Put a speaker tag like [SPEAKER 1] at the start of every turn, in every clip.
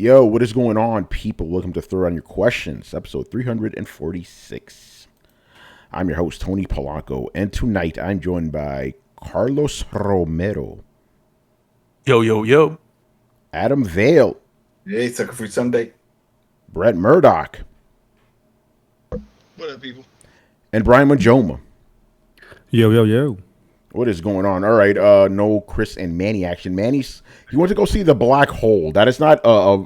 [SPEAKER 1] Yo, what is going on, people? Welcome to Throwdown Your Questions, episode 346. I'm your host, Tony Polanco, and tonight I'm joined by Carlos Romero,
[SPEAKER 2] Yo, yo, yo.
[SPEAKER 1] Adam Vale,
[SPEAKER 3] Hey, Sucker Free Sunday.
[SPEAKER 1] Brett Murdoch,
[SPEAKER 4] What up, people?
[SPEAKER 1] and Brian Majoma.
[SPEAKER 2] Yo, yo, yo.
[SPEAKER 1] What is going on? All right, no Chris and Manny action. He went to go see The Black Hole. That is not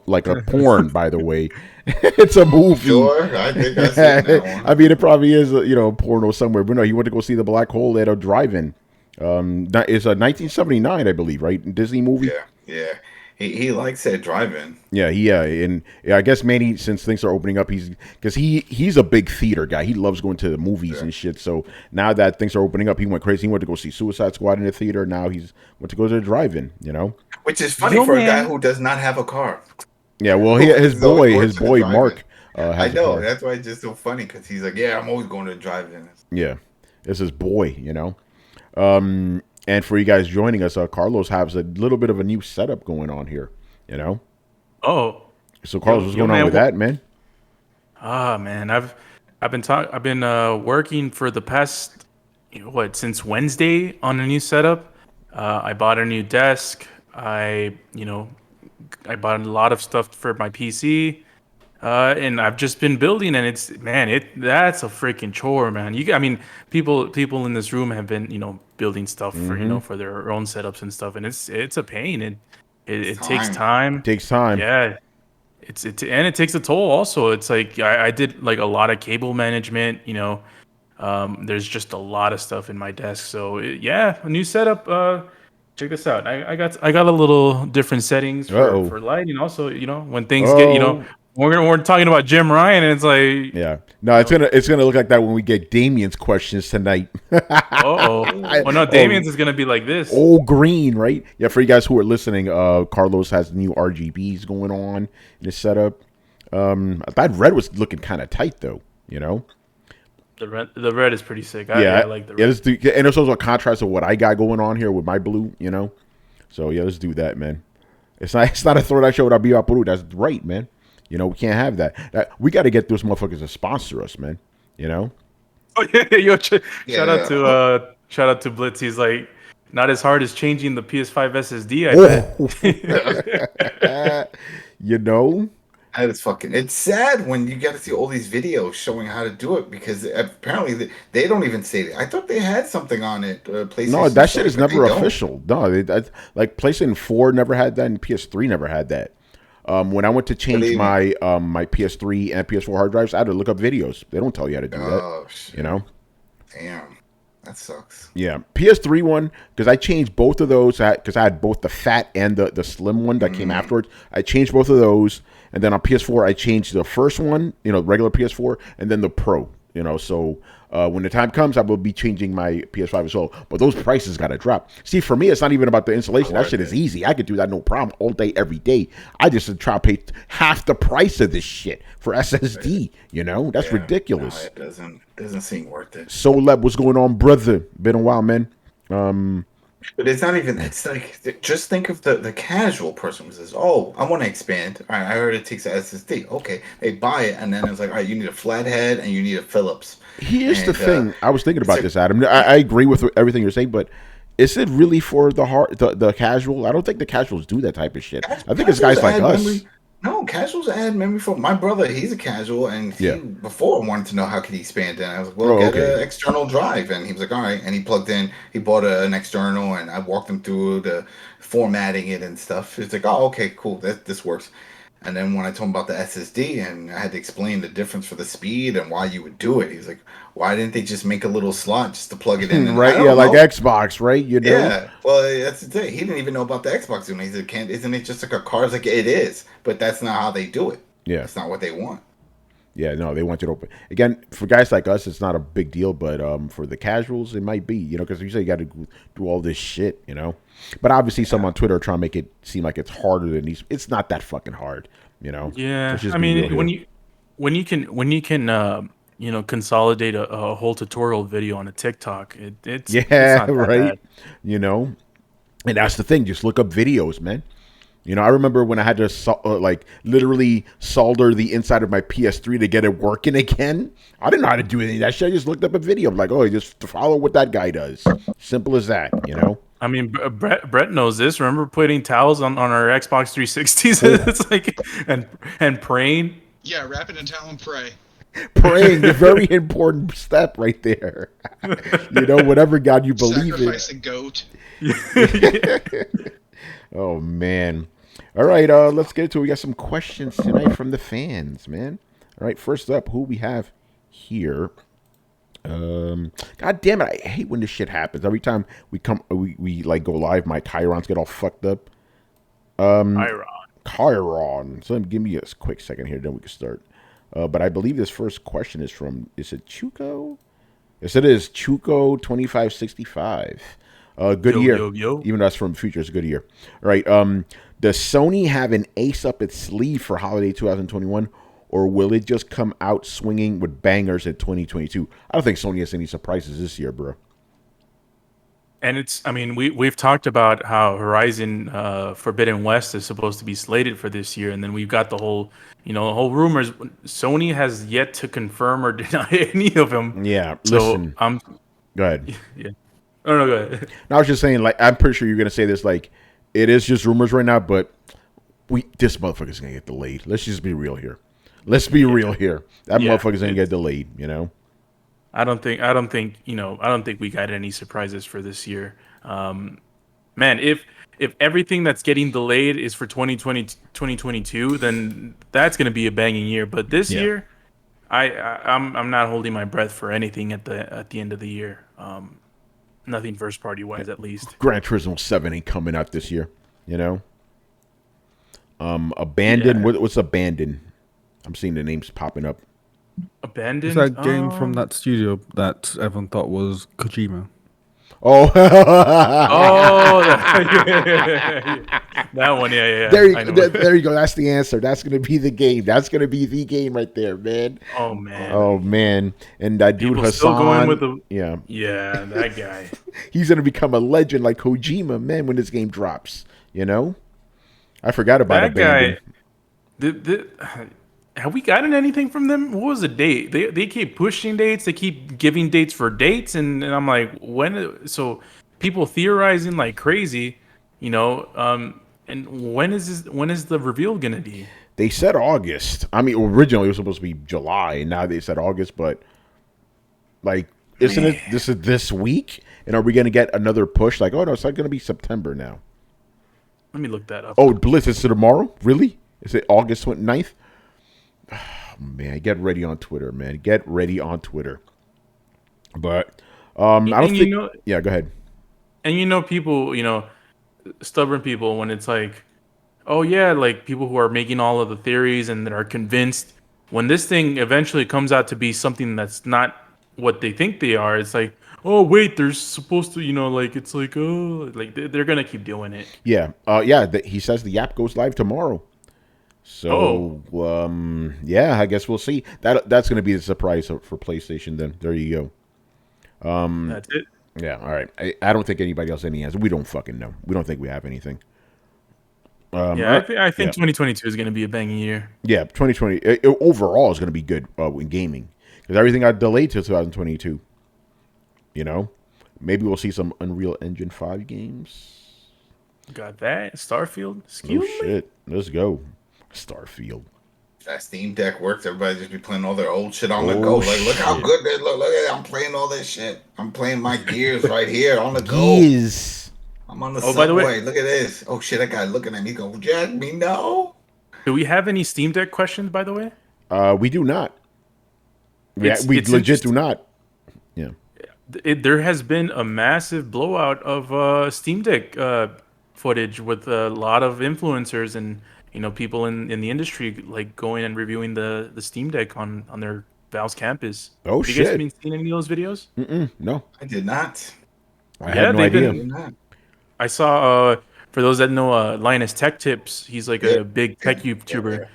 [SPEAKER 1] like a porn, by the way. It's a movie.
[SPEAKER 3] Sure, I think I've seen that one.
[SPEAKER 1] I mean, it probably is, porno somewhere. But no, he went to go see The Black Hole at a drive-in. It's a 1979, I believe, right? Disney movie.
[SPEAKER 3] Yeah. He likes that drive-in.
[SPEAKER 1] And I guess Manny, since things are opening up, he's a big theater guy. He loves going to the movies and shit. So now that things are opening up, he went crazy. He went to go see Suicide Squad in the theater. Now he's went to go to the drive-in.
[SPEAKER 3] Which is funny for a guy who does not have a car.
[SPEAKER 1] Yeah, well, his boy Mark.
[SPEAKER 3] I know, that's why it's just so funny because he's like, yeah, I'm always going to drive-in.
[SPEAKER 1] Yeah, it's his boy. And for you guys joining us, Carlos has a little bit of a new setup going on here,
[SPEAKER 2] Oh.
[SPEAKER 1] So Carlos, what's going on with that, man?
[SPEAKER 2] Man, I've been working for the past since Wednesday on a new setup. I bought a new desk. I bought a lot of stuff for my PC. And I've just been building, and that's a freaking chore, man. People in this room have been, building stuff for their own setups and stuff, and it's a pain. It takes time.
[SPEAKER 1] It takes time.
[SPEAKER 2] Yeah, and it takes a toll. Also, it's like I did like a lot of cable management. There's just a lot of stuff in my desk. So a new setup. Check this out. I got a little different settings for lighting. Also, when things get We're talking about Jim Ryan, and it's like
[SPEAKER 1] no, it's gonna look like that when we get Damien's questions tonight.
[SPEAKER 2] Well, no, Damien's is gonna be like this.
[SPEAKER 1] All green, right? Yeah, for you guys who are listening, Carlos has new RGBs going on in his setup. I thought red was looking kind of tight though.
[SPEAKER 2] The red is pretty sick. I like the red.
[SPEAKER 1] And it's also a contrast of what I got going on here with my blue. So let's do that, man. It's not a throwdown show without Biwa Peru. That's right, man. We can't have that. We got to get those motherfuckers to sponsor us, man.
[SPEAKER 2] Oh yeah, shout out to Blitz. He's like, not as hard as changing the PS5 SSD.
[SPEAKER 3] That is fucking. It's sad when you get to see all these videos showing how to do it because apparently they don't even say it. I thought they had something on it. PlayStation.
[SPEAKER 1] No, that shit is never official. No, like PlayStation 4 nenever had that, and PS3 never had that. When I went to change my my PS3 and PS4 hard drives, I had to look up videos. They don't tell you how to do that.
[SPEAKER 3] Shit. Damn, that sucks.
[SPEAKER 1] Yeah, PS3 one, because I changed both of those because I had both the fat and the slim one that came afterwards. I changed both of those, and then on PS4 I changed the first one, regular PS4, and then the Pro. So when the time comes, I will be changing my PS5 as well. But those prices got to drop. See, for me, it's not even about the installation. That shit is easy. I could do that no problem all day, every day. I just try to pay half the price of this shit for SSD. That's ridiculous.
[SPEAKER 3] No, it doesn't seem worth it.
[SPEAKER 1] Soleb, what's going on, brother? Been a while, man.
[SPEAKER 3] But it's not even. It's like just think of the casual person who says, "Oh, I want to expand. All right, I heard it takes an SSD. Okay, they buy it, and then it's like, all right, you need a flathead and you need a Phillips."
[SPEAKER 1] Here's the thing. I was thinking about this, Adam. I agree with everything you're saying, but is it really for the casual? I don't think the casuals do that type of shit. I think it's guys like us.
[SPEAKER 3] No, casuals add memory foam. My brother, he's a casual, and he before wanted to know how could he expand it. And I was like, well, get an external drive. And he was like, all right. And he plugged in, he bought an external, and I walked him through the formatting it and stuff. It's like, oh, okay, cool. This works. And then when I told him about the SSD and I had to explain the difference for the speed and why you would do it, he was like, why didn't they just make a little slot just to plug it in? And
[SPEAKER 1] right, like Xbox, right?
[SPEAKER 3] Yeah, well, that's the thing. He didn't even know about the Xbox. He said, isn't it just like a car? It's like, it is, but that's not how they do it.
[SPEAKER 1] Yeah.
[SPEAKER 3] That's not what they want.
[SPEAKER 1] Yeah, no, they want it open. Again, for guys like us, it's not a big deal, but for the casuals, it might be, because you say you got to do all this shit, But obviously, some on Twitter are trying to make it seem like it's harder than these. It's not that fucking hard,
[SPEAKER 2] Yeah, I mean, when you can consolidate a whole tutorial video on a TikTok, it's not
[SPEAKER 1] right.
[SPEAKER 2] bad.
[SPEAKER 1] And that's the thing. Just look up videos, man. You know, I remember when I had to like literally solder the inside of my PS3 to get it working again. I didn't know how to do any of that shit. I just looked up a video. I'm like, oh, just follow what that guy does. Simple as that, you know?
[SPEAKER 2] I mean, Brett knows this. Remember putting towels on our Xbox 360s?
[SPEAKER 1] Oh.
[SPEAKER 2] It's like and praying.
[SPEAKER 4] Yeah, wrap it in towel and pray.
[SPEAKER 1] Praying, a very important step right there. You know, whatever God you believe
[SPEAKER 4] Sacrifice a goat.
[SPEAKER 1] Oh man. All right, let's get to it. We got some questions tonight from the fans, man. All right, first up, who we have here. God damn it, I hate when this shit happens. Every time we like go live, my chyrons get all fucked up. Chiron. So give me a quick second here, then we can start. But I believe this first question is from, is it Chuko? Yes, it is. Chuko 2565. Good year. Even though that's from future, it's a good year. All right. Does Sony have an ace up its sleeve for holiday 2021, or will it just come out swinging with bangers in 2022? I don't think Sony has any surprises this year, bro.
[SPEAKER 2] And it's, I mean, we've talked about how Horizon Forbidden West is supposed to be slated for this year, and then we've got the whole rumors. Sony has yet to confirm or deny any of them.
[SPEAKER 1] Yeah,
[SPEAKER 2] so
[SPEAKER 1] listen. Go ahead.
[SPEAKER 2] Yeah. Oh no, go ahead.
[SPEAKER 1] No, I was just saying, like, I'm pretty sure you're gonna say this, like, it is just rumors right now, but this motherfucker's gonna get delayed. Let's just be real here. Let's be real here. That motherfucker's gonna get delayed, you know?
[SPEAKER 2] I don't think we got any surprises for this year. Man, if everything that's getting delayed is for 2022, then that's going to be a banging year. But this year, I'm not holding my breath for anything at the end of the year. Nothing first party wise, at least.
[SPEAKER 1] Gran Turismo 7 ain't coming out this year, you know? Abandon. Yeah. What's Abandon? I'm seeing the names popping up.
[SPEAKER 2] Abandoned.
[SPEAKER 5] It's that game from that studio that everyone thought was Kojima.
[SPEAKER 1] Oh,
[SPEAKER 2] that one, yeah.
[SPEAKER 1] There you go. That's the answer. That's gonna be the game. That's gonna be the game right there, man.
[SPEAKER 2] Oh man.
[SPEAKER 1] And that dude Hassan.
[SPEAKER 2] Still going with the,
[SPEAKER 1] yeah,
[SPEAKER 2] that guy.
[SPEAKER 1] He's gonna become a legend like Kojima, man. When this game drops, you know. I forgot about
[SPEAKER 2] that guy. Have we gotten anything from them? What was the date? They keep pushing dates. They keep giving dates for dates, and I'm like, when? So people theorizing like crazy, you know. And when is the reveal gonna be?
[SPEAKER 1] They said August. I mean, originally it was supposed to be July, and now they said August. But like, isn't it? This is this week, and are we gonna get another push? Like, oh no, it's not gonna be September now.
[SPEAKER 2] Let me look that up.
[SPEAKER 1] Oh, Blitz, is it tomorrow? Really? Is it August 29th? Oh, man, get ready on Twitter, man. Get ready on Twitter. But I don't think. Yeah, go ahead.
[SPEAKER 2] And people, stubborn people, when it's like, oh yeah, like people who are making all of the theories and that are convinced, when this thing eventually comes out to be something that's not what they think they are, it's like, oh wait, there's supposed to, like it's like, oh, like they're gonna keep doing it.
[SPEAKER 1] Yeah, he says the app goes live tomorrow. So, yeah, I guess we'll see. That's going to be the surprise for PlayStation then. There you go.
[SPEAKER 2] That's it?
[SPEAKER 1] Yeah, all right. I don't think anybody else has any answer. We don't fucking know. We don't think we have anything.
[SPEAKER 2] I think 2022 is going to be a banging year.
[SPEAKER 1] Yeah, 2020 overall is going to be good in gaming. Because everything got delayed to 2022. You know? Maybe we'll see some Unreal Engine 5 games.
[SPEAKER 2] Got that? Starfield? Excuse me?
[SPEAKER 1] Shit. Let's go. Starfield.
[SPEAKER 3] That Steam Deck works. Everybody just be playing all their old shit on the go. Like, look how good they look. Look at it. I'm playing all this shit. I'm playing my Gears right here on the go. I'm on the subway. By the way, look at this. Oh shit, that guy looking at me going, Jack, me no.
[SPEAKER 2] Do we have any Steam Deck questions, by the way?
[SPEAKER 1] We do not. We legit do not. Yeah.
[SPEAKER 2] There has been a massive blowout of Steam Deck footage with a lot of influencers and people in the industry like going and reviewing the Steam Deck on their Valve's campus.
[SPEAKER 1] Oh,
[SPEAKER 2] have
[SPEAKER 1] shit.
[SPEAKER 2] You guys been seeing any of those videos?
[SPEAKER 1] No.
[SPEAKER 3] I did not.
[SPEAKER 1] I had no idea.
[SPEAKER 2] I saw, for those that know Linus Tech Tips, he's like a big tech YouTuber.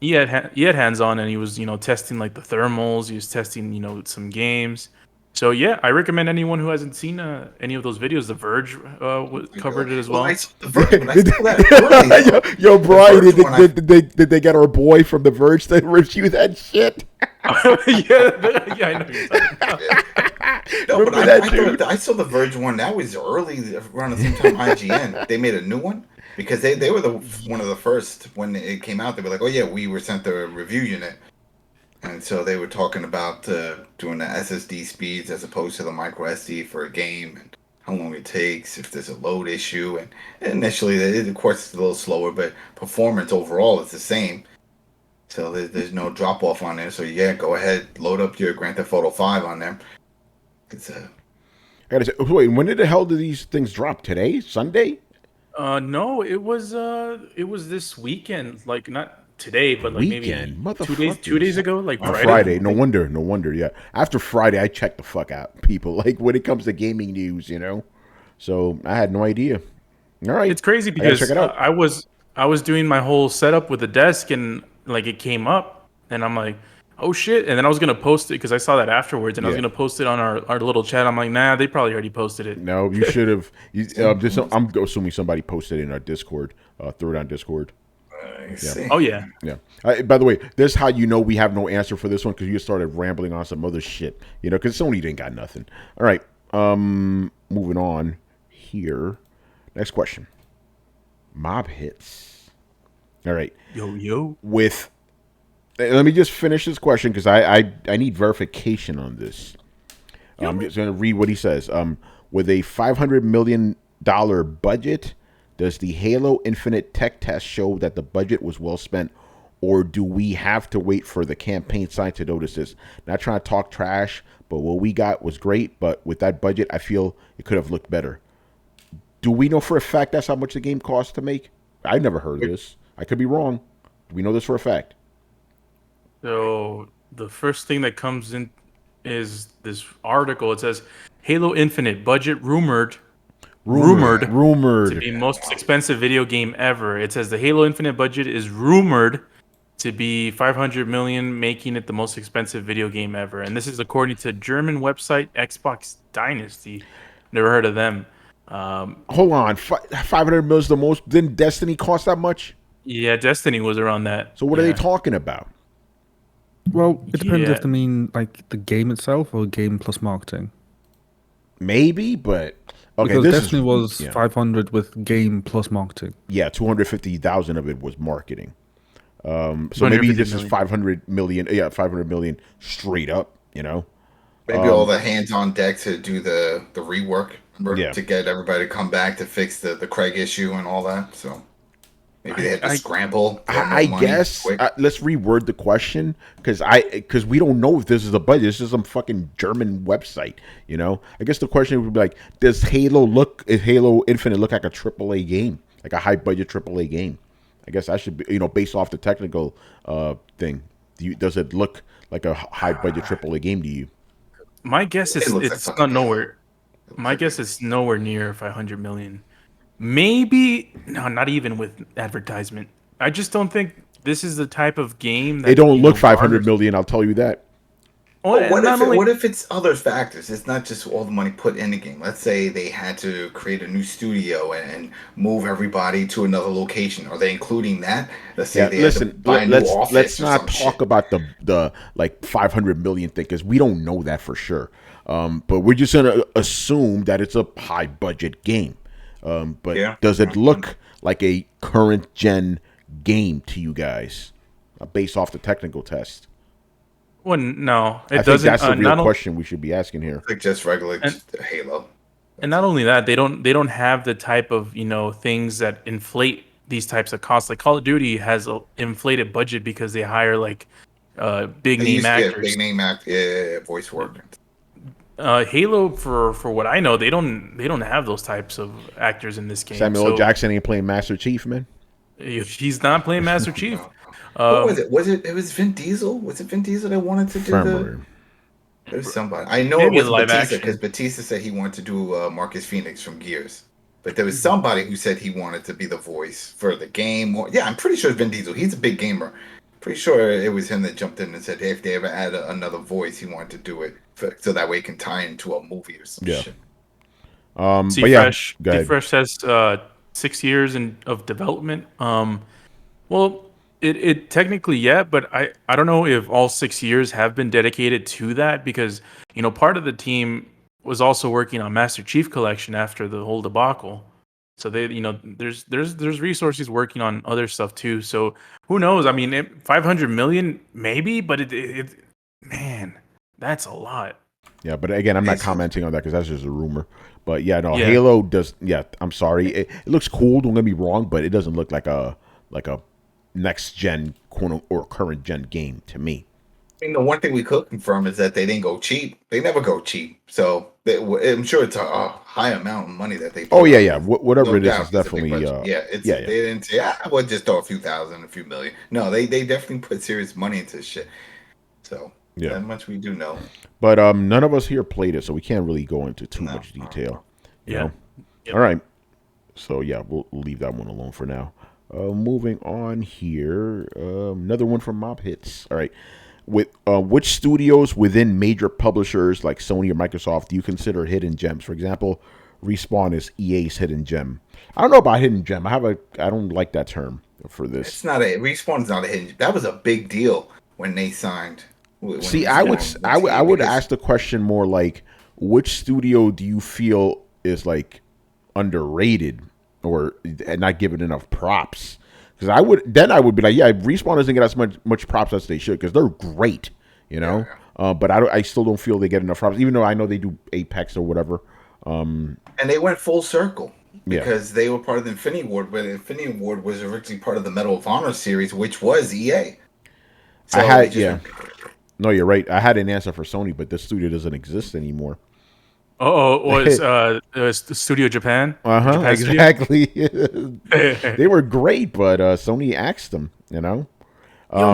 [SPEAKER 3] Yeah.
[SPEAKER 2] He had hands on and he was, testing like the thermals. He was testing, some games. So yeah, I recommend anyone who hasn't seen any of those videos. The Verge covered it as well.
[SPEAKER 3] I saw the Verge one. I saw that early.
[SPEAKER 1] Yo, Brian,
[SPEAKER 3] Verge one,
[SPEAKER 1] did they get our boy from The Verge to review that shit?
[SPEAKER 2] Yeah, I know you're talking about.
[SPEAKER 3] No, but
[SPEAKER 1] Remember that, dude?
[SPEAKER 3] I saw the Verge one. That was early, around the same time IGN. They made a new one because they were one of the first when it came out. They were like, oh yeah, we were sent the review unit, and so they were talking about doing the SSD speeds as opposed to the micro SD for a game, and how long it takes if there's a load issue. And initially, of course, it's a little slower, but performance overall is the same. So there's no drop off on there. So yeah, go ahead, load up your Grand Theft Auto 5 on there. It's
[SPEAKER 1] I gotta say, wait, when did the hell did these things drop? Today? Sunday?
[SPEAKER 2] No, it was this weekend, like not today, but like maybe
[SPEAKER 1] Motherfuckers.
[SPEAKER 2] 2 days ago, like
[SPEAKER 1] On
[SPEAKER 2] Friday.
[SPEAKER 1] Friday. No wonder. Yeah, after Friday, I checked the fuck out, people. Like when it comes to gaming news, So I had no idea. All right,
[SPEAKER 2] It's crazy
[SPEAKER 1] I gotta
[SPEAKER 2] because
[SPEAKER 1] check it out.
[SPEAKER 2] I was doing my whole setup with the desk and like it came up and I'm like, oh shit, and then I was gonna post it because I saw that afterwards and I was
[SPEAKER 1] Yeah.
[SPEAKER 2] gonna post it on our little chat. I'm like, nah, they probably already posted it.
[SPEAKER 1] No, you should have. I'm assuming somebody posted it in our Discord, Throwdown Discord.
[SPEAKER 3] see.
[SPEAKER 2] Oh yeah,
[SPEAKER 1] Yeah. By the way, this is how you know we have no answer for this one because you started rambling on some other shit. Because Sony didn't got nothing. All right. Moving on here. Next question. Mob hits. All right.
[SPEAKER 2] yo.
[SPEAKER 1] Let me just finish this question because I need verification on this. I'm just going to read what he says. With a $500 million budget, does the Halo Infinite tech test show that the budget was well spent, or do we have to wait for the campaign side to notice this? Not trying to talk trash, but what we got was great, but with that budget, I feel it could have looked better. Do we know for a fact that's how much the game costs to make? I never heard this. I could be wrong. Do we know this for a fact?
[SPEAKER 2] So the first thing that comes in is this article. It says Halo Infinite budget rumored to be most expensive video game ever. It says the Halo Infinite budget is rumored to be 500 million, making it the most expensive video game ever. And this is according to German website Xbox Dynasty. Never heard of them.
[SPEAKER 1] Hold on, 500 mil is the most. Didn't Destiny cost that much?
[SPEAKER 2] Yeah, Destiny was around that.
[SPEAKER 1] So what are they talking about?
[SPEAKER 5] Well, it depends
[SPEAKER 2] Yeah.
[SPEAKER 5] if they mean like the game itself or game plus marketing.
[SPEAKER 1] Maybe, but okay.
[SPEAKER 5] Because
[SPEAKER 1] This
[SPEAKER 5] Destiny was
[SPEAKER 1] yeah.
[SPEAKER 5] 500 with game plus marketing.
[SPEAKER 1] Yeah, 250,000 of it was marketing. So maybe this is 500 million. Yeah, 500 million straight up.
[SPEAKER 3] Maybe all the hands on deck to do the rework, remember, to get everybody to come back to fix the Craig issue and all that. So maybe they had to scramble.
[SPEAKER 1] I guess let's reword the question because we don't know if this is a budget. This is some fucking German website. I guess the question would be like, does Halo Infinite look like a AAA game, like a high budget AAA game? I guess I should be, based off the technical thing. Does it look like a high budget AAA game to you?
[SPEAKER 2] My guess is it's not nowhere. My guess is nowhere near 500 million. Maybe no, not even with advertisement. I just don't think this is the type of game that
[SPEAKER 1] they don't look 500 million. I'll tell you that.
[SPEAKER 3] Well, what if it's other factors? It's not just all the money put in the game. Let's say they had to create a new studio and move everybody to another location. Are they including that? Let's say they had to buy a new office.
[SPEAKER 1] Let's not talk about the like 500 million thing because we don't know that for sure. But we're just gonna assume that it's a high budget game. But does it look like a current gen game to you guys, based off the technical test?
[SPEAKER 2] Well, no,
[SPEAKER 1] I think that's the real question we should be asking here.
[SPEAKER 3] Like just regular Halo.
[SPEAKER 2] And not only that, they don't have the type of things that inflate these types of costs. Like Call of Duty has an inflated budget because they hire like big name actors.
[SPEAKER 3] Big name voice work.
[SPEAKER 2] Halo, for what I know, they don't have those types of actors in this game.
[SPEAKER 1] Samuel L. Jackson ain't playing Master Chief, man.
[SPEAKER 2] He's not playing Master Chief.
[SPEAKER 3] What was it? It was Vin Diesel. Was it Vin Diesel that wanted to do It was somebody. I know it was Batista because Batista said he wanted to do Marcus Phoenix from Gears. But there was somebody who said he wanted to be the voice for the game. Yeah, I'm pretty sure it's Vin Diesel. He's a big gamer. Pretty sure it was him that jumped in and said, hey, if they ever add another voice, he wanted to do it so that way it can tie into a movie or some shit.
[SPEAKER 1] But yeah, go ahead.
[SPEAKER 2] C-Fresh has 6 years of development. Well, it technically, yeah, but I don't know if all 6 years have been dedicated to that because, part of the team was also working on Master Chief Collection after the whole debacle. So they, there's resources working on other stuff too. So who knows? I mean, 500 million maybe, but man, that's a lot.
[SPEAKER 1] Yeah, but again, I'm not commenting on that because that's just a rumor. But yeah, no,
[SPEAKER 2] Yeah.
[SPEAKER 1] Halo does. Yeah, I'm sorry. It looks cool. Don't get me wrong, but it doesn't look like a next gen or current gen game to me.
[SPEAKER 3] I mean, the one thing we could confirm is that they didn't go cheap. They never go cheap. So I'm sure it's a high amount of money that they.
[SPEAKER 1] Oh yeah. Whatever it is definitely.
[SPEAKER 3] They didn't say I would just throw a few thousand, a few million. No, they definitely put serious money into this shit. So that much we do know.
[SPEAKER 1] But none of us here played it, so we can't really go into too much detail. You know?
[SPEAKER 2] Yep.
[SPEAKER 1] All right. So yeah, we'll leave that one alone for now. Moving on here, another one from Mob Hits. All right. With which studios within major publishers like Sony or Microsoft do you consider hidden gems? For example, Respawn is EA's hidden gem. I don't know about hidden gem. I don't like that term for this.
[SPEAKER 3] It's not Respawn's not a hidden. That was a big deal when they signed.
[SPEAKER 1] See, I would ask the question more like, which studio do you feel is like underrated or not given enough props? Because I would be like, yeah, Respawn doesn't get as much props as they should because they're great, But I still don't feel they get enough props, even though I know they do Apex or whatever.
[SPEAKER 3] And they went full circle because they were part of the Infinity Ward, but Infinity Ward was originally part of the Medal of Honor series, which was EA. So
[SPEAKER 1] No, you're right. I had an answer for Sony, but this studio doesn't exist anymore.
[SPEAKER 2] Was Studio Japan?
[SPEAKER 1] Japan exactly. They were great, but Sony axed them.
[SPEAKER 2] Yo,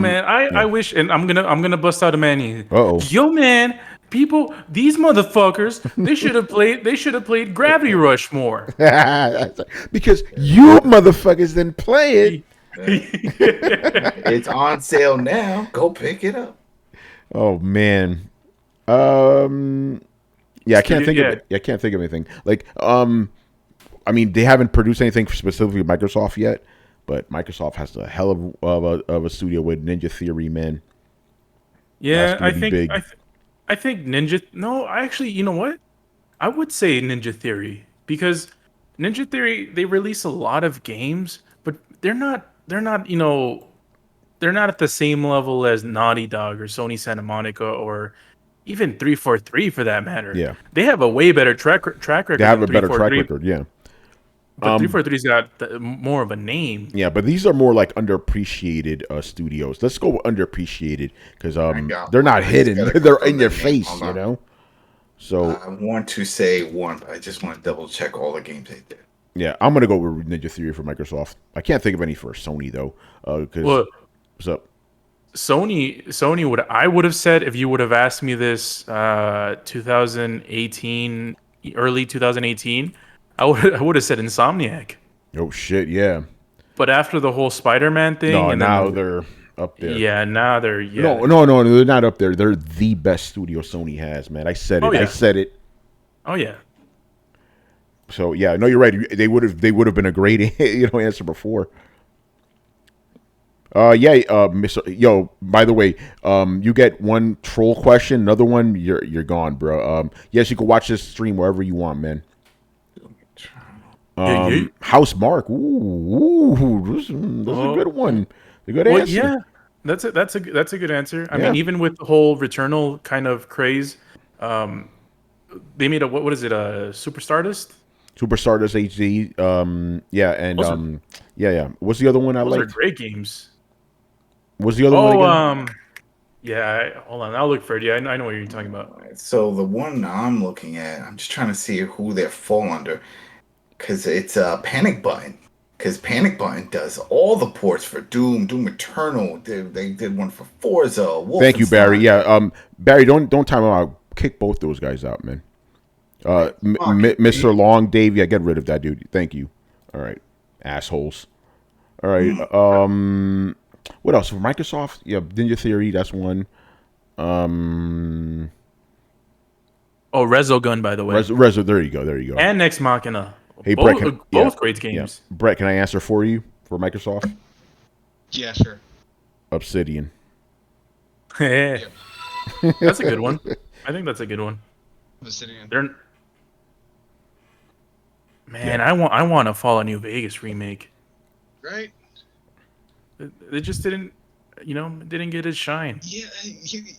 [SPEAKER 2] man, I wish, and I'm gonna bust out a man here. Yo, man, these motherfuckers, they should have played Gravity Rush more.
[SPEAKER 1] Because you motherfuckers didn't play it.
[SPEAKER 3] It's on sale now. Go pick it up.
[SPEAKER 1] Oh man. Yeah, I can't think of it. I can't think of anything. Like, I mean, they haven't produced anything specifically with Microsoft yet, but Microsoft has a hell of a studio with Ninja Theory, man.
[SPEAKER 2] Yeah, I think Ninja. No, actually, you know what? I would say Ninja Theory because Ninja Theory they release a lot of games, but they're not at the same level as Naughty Dog or Sony Santa Monica or even 343 for that matter.
[SPEAKER 1] Yeah,
[SPEAKER 2] they have a way better track record.
[SPEAKER 1] They have a better track record, yeah.
[SPEAKER 2] But 343's got more of a name.
[SPEAKER 1] Yeah, but these are more like underappreciated studios. Let's go underappreciated because they're not hidden; they're in your face, So
[SPEAKER 3] I want to say one, but I just want to double check all the games they did.
[SPEAKER 1] Yeah, I'm gonna go with Ninja Theory for Microsoft. I can't think of any for Sony though. What's up?
[SPEAKER 2] Sony I would have said if you would have asked me this 2018, early 2018, I would have said Insomniac.
[SPEAKER 1] Oh shit, yeah.
[SPEAKER 2] But after the whole Spider-Man thing,
[SPEAKER 1] now they're up there.
[SPEAKER 2] Yeah, now they're
[SPEAKER 1] No, they're not up there. They're the best studio Sony has, man. I said it.
[SPEAKER 2] Oh, yeah.
[SPEAKER 1] I said it.
[SPEAKER 2] Oh yeah.
[SPEAKER 1] So yeah, no, you're right. They would have been a great answer before. Yo, by the way, you get one troll question, another one, you're gone, bro. Yes, you can watch this stream wherever you want, man. House Mark, that's a good one. A good answer.
[SPEAKER 2] Yeah, that's a good answer. I mean, even with the whole Returnal kind of craze, they made what is it? Super Stardust.
[SPEAKER 1] Super Stardust HD. What's the other one I liked?
[SPEAKER 2] Those are great games.
[SPEAKER 1] What's the other one again?
[SPEAKER 2] Hold on. I'll look for it. Yeah, I know what you're talking about.
[SPEAKER 3] So the one I'm looking at, I'm just trying to see who they fall under, because it's Panic Button. Because Panic Button does all the ports for Doom Eternal. They did one for Forza. Wolfenstein.
[SPEAKER 1] Thank you, Barry. Yeah, Barry, don't time him out. Kick both those guys out, man. Mr. Long, Dave, get rid of that dude. Thank you. All right, assholes. All right. What else for Microsoft? Yeah, Ninja Theory. That's one. Um,
[SPEAKER 2] Oh, Resogun, by the way,
[SPEAKER 1] Rezo. There you go. There you go.
[SPEAKER 2] and Nex Machina.
[SPEAKER 1] Hey, Brett.
[SPEAKER 2] Both great games.
[SPEAKER 1] Yeah. Brett, can I answer for you for Microsoft?
[SPEAKER 4] Yeah, sure.
[SPEAKER 1] Obsidian.
[SPEAKER 2] Yeah. That's a good one. I think that's a good one.
[SPEAKER 4] Obsidian.
[SPEAKER 2] Man, I want a Fallout New Vegas remake.
[SPEAKER 4] Right?
[SPEAKER 2] They just didn't, didn't get its shine.
[SPEAKER 4] Yeah,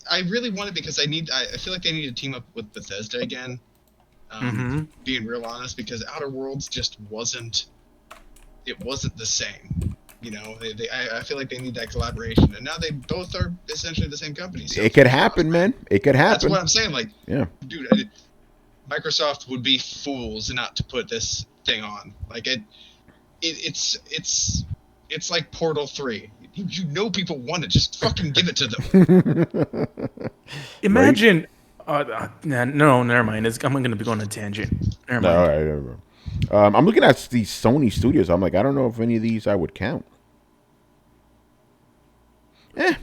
[SPEAKER 4] I really want it because I feel like they need to team up with Bethesda again. Being real honest, because Outer Worlds just wasn't the same. I feel like they need that collaboration, and now they both are essentially the same company. So
[SPEAKER 1] it could happen, man. It could happen.
[SPEAKER 4] That's what I'm saying. Like,
[SPEAKER 1] yeah,
[SPEAKER 4] dude, Microsoft would be fools not to put this thing on. Like it's like Portal 3. You know people want it. Just fucking give it to them.
[SPEAKER 2] Imagine. No, never mind. I'm going to be going on a tangent. Never mind.
[SPEAKER 1] All right, never. I'm looking at these Sony studios. I'm like, I don't know if any of these I would count.
[SPEAKER 2] So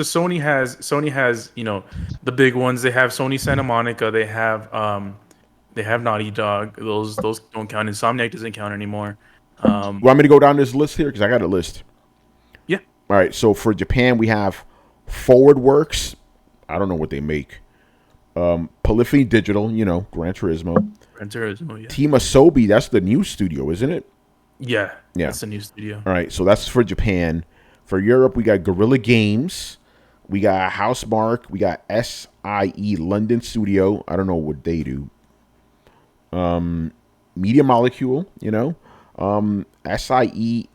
[SPEAKER 2] Sony has the big ones. They have Sony Santa Monica. They have Naughty Dog. Those don't count. Insomniac doesn't count anymore.
[SPEAKER 1] Want me to go down this list here because I got a list.
[SPEAKER 2] Yeah.
[SPEAKER 1] All right. So for Japan, we have Forward Works. I don't know what they make. Polyphony Digital. Gran Turismo.
[SPEAKER 2] Yeah.
[SPEAKER 1] Team Asobi. That's the new studio, isn't it?
[SPEAKER 2] Yeah. That's a new studio.
[SPEAKER 1] All right. So that's for Japan. For Europe, we got Guerrilla Games. We got Housemarque. We got SIE London Studio. I don't know what they do. Media Molecule, SIE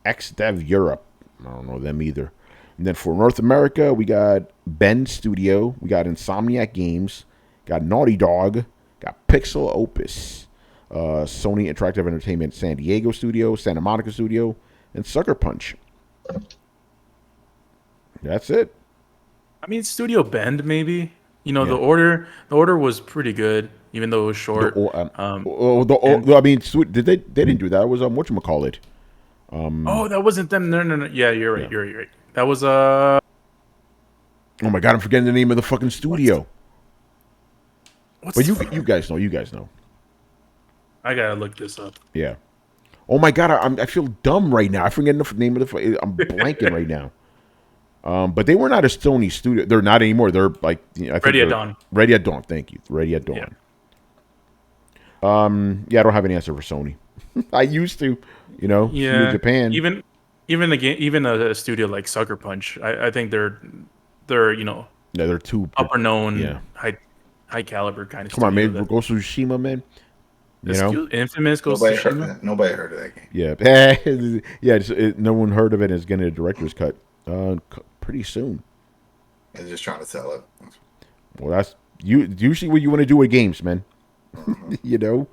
[SPEAKER 1] XDev Europe. I don't know them either. And then for North America, we got Bend Studio. We got Insomniac Games. Got Naughty Dog. Got Pixel Opus. Sony Interactive Entertainment San Diego Studio. Santa Monica Studio. And Sucker Punch. That's it.
[SPEAKER 2] I mean, Studio Bend, maybe. The order was pretty good, even though it was short.
[SPEAKER 1] I mean, they didn't do that. It was whatchamacallit.
[SPEAKER 2] Oh, that wasn't them. No. Yeah, you're right. You're right. That was
[SPEAKER 1] Oh my god, I'm forgetting the name of the fucking studio. But you guys know. You guys know.
[SPEAKER 2] I gotta look this up.
[SPEAKER 1] Yeah. Oh my god, I feel dumb right now. I forget the name of the. I'm blanking right now. But they were not a Sony studio. They're not anymore. They're like
[SPEAKER 2] Ready at Dawn.
[SPEAKER 1] Ready at Dawn. Thank you. Ready at Dawn.
[SPEAKER 2] Yeah.
[SPEAKER 1] I don't have an answer for Sony. I used to,
[SPEAKER 2] Yeah.
[SPEAKER 1] Japan.
[SPEAKER 2] Even a studio like Sucker Punch. I think they're
[SPEAKER 1] Yeah, they're too
[SPEAKER 2] upper known,
[SPEAKER 1] yeah.
[SPEAKER 2] high caliber kind of.
[SPEAKER 1] Come on, man. Ghost of Tsushima, man.
[SPEAKER 2] Infamous Ghost of Tsushima.
[SPEAKER 3] Nobody heard of that game.
[SPEAKER 1] Yeah, yeah. No one heard of it. It's getting a director's cut pretty soon.
[SPEAKER 3] They're just trying to sell it.
[SPEAKER 1] Well, that's usually what you want to do with games, man.
[SPEAKER 4] Yeah,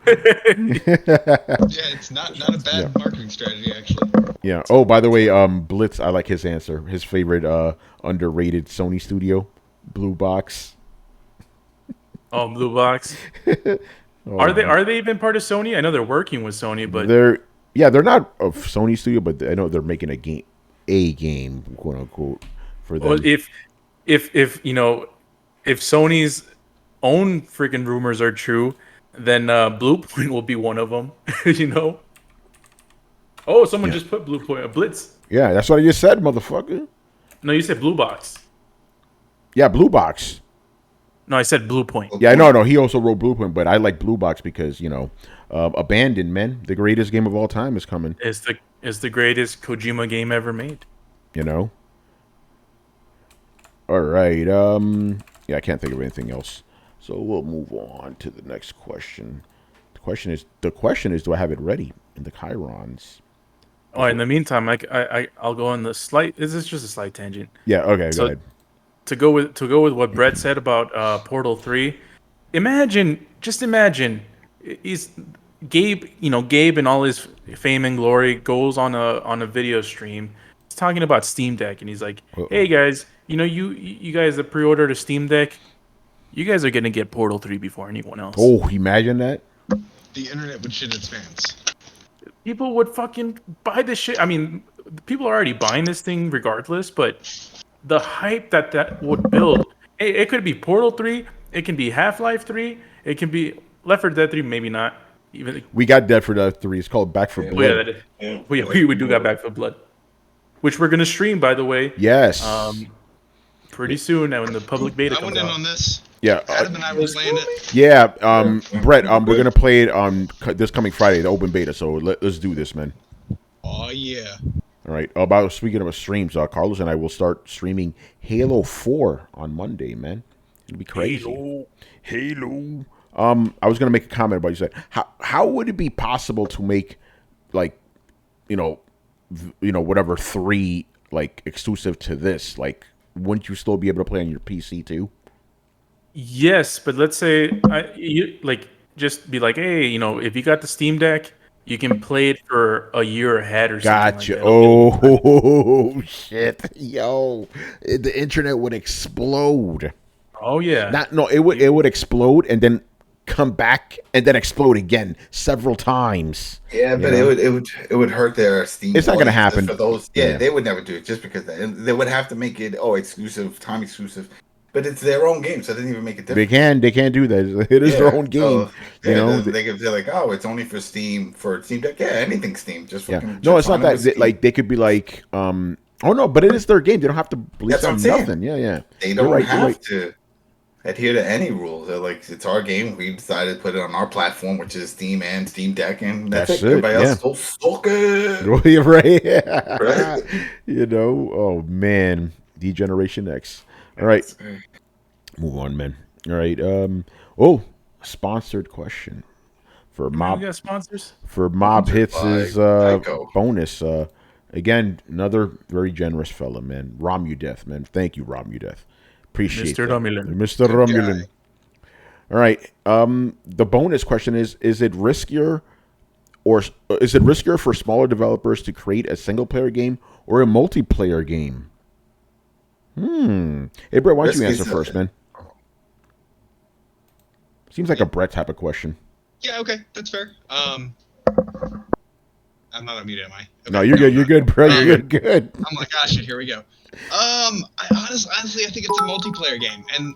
[SPEAKER 4] it's not a bad marketing strategy, actually.
[SPEAKER 1] Yeah. Oh, by the way, Blitz, I like his answer. His favorite underrated Sony studio, Blue Box.
[SPEAKER 2] Oh, Blue Box. Are they even part of Sony? I know they're working with Sony, but
[SPEAKER 1] they're not a Sony studio, but I know they're making a game, quote unquote, for them.
[SPEAKER 2] Well, if Sony's own freaking rumors are true, then Bluepoint will be one of them. Oh, someone just put Bluepoint, Blitz.
[SPEAKER 1] Yeah, that's what I just said, motherfucker.
[SPEAKER 2] No, you said Blue Box.
[SPEAKER 1] Yeah, Blue Box.
[SPEAKER 2] No, I said Bluepoint.
[SPEAKER 1] Yeah, no. He also wrote Bluepoint, but I like Blue Box because Abandoned, man, the greatest game of all time is coming.
[SPEAKER 2] It's the greatest Kojima game ever made.
[SPEAKER 1] All right. Yeah, I can't think of anything else. So we'll move on to the next question. The question is, do I have it ready in the Chirons?
[SPEAKER 2] Oh, in the meantime, I'll go on the slight. This is just a slight tangent.
[SPEAKER 1] Yeah. Okay. Go ahead.
[SPEAKER 2] To go with what Brett said about Portal 3. Just imagine, he's Gabe. Gabe in all his fame and glory goes on a video stream. He's talking about Steam Deck, and he's like, "Hey guys, you guys that pre-ordered a Steam Deck, you guys are gonna get Portal 3 before anyone else."
[SPEAKER 1] Oh, imagine that.
[SPEAKER 4] The internet would shit its pants.
[SPEAKER 2] People would fucking buy this shit. I mean, people are already buying this thing regardless, but the hype that would build, it could be Portal 3, it can be Half-Life 3, it can be Left 4 Dead 3, maybe not. Even
[SPEAKER 1] We got Dead for Dead 3. It's called Back for
[SPEAKER 2] oh, yeah,
[SPEAKER 1] Blood.
[SPEAKER 2] that is. We do got Back for Blood, which we're gonna stream, by the way.
[SPEAKER 1] Yes.
[SPEAKER 2] Pretty soon when the public beta
[SPEAKER 4] I
[SPEAKER 2] comes
[SPEAKER 4] went in
[SPEAKER 2] out.
[SPEAKER 4] on this.
[SPEAKER 1] Yeah.
[SPEAKER 4] Adam and I were playing it.
[SPEAKER 1] Yeah. Brett, we're going to play it on this coming Friday, the open beta. So let's do this, man.
[SPEAKER 4] Oh yeah.
[SPEAKER 1] All right. Speaking of streams, Carlos and I will start streaming Halo 4 on Monday, man. It'll be crazy. Halo. I was gonna make a comment about you said how would it be possible to make like whatever 3 like exclusive to this? Like, wouldn't you still be able to play on your PC too?
[SPEAKER 2] Yes, but let's say just be like, hey, if you got the Steam Deck, you can play it for a year ahead or something
[SPEAKER 1] Gotcha.
[SPEAKER 2] like that.
[SPEAKER 1] Oh shit, yo, the internet would explode.
[SPEAKER 2] Oh yeah.
[SPEAKER 1] It would explode and then come back and then explode again several times.
[SPEAKER 3] Yeah, but it would hurt their Steam.
[SPEAKER 1] It's not going to happen
[SPEAKER 3] for those. Yeah, they would never do it just because they would have to make it exclusive, time exclusive. But it's their own game, so it doesn't even make a difference.
[SPEAKER 1] They can't do that. It is their own game.
[SPEAKER 3] So, they could say like, oh, it's only for Steam Deck. Yeah, anything Steam. Just fucking.
[SPEAKER 1] No, it's not that. Like they could be like, oh no, but it is their game. They don't have to release on nothing. Yeah.
[SPEAKER 3] They don't have to adhere to any rules. They're like, it's our game. We decided to put it on our platform, which is Steam and Steam Deck, and that's it. Everybody else go suck it.
[SPEAKER 1] You're right. Right. Oh man, Degeneration X. All right, move on, man. All right. Sponsored question for Mob.
[SPEAKER 2] You got sponsors?
[SPEAKER 1] For Mob Hits' bonus. Again, another very generous fella, man. Romudeath, man. Thank you, Romudeath. Appreciate
[SPEAKER 2] Mr. Romulan.
[SPEAKER 1] Mr. Romulan. All right. The bonus question is it riskier for smaller developers to create a single player game or a multiplayer game? Hey, Brett, why don't you answer first, man? Seems like a Brett type of question.
[SPEAKER 4] Yeah, okay, that's fair. I'm not unmuted, am I? Okay,
[SPEAKER 1] no, you're good. You're good, Brett. You're good.
[SPEAKER 4] I'm like, ah, shit, here we go. Honestly, I think it's a multiplayer game, and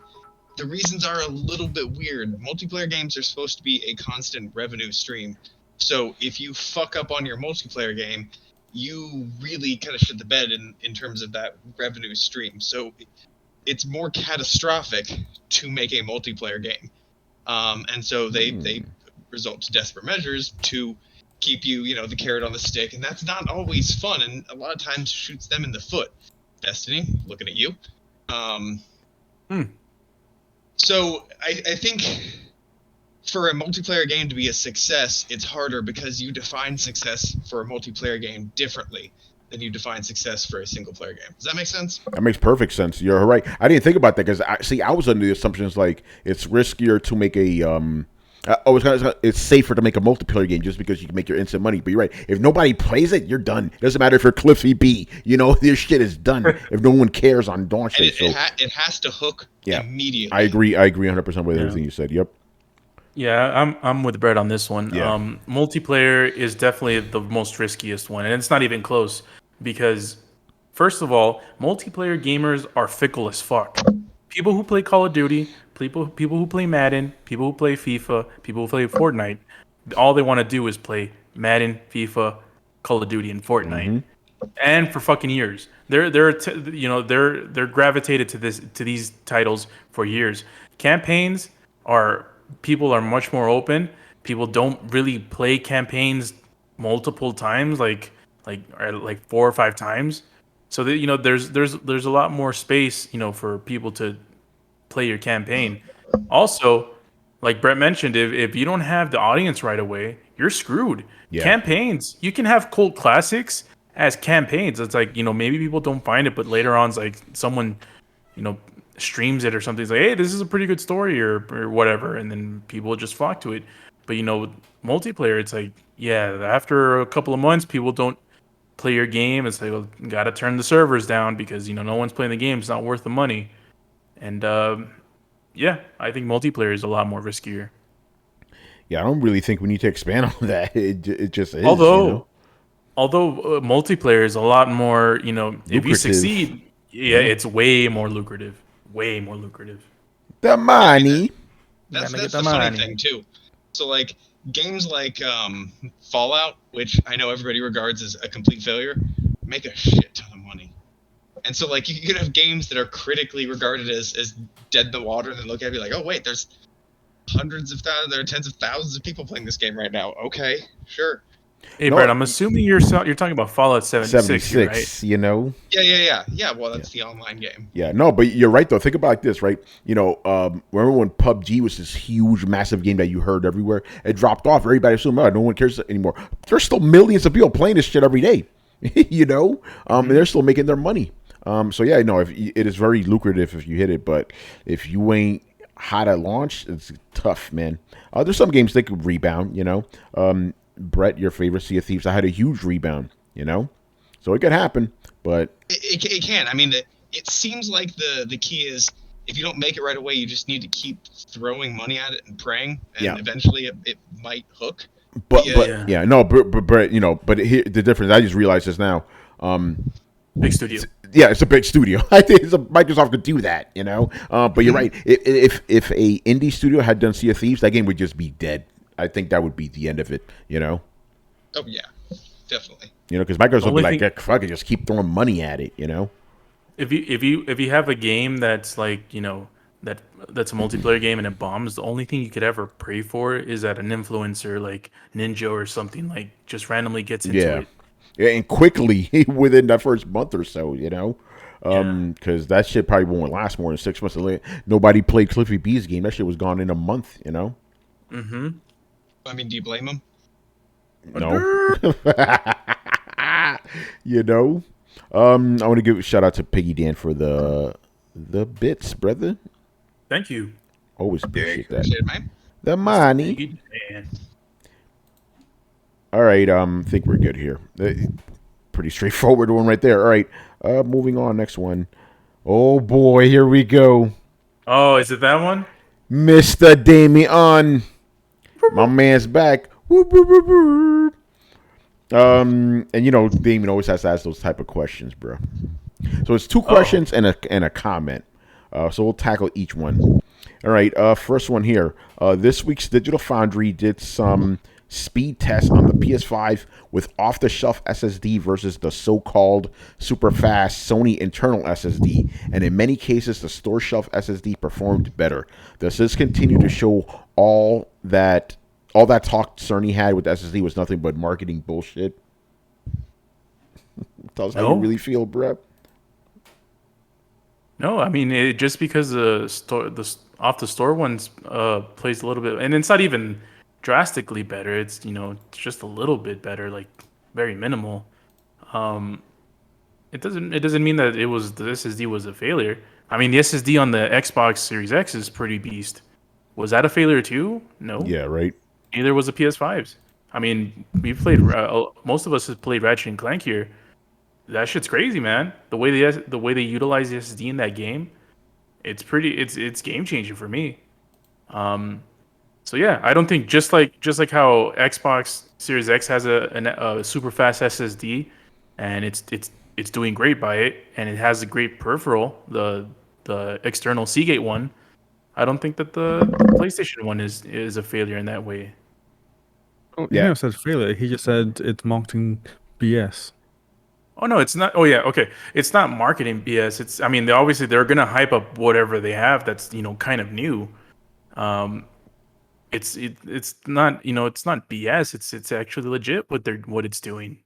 [SPEAKER 4] the reasons are a little bit weird. Multiplayer games are supposed to be a constant revenue stream, so if you fuck up on your multiplayer game, you really kind of shit the bed in terms of that revenue stream. So it's more catastrophic to make a multiplayer game. And so they resort to desperate measures to keep you, the carrot on the stick. And that's not always fun. And a lot of times shoots them in the foot. Destiny, looking at you. So I think for a multiplayer game to be a success, it's harder because you define success for a multiplayer game differently than you define success for a single player game. Does that make sense?
[SPEAKER 1] That makes perfect sense. You're right. I didn't think about that because I was under the assumptions like it's riskier to make it's safer to make a multiplayer game just because you can make your instant money. But you're right. If nobody plays it, you're done. It doesn't matter if you're Cliffy B. This shit is done if no one cares on launch day.
[SPEAKER 4] It has to hook immediately.
[SPEAKER 1] I agree 100% with everything you said. Yep.
[SPEAKER 2] Yeah, I'm with Brett on this one.
[SPEAKER 1] Yeah.
[SPEAKER 2] Multiplayer is definitely the most riskiest one, and it's not even close because, first of all, multiplayer gamers are fickle as fuck. People who play Call of Duty, people who play Madden, people who play FIFA, people who play Fortnite, all they want to do is play Madden, FIFA, Call of Duty, and Fortnite, and for fucking years. They're gravitated to these titles for years. Campaigns people are much more open. People don't really play campaigns multiple times, like 4 or 5 times. So that, there's a lot more space, for people to play your campaign. Also, like Brett mentioned, if you don't have the audience right away, you're screwed. Yeah. Campaigns, you can have cult classics as campaigns. It's like, maybe people don't find it, but later on, it's like someone, streams it or something. It's like, hey, this is a pretty good story or whatever, and then people just flock to it. But with multiplayer, it's like, yeah, after a couple of months, people don't play your game. It's like, well, gotta turn the servers down because no one's playing the game. It's not worth the money. And yeah, I think multiplayer is a lot more riskier.
[SPEAKER 1] Yeah, I don't really think we need to expand on that. It just is.
[SPEAKER 2] although multiplayer is a lot more, if you
[SPEAKER 1] Lucrative.
[SPEAKER 2] succeed, it's way more lucrative. Way more lucrative.
[SPEAKER 1] The money.
[SPEAKER 4] That's
[SPEAKER 2] Gotta get
[SPEAKER 4] the
[SPEAKER 2] the
[SPEAKER 4] funny
[SPEAKER 2] money.
[SPEAKER 4] thing too. So like games like Fallout, which I know everybody regards as a complete failure, make a shit ton of money. And so like you could have games that are critically regarded as dead in the water, and then look at it and be like, oh wait, there's hundreds of thousands, there are tens of thousands of people playing this game right now. Okay, sure.
[SPEAKER 2] Hey,
[SPEAKER 1] No.
[SPEAKER 2] Brett, I'm assuming you're talking about Fallout 76, here, right?
[SPEAKER 1] 76, you know?
[SPEAKER 4] Yeah. Well, that's the online game.
[SPEAKER 1] Yeah, no, but you're right, though. Think about it like this, right? Remember when PUBG was this huge, massive game that you heard everywhere? It dropped off. Everybody assumed, no one cares anymore. There's still millions of people playing this shit every day, and they're still making their money. It is very lucrative if you hit it, but if you ain't hot at launch, it's tough, man. There's some games that could rebound, Brett, your favorite Sea of Thieves, I had a huge rebound, so it could happen, but
[SPEAKER 4] it can. I mean, it seems like the key is if you don't make it right away, you just need to keep throwing money at it and praying, and eventually it might hook.
[SPEAKER 1] But Brett, here, the difference, I just realized this now.
[SPEAKER 2] Big studio.
[SPEAKER 1] It's a big studio. I think Microsoft could do that, But you're right. If a indie studio had done Sea of Thieves, that game would just be dead. I think that would be the end of it,
[SPEAKER 4] Oh yeah, definitely.
[SPEAKER 1] Because Microsoft would be like, fuck it, just keep throwing money at it,
[SPEAKER 2] If you have a game that's like that's a multiplayer game and it bombs, the only thing you could ever pray for is that an influencer like Ninja or something like just randomly gets into it.
[SPEAKER 1] Yeah, and quickly within that first month or so, because that shit probably won't last more than 6 months. Nobody played Cliffy B's game. That shit was gone in a month,
[SPEAKER 2] Mm-hmm.
[SPEAKER 4] I mean, do you blame him?
[SPEAKER 1] No. I want to give a shout out to Piggy Dan for the bits, brother.
[SPEAKER 2] Thank you.
[SPEAKER 1] Always appreciate that.
[SPEAKER 4] Appreciate it, man.
[SPEAKER 1] The money.
[SPEAKER 2] Piggy Dan.
[SPEAKER 1] All right, think we're good here. Pretty straightforward one right there. All right, moving on. Next one. Oh boy, here we go.
[SPEAKER 2] Oh, is it that one?
[SPEAKER 1] Mr. Damien. My man's back. And Damien always has to ask those type of questions, bro. So it's two questions and a comment. So we'll tackle each one. All right, first one here. This week's Digital Foundry did some speed tests on the PS5 with off-the-shelf SSD versus the so-called super-fast Sony internal SSD, and in many cases, the store-shelf SSD performed better. Does this continue to show all that talk Sony had with SSD was nothing but marketing bullshit? Tell us how you really feel, bro.
[SPEAKER 2] No, I mean just because the off the store ones plays a little bit, and it's not even drastically better. It's just a little bit better, like very minimal. It doesn't mean that the SSD was a failure. I mean the SSD on the Xbox Series X is pretty beast. Was that a failure too? No.
[SPEAKER 1] Yeah, right.
[SPEAKER 2] Neither was the PS5s. I mean, we played. Most of us have played Ratchet and Clank here. That shit's crazy, man. The way they utilize the SSD in that game, it's game changing for me. So yeah, I don't think just like how Xbox Series X has a super fast SSD, and it's doing great by it, and it has a great peripheral, the external Seagate one. I don't think that the PlayStation one is a failure in that way.
[SPEAKER 5] Oh, he never said failure. He just said it's marketing BS.
[SPEAKER 2] Oh no, it's not. Oh yeah, okay. It's not marketing BS. I mean, they're gonna hype up whatever they have that's kind of new. It's not it's not BS. It's actually legit what it's doing.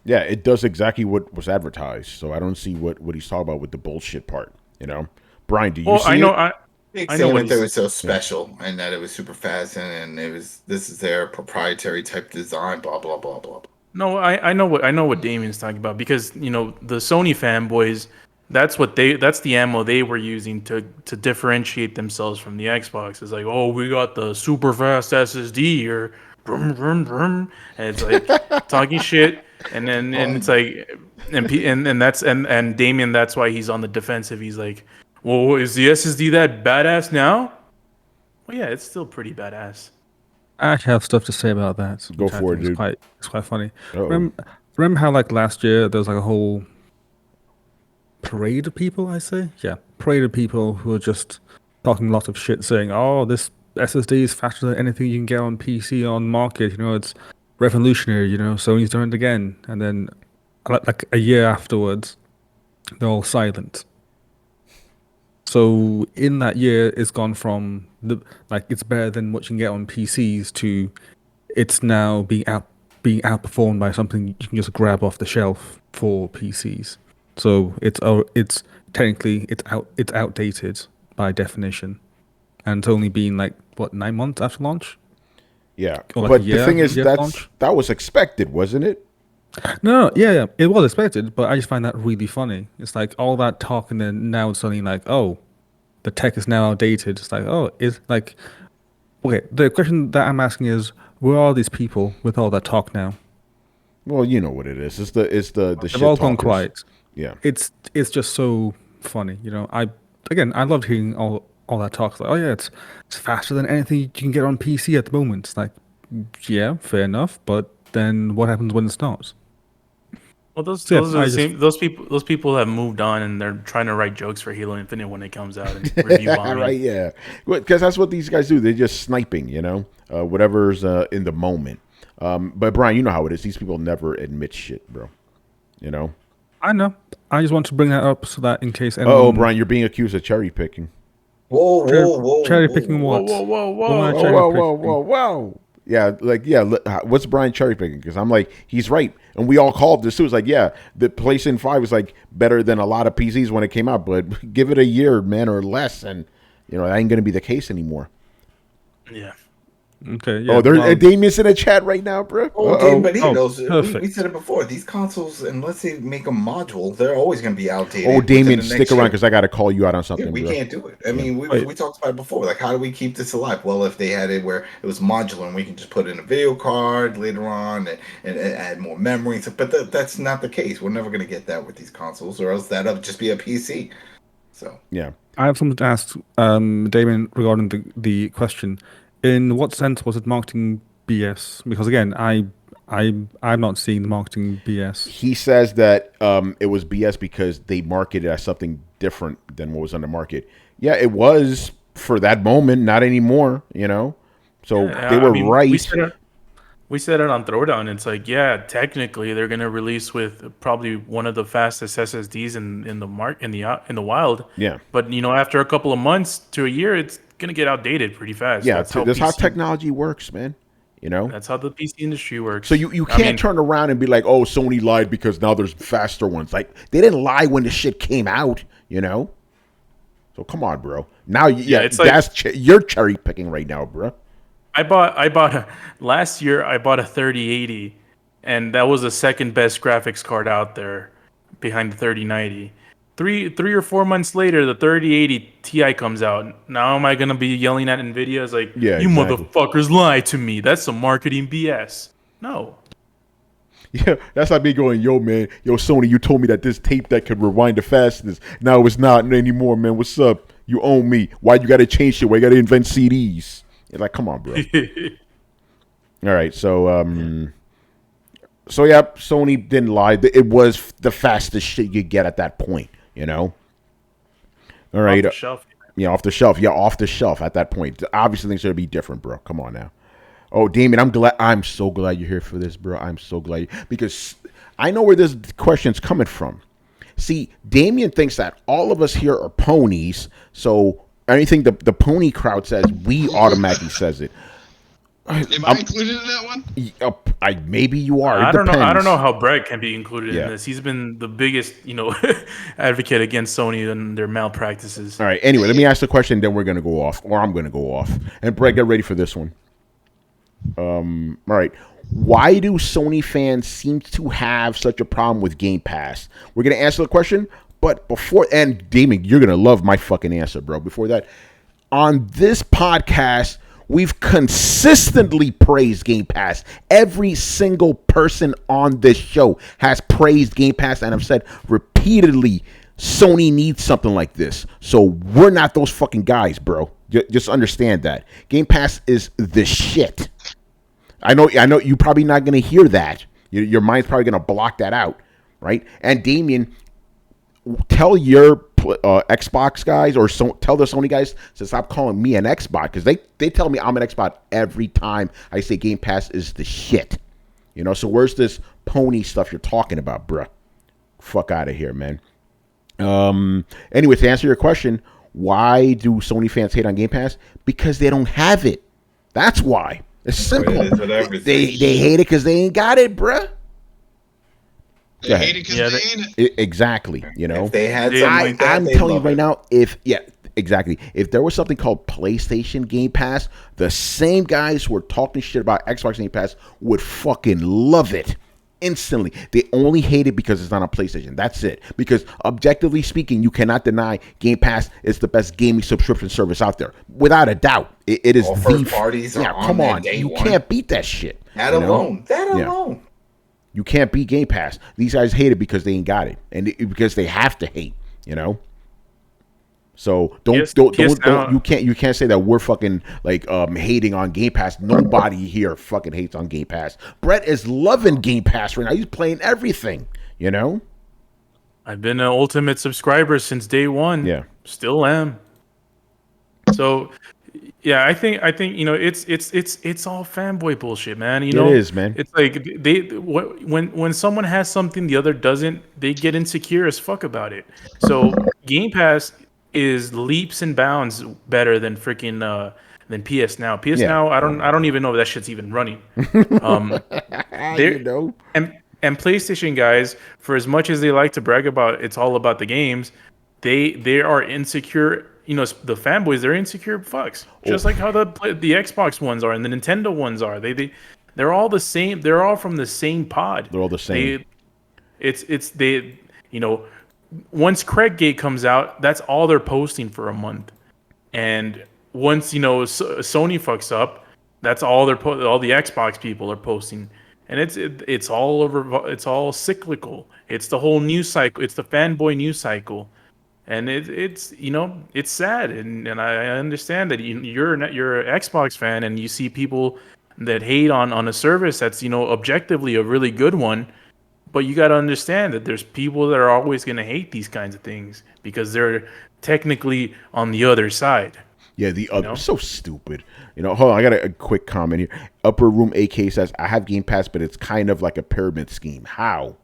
[SPEAKER 1] Yeah, it does exactly what was advertised. So I don't see what he's talking about with the bullshit part. Brian, do you see it?
[SPEAKER 3] I know what it was so special and that it was super fast and this is their proprietary type design. Blah blah blah blah.
[SPEAKER 2] No, I know what Damien's talking about because the Sony fanboys, that's the ammo they were using to differentiate themselves from the Xbox. It's like, oh, we got the super fast SSD or brum brum brum, and it's like talking shit, and it's like, and Damien, that's why he's on the defensive. He's like, well, is the SSD that badass now? Well, yeah, it's still pretty badass.
[SPEAKER 5] I actually have stuff to say about that.
[SPEAKER 1] Go
[SPEAKER 5] which I
[SPEAKER 1] for it,
[SPEAKER 5] think is
[SPEAKER 1] dude.
[SPEAKER 5] It's quite funny.
[SPEAKER 1] Uh-oh.
[SPEAKER 5] Remember how like last year there was like a whole parade of people? I say, yeah, parade of people who are just talking lots of shit, saying, "Oh, this SSD is faster than anything you can get on PC on market. You know, it's revolutionary. You know, Sony's done it again." And then, like a year afterwards, they're all silent. So in that year, it's gone from it's better than what you can get on PCs to it's now being outperformed by something you can just grab off the shelf for PCs. So it's technically it's outdated by definition, and it's only been like what 9 months after launch.
[SPEAKER 1] Yeah,
[SPEAKER 5] Or like
[SPEAKER 1] but
[SPEAKER 5] a year
[SPEAKER 1] the thing is
[SPEAKER 5] after launch?
[SPEAKER 1] that was expected, wasn't it?
[SPEAKER 5] No, yeah, it was expected, but I just find that really funny. It's like all that talk, and then now it's suddenly like, oh, the tech is now outdated. It's like, oh, it's like, okay. The question that I'm asking is, where are these people with all that talk now?
[SPEAKER 1] Well, you know what it is. It's the shit
[SPEAKER 5] They've all gone
[SPEAKER 1] talkers.
[SPEAKER 5] quiet.
[SPEAKER 1] Yeah.
[SPEAKER 5] It's just so funny, you know. I loved hearing all that talk. It's like, oh yeah, it's faster than anything you can get on PC at the moment. It's like, yeah, fair enough, but then what happens when it's not?
[SPEAKER 2] Well, those
[SPEAKER 5] So, yeah,
[SPEAKER 2] those are the same. Those people have moved on, and they're trying to write jokes for Halo Infinite when it comes out and review bombing.
[SPEAKER 1] Right, yeah. Because that's what these guys do. They're just sniping, you know, whatever's in the moment. But Brian, you know how it is. These people never admit shit, bro. You know.
[SPEAKER 5] I know. I just want to bring that up so that in case anyone...
[SPEAKER 1] Oh, Brian, you're being accused of cherry picking.
[SPEAKER 3] Whoa.
[SPEAKER 5] Cherry picking what?
[SPEAKER 1] Whoa. Yeah, what's Brian cherry picking? Because I'm like, he's right. And we all called this too. It's like, yeah, the PlayStation 5 was like better than a lot of PCs when it came out, but give it a year, man, or less, and you know, that ain't gonna be the case anymore.
[SPEAKER 2] Yeah.
[SPEAKER 5] Okay. Yeah,
[SPEAKER 1] Oh, there's Damien's in a chat right now, bro.
[SPEAKER 3] But he knows.
[SPEAKER 5] Perfect.
[SPEAKER 3] We said it before. These consoles, unless they make a module, they're always going to be outdated.
[SPEAKER 1] Oh, Damien, stick around
[SPEAKER 3] year.
[SPEAKER 1] because I got to call you out on something.
[SPEAKER 3] Yeah, we
[SPEAKER 1] bro.
[SPEAKER 3] can't do it. I mean, we talked about it before. Like, how do we keep this alive? Well, if they had it where it was modular and we can just put in a video card later on and add more memory. But that's not the case. We're never going to get that with these consoles, or else that'll just be a PC. So
[SPEAKER 1] yeah,
[SPEAKER 5] I have something to ask Damien regarding the question. In what sense was it marketing BS? Because again, I'm not seeing the marketing BS.
[SPEAKER 1] he says that it was BS because they marketed it as something different than what was on the market. Yeah, it was for that moment, not anymore. You know, so they were right.
[SPEAKER 2] We said it on Throwdown. It's like, yeah, technically they're gonna release with probably one of the fastest SSDs in the wild.
[SPEAKER 1] Yeah,
[SPEAKER 2] but you know, after a couple of months to a year, it's gonna get outdated pretty fast.
[SPEAKER 1] Yeah, that's how technology works, man. You know,
[SPEAKER 2] that's how the PC industry works.
[SPEAKER 1] So you can't turn around and be like, oh, Sony lied because now there's faster ones. Like, they didn't lie when the shit came out, you know. So come on, bro. Now, it's like, you're cherry picking right now, bro.
[SPEAKER 2] Last year I bought a 3080, and that was the second best graphics card out there behind the 3090. Three or 4 months later, the 3080 Ti comes out. Now am I gonna be yelling at Nvidia? It's like, you motherfuckers lied to me. That's some marketing BS. No.
[SPEAKER 1] Yeah, that's like me going, yo, man, Sony, you told me that this tape that could rewind the fastest. Now it's not anymore, man. What's up? You owe me. Why you gotta change shit? Why you gotta invent CDs? It's like, come on, bro. All right, so yeah, Sony didn't lie. It was the fastest shit you get at that point, you know. All right,
[SPEAKER 2] off the shelf.
[SPEAKER 1] Yeah, off the shelf. Yeah, off the shelf at that point. Obviously, things should be different, bro. Come on now. Oh, Damien, I'm so glad you're here for this, bro. I'm so glad because I know where this question's coming from. See, Damien thinks that all of us here are ponies, so anything the pony crowd says, we automatically says it.
[SPEAKER 4] Am I included in that one?
[SPEAKER 1] Maybe you are.
[SPEAKER 2] I don't know how Brett can be included in this. He's been the biggest, advocate against Sony and their malpractices.
[SPEAKER 1] All right. Anyway, let me ask the question. Then we're gonna go off, or I'm gonna go off. And Brett, get ready for this one. All right. Why do Sony fans seem to have such a problem with Game Pass? We're gonna answer the question, but and Damien, you're gonna love my fucking answer, bro. Before that, on this podcast, we've consistently praised Game Pass. Every single person on this show has praised Game Pass, and I've said repeatedly, Sony needs something like this. So we're not those fucking guys, bro. Just understand that Game Pass is the shit. I know you're probably not going to hear that. Your mind's probably going to block that out, right? And Damien, tell your Xbox guys or tell the Sony guys to stop calling me an Xbox, because they tell me I'm an Xbox every time I say Game Pass is the shit. So where's this pony stuff you're talking about, bruh? Fuck out of here, man. Anyway, to answer your question, why do Sony fans hate on Game Pass? Because they don't have it. That's why. It's simple. They hate it because they ain't got it, bruh.
[SPEAKER 4] They hate it because they ain't it.
[SPEAKER 1] Exactly.
[SPEAKER 3] If they had something like that,
[SPEAKER 1] I'm telling you right now, exactly. If there was something called PlayStation Game Pass, the same guys who were talking shit about Xbox Game Pass would fucking love it instantly. They only hate it because it's not on PlayStation. That's it. Because objectively speaking, you cannot deny Game Pass is the best gaming subscription service out there. Without a doubt. It is
[SPEAKER 3] first parties are on
[SPEAKER 1] come on.
[SPEAKER 3] Day
[SPEAKER 1] You
[SPEAKER 3] one.
[SPEAKER 1] Can't beat that shit.
[SPEAKER 3] That alone.
[SPEAKER 1] You can't beat Game Pass. These guys hate it because they ain't got it. And because they have to hate, So don't you can't say that we're fucking like hating on Game Pass. Nobody here fucking hates on Game Pass. Brett is loving Game Pass right now. He's playing everything,
[SPEAKER 2] I've been an Ultimate subscriber since day one.
[SPEAKER 1] Yeah.
[SPEAKER 2] Still am. So yeah, I think it's all fanboy bullshit, man.
[SPEAKER 1] It is, man.
[SPEAKER 2] It's like when someone has something the other doesn't, they get insecure as fuck about it. So Game Pass is leaps and bounds better than freaking than PS Now. PS Now, I don't even know if that shit's even running. And PlayStation guys, for as much as they like to brag about it's all about the games, they are insecure. The fanboys, they're insecure fucks. Just like how the Xbox ones are and the Nintendo ones are. They're all the same. They're all from the same pod.
[SPEAKER 1] They're all the same.
[SPEAKER 2] Once Craiggate comes out, that's all they're posting for a month. And once Sony fucks up, that's all all the Xbox people are posting. And it's all over. It's all cyclical. It's the whole news cycle. It's the fanboy news cycle. And it's sad, and I understand that you're an Xbox fan, and you see people that hate on a service that's objectively a really good one, but you got to understand that there's people that are always going to hate these kinds of things because they're technically on the other side.
[SPEAKER 1] Yeah, the other so stupid. Hold on, I got a quick comment here. Upper Room AK says I have Game Pass, but it's kind of like a pyramid scheme. How?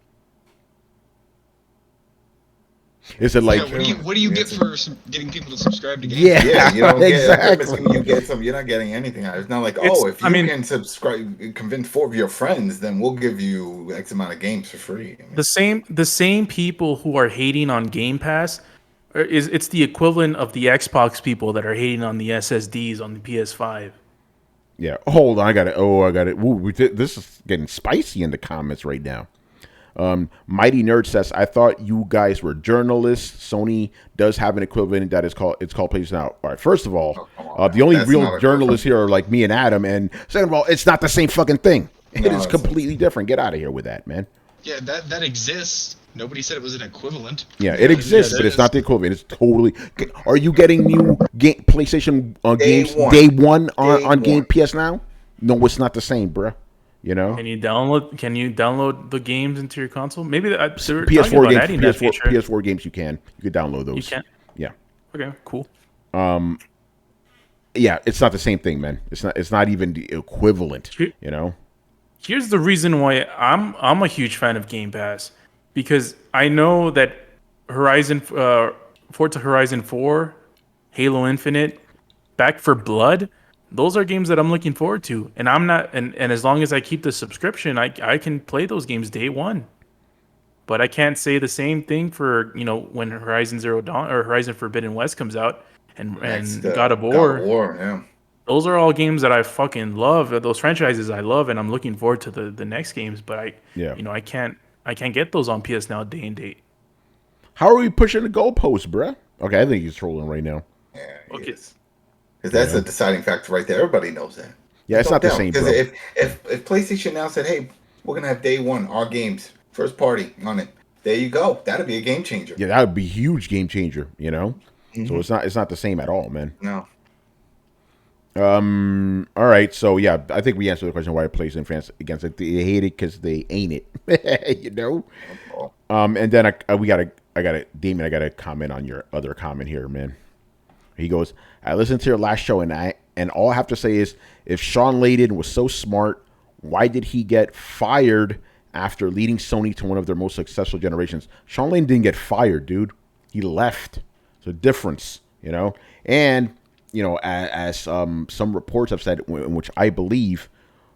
[SPEAKER 1] Is it like
[SPEAKER 4] what do you get for getting people to subscribe to games?
[SPEAKER 1] Yeah,
[SPEAKER 3] you don't
[SPEAKER 1] exactly.
[SPEAKER 3] You get some. You're not getting anything out. It's not like if you can subscribe, convince 4 of your friends, then we'll give you X amount of games for free.
[SPEAKER 2] The same people who are hating on Game Pass it's the equivalent of the Xbox people that are hating on the SSDs on the PS5.
[SPEAKER 1] Yeah, hold on, I got it. Ooh, this is getting spicy in the comments right now. Mighty Nerd says, I thought you guys were journalists. Sony does have an equivalent that it's called PlayStation Now. All right, first of all, the only real journalists here are like me and Adam, and second of all, it's not the same fucking thing. It is completely different. Get out of here with that, man.
[SPEAKER 4] Yeah, that exists. Nobody said it was an equivalent.
[SPEAKER 1] Yeah, it exists, but it's not the equivalent. It's totally. Are you getting new PlayStation games day one on Game PS Now? No, it's not the same, bruh.
[SPEAKER 2] Can you download the games into your console? Maybe
[SPEAKER 1] PS4 games you can download those.
[SPEAKER 2] You can.
[SPEAKER 1] Yeah.
[SPEAKER 2] Okay. Cool.
[SPEAKER 1] Yeah, it's not the same thing, man. It's not even the equivalent.
[SPEAKER 2] Here's the reason why I'm a huge fan of Game Pass, because I know that Forza Horizon 4, Halo Infinite, Back 4 Blood. Those are games that I'm looking forward to, and I'm not. And as long as I keep the subscription, I can play those games day one. But I can't say the same thing for when Horizon Zero Dawn or Horizon Forbidden West comes out, and God of War.
[SPEAKER 3] Yeah.
[SPEAKER 2] Those are all games that I fucking love. Those franchises I love, and I'm looking forward to the next games. But I can't get those on PS Now day and date.
[SPEAKER 1] How are we pushing the goalposts, bruh? Okay, I think he's trolling right now.
[SPEAKER 3] Yeah.
[SPEAKER 2] Okay.
[SPEAKER 3] Because that's a deciding factor right there. Everybody knows that.
[SPEAKER 1] Yeah, it's not the same,
[SPEAKER 3] bro.
[SPEAKER 1] Because
[SPEAKER 3] if PlayStation Now said, "Hey, we're gonna have day one our games first party on it," there you go. That'd be a game changer.
[SPEAKER 1] Yeah, that would be a huge game changer. So it's not the same at all, man.
[SPEAKER 3] No.
[SPEAKER 1] All right. So yeah, I think we answered the question why PlayStation fans against it. They hate it because they ain't it. You know. And then Damien, I got to comment on your other comment here, man. He goes, I listened to your last show, and all I have to say is, if Sean Layden was so smart, why did he get fired after leading Sony to one of their most successful generations? Sean Layden didn't get fired, dude. He left. It's a difference, you know. And as some reports have said, in which I believe,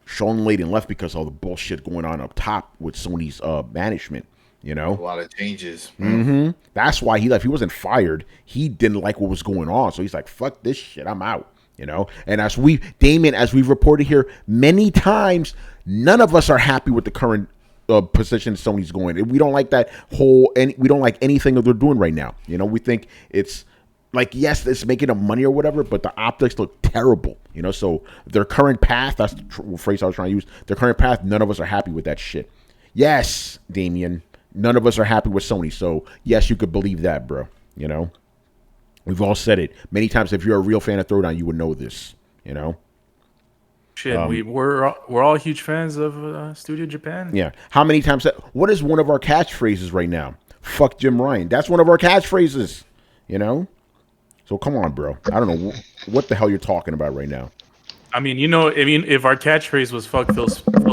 [SPEAKER 1] Sean Layden left because of all the bullshit going on up top with Sony's management. You know,
[SPEAKER 3] a lot of changes.
[SPEAKER 1] Mm-hmm. That's why he left. He wasn't fired. He didn't like what was going on, so he's like, "Fuck this shit, I'm out." You know. And as we've reported here many times, none of us are happy with the current position Sony's going. We don't like that we don't like anything that they're doing right now. You know, we think it's like, yes, it's making them money or whatever, but the optics look terrible. You know, so their current path, that's the phrase I was trying to use. Their current path, none of us are happy with that shit. Yes, Damien. None of us are happy with Sony, so yes, you could believe that, bro. You know, we've all said it many times. If you're a real fan of Throwdown, you would know this. You know,
[SPEAKER 2] shit, we're all huge fans of Studio Japan.
[SPEAKER 1] Yeah. How many times? What is one of our catchphrases right now? Fuck Jim Ryan. That's one of our catchphrases. You know, so come on, bro. I don't know what the hell you're talking about right now.
[SPEAKER 2] I mean, if our catchphrase was "fuck Phil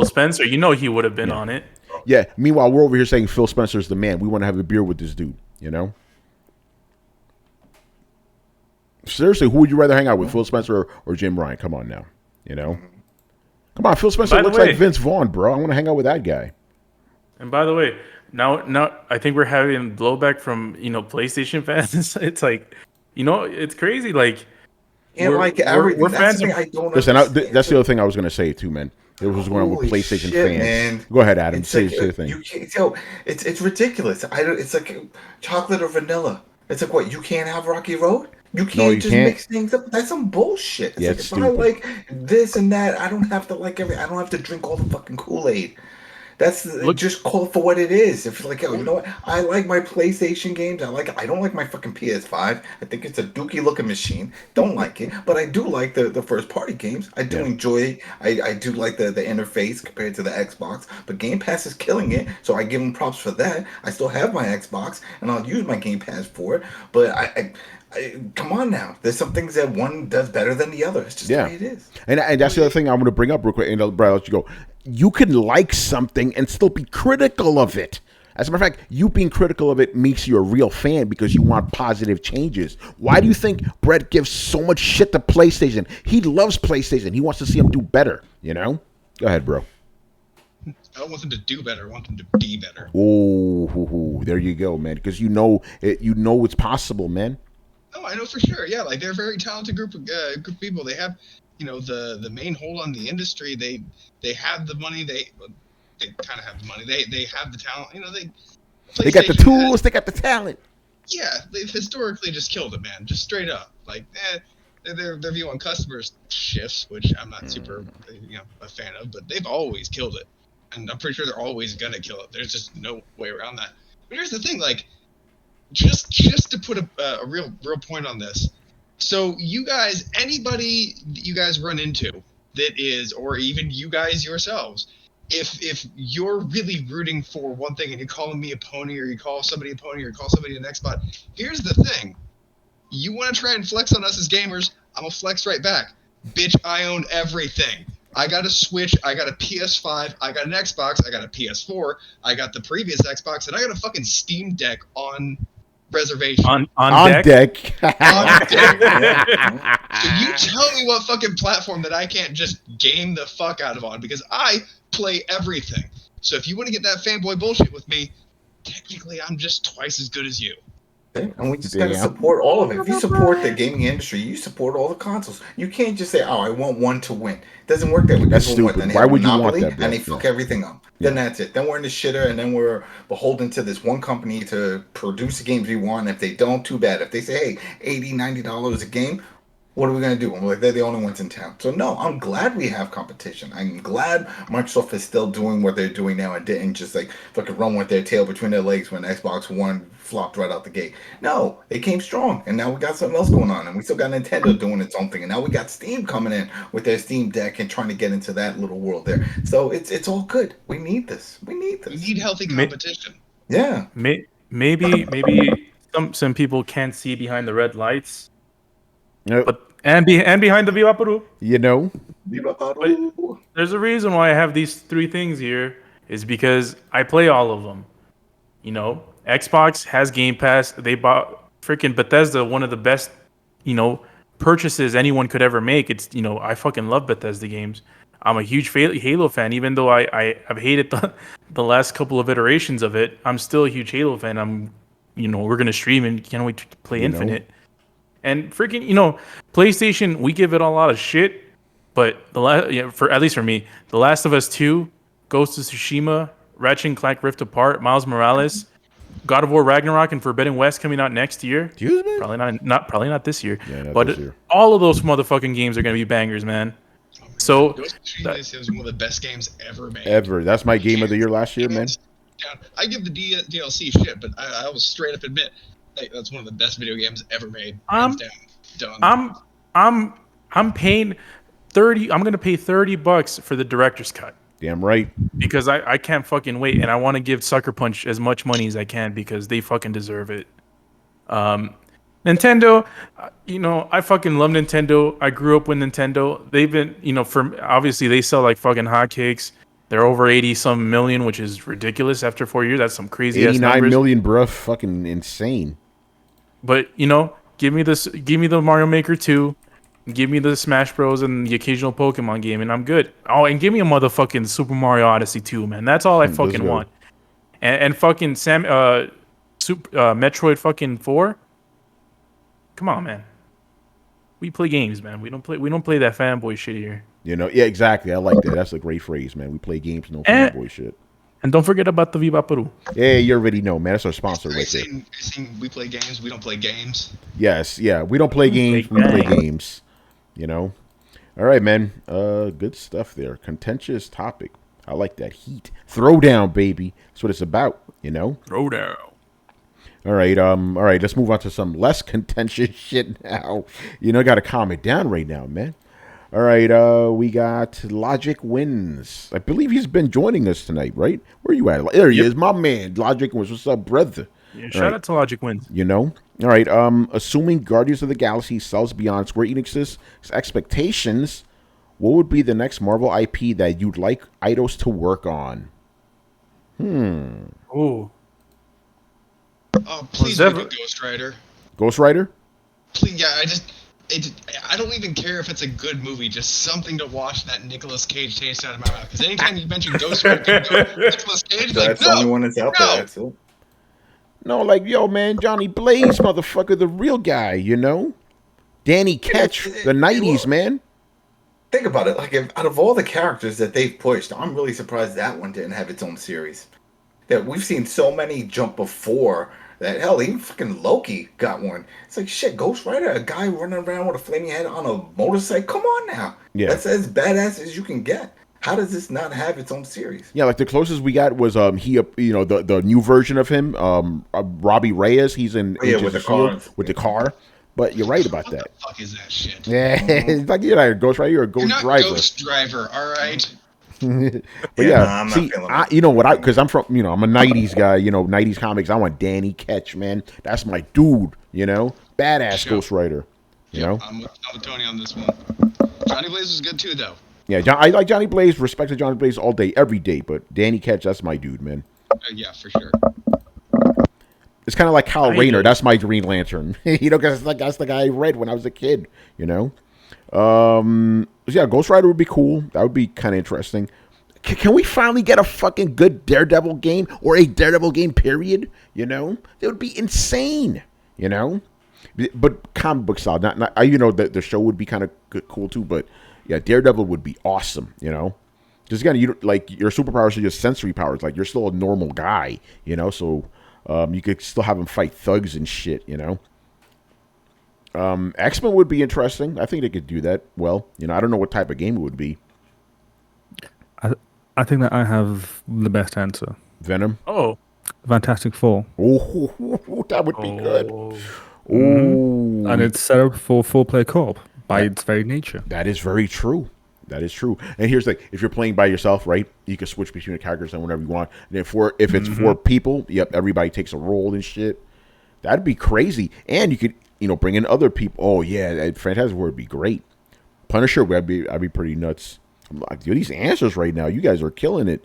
[SPEAKER 2] Spencer," he would have been on it.
[SPEAKER 1] Yeah. Meanwhile, we're over here saying Phil Spencer's the man. We want to have a beer with this dude. You know. Seriously, who would you rather hang out with, Phil Spencer or Jim Ryan? Come on now. You know. Come on, Phil Spencer looks like Vince Vaughn, bro. I want to hang out with that guy.
[SPEAKER 2] And by the way, now I think we're having blowback from PlayStation fans. It's like, it's crazy. Like,
[SPEAKER 3] we're fans.
[SPEAKER 1] Listen, that's the other thing I was going to say too, man. It was going on with PlayStation fans. Man. Go ahead, Adam. Say the thing.
[SPEAKER 3] It's ridiculous. It's like chocolate or vanilla. It's like, what? You can't have Rocky Road? You can't mix things up. That's some bullshit. It's like, if I like this and that, I don't have to like I don't have to drink all the fucking Kool-Aid. Just call it for what it is. If you're like, you know what, I like my PlayStation games. I don't like my fucking PS5. I think it's a dookie looking machine. Don't like it, but I do like the first party games. I do enjoy it. I do like the interface compared to the Xbox. But Game Pass is killing it, so I give them props for that. I still have my Xbox, and I'll use my Game Pass for it. But I come on now. There's some things that one does better than the other. It's just the way it is.
[SPEAKER 1] And that's the other thing I'm going to bring up real quick. And Brad, I'll let you go. You can like something and still be critical of it. As a matter of fact, you being critical of it makes you a real fan because you want positive changes. Why do you think Brett gives so much shit to PlayStation? He loves PlayStation. He wants to see them do better, you know? Go ahead, bro.
[SPEAKER 4] I don't want them to do better. I want them to be better.
[SPEAKER 1] Oh, there you go, man. Because you know it's possible, man.
[SPEAKER 4] Oh, I know for sure. Yeah, like they're a very talented group of people. They have, the main hold on the industry. They have the money. They kind of have the money. They have the talent.
[SPEAKER 1] They got the tools. They got the talent.
[SPEAKER 4] Yeah, they've historically just killed it, man. Just straight up. Like, their view on customers shifts, which I'm not super, a fan of. But they've always killed it, and I'm pretty sure they're always gonna kill it. There's just no way around that. But here's the thing, like. Just to put a real point on this, so you guys, anybody that you guys run into that is, or even you guys yourselves, if you're really rooting for one thing and you're calling me a pony, or you call somebody a pony, or you call somebody an Xbot, here's the thing: you want to try and flex on us as gamers, I'm gonna flex right back, bitch. I own everything. I got a Switch, I got a PS5, I got an Xbox, I got a PS4, I got the previous Xbox, and I got a fucking Steam Deck on reservation.
[SPEAKER 2] On deck.
[SPEAKER 4] On deck. So you tell me what fucking platform that I can't just game the fuck out of on, because I play everything. So if you want to get that fanboy bullshit with me, technically I'm just twice as good as you.
[SPEAKER 3] And we just got to support all of it. If you support the gaming industry, you support all the consoles. You can't just say, "Oh, I want one to win." It doesn't work that way.
[SPEAKER 1] That's stupid. Why would you want that?
[SPEAKER 3] And they fuck everything up. Then that's it. Then we're in the shitter, and then we're beholden to this one company to produce the games we want. If they don't, too bad. If they say, "Hey, $80, $90 a game," What are we going to do? And we're like, they're the only ones in town. So, no, I'm glad we have competition. I'm glad Microsoft is still doing what they're doing now and didn't just like fucking run with their tail between their legs when Xbox One flopped right out the gate. No, they came strong. And now we got something else going on. And we still got Nintendo doing its own thing. And now we got Steam coming in with their Steam Deck and trying to get into that little world there. So, it's all good. We need this. We need this.
[SPEAKER 4] We need healthy competition.
[SPEAKER 3] Yeah.
[SPEAKER 2] Maybe some people can't see behind the red lights.
[SPEAKER 1] Nope.
[SPEAKER 2] But and behind the Viva Peru.
[SPEAKER 1] You know,
[SPEAKER 2] But there's a reason why I have these three things here is because I play all of them. You know, Xbox has Game Pass. They bought freaking Bethesda, one of the best, purchases anyone could ever make. It's, I fucking love Bethesda games. I'm a huge Halo fan, even though I've hated the last couple of iterations of it. I'm still a huge Halo fan. We're gonna stream and can't wait to play Infinite. And freaking, PlayStation, we give it a lot of shit, but at least for me, The Last of Us 2, Ghost of Tsushima, Ratchet and Clank Rift Apart, Miles Morales, God of War Ragnarok, and Forbidden West coming out next year.
[SPEAKER 1] Excuse me?
[SPEAKER 2] Probably not this year.
[SPEAKER 1] Yeah, not
[SPEAKER 2] but
[SPEAKER 1] this year.
[SPEAKER 2] all of those motherfucking games are gonna be bangers, man. So
[SPEAKER 4] Ghost of Tsushima is one of the best games ever made.
[SPEAKER 1] Ever. That's my game of the year last year, man.
[SPEAKER 4] I give the DLC shit, but I will straight up admit that's one of the best video games ever made. Hands down. Done.
[SPEAKER 2] I'm paying $30. I'm gonna pay $30 for the director's cut.
[SPEAKER 1] Damn right.
[SPEAKER 2] Because I can't fucking wait, and I want to give Sucker Punch as much money as I can because they fucking deserve it. Nintendo, I fucking love Nintendo. I grew up with Nintendo. They've been, obviously they sell like fucking hotcakes. They're over 80-some million, which is ridiculous after 4 years. That's some crazy ass
[SPEAKER 1] 89
[SPEAKER 2] numbers.
[SPEAKER 1] million, bruh. Fucking insane.
[SPEAKER 2] But, give me the Mario Maker 2. Give me the Smash Bros. And the occasional Pokemon game, and I'm good. Oh, and give me a motherfucking Super Mario Odyssey 2, man. That's all I fucking want. And fucking Metroid fucking 4. Come on, man. We play games, man. We don't play that fanboy shit here.
[SPEAKER 1] Yeah, exactly. I like that. That's a great phrase, man. We play games, no fanboy shit.
[SPEAKER 2] And don't forget about the Viva Peru.
[SPEAKER 1] Yeah, you already know, man. That's our sponsor right there.
[SPEAKER 4] We play games. We don't play games.
[SPEAKER 1] Yes, yeah. We don't play games. We play games. All right, man. Good stuff there. Contentious topic. I like that. Heat. Throwdown, baby. That's what it's about,
[SPEAKER 2] Throwdown.
[SPEAKER 1] All right. Let's move on to some less contentious shit now. Got to calm it down right now, man. All right, we got Logic Wins. I believe he's been joining us tonight, right? Where you at? There he is, my man. Logic Wins. What's up, brother?
[SPEAKER 2] Yeah, shout out to Logic Wins.
[SPEAKER 1] All right. Assuming Guardians of the Galaxy sells beyond Square Enix's expectations, what would be the next Marvel IP that you'd like Eidos to work on?
[SPEAKER 2] Oh.
[SPEAKER 4] Oh, please make a Ghost Rider.
[SPEAKER 1] Ghost Rider?
[SPEAKER 4] Please, yeah, I don't even care if it's a good movie, just something to watch that Nicolas Cage taste out of my mouth. Because anytime you mention Ghost Rider, Nicolas Cage,
[SPEAKER 3] that's the only one that's out there. That's it.
[SPEAKER 1] No, like, yo, man, Johnny Blaze, motherfucker, the real guy, Danny Ketch, the 90s, man.
[SPEAKER 3] Think about it. Like, out of all the characters that they've pushed, I'm really surprised that one didn't have its own series. That we've seen so many jump before that. Hell, even fucking Loki got one. It's like, shit, Ghost Rider, a guy running around with a flaming head on a motorcycle. Come on now. Yeah. That's as badass as you can get. How does this not have its own series?
[SPEAKER 1] Yeah, like the closest we got was the new version of him, Robbie Reyes. He's in
[SPEAKER 3] with the car.
[SPEAKER 1] With the car. But you're right about that.
[SPEAKER 4] What the fuck is that shit?
[SPEAKER 1] Yeah, it's like you're like a Ghost Rider or a Ghost Driver.
[SPEAKER 4] Ghost Driver, all right.
[SPEAKER 1] But yeah, see, because I'm from, I'm a 90s guy, 90s comics. I want Danny Ketch, man. That's my dude, badass sure. Ghost Rider,
[SPEAKER 4] I'm with Tony on this one. Johnny Blaze was good too, though.
[SPEAKER 1] Yeah, I like Johnny Blaze, respected Johnny Blaze all day, every day. But Danny Ketch, that's my dude, man.
[SPEAKER 4] Yeah, for sure.
[SPEAKER 1] It's kind of like Kyle Rayner. That's my Green Lantern, because that's the guy I read when I was a kid, Yeah, Ghost Rider would be cool. That would be kind of interesting. Can we finally get a fucking good Daredevil game or a Daredevil game, period? It would be insane, But comic book style, not the show would be kind of cool too. But yeah, Daredevil would be awesome, Just again, your superpowers are just sensory powers. Like you're still a normal guy, So you could still have him fight thugs and shit, All X-Men would be interesting. I think they could do that well. I don't know what type of game it would be.
[SPEAKER 5] I think that I have the best answer.
[SPEAKER 1] Venom.
[SPEAKER 2] Oh.
[SPEAKER 5] Fantastic Four.
[SPEAKER 1] Oh, that would be good. Oh,
[SPEAKER 5] and it's set up for 4-player co-op by its very nature.
[SPEAKER 1] That is very true. That is true. And here's if you're playing by yourself, right? You can switch between the characters and whatever you want. And if it's 4 people, yep, everybody takes a role and shit. That'd be crazy. And you could, bring in other people. Oh yeah, Fantastic Four would be great. Punisher, I'd be pretty nuts. I'm like, dude, these answers right now, you guys are killing it.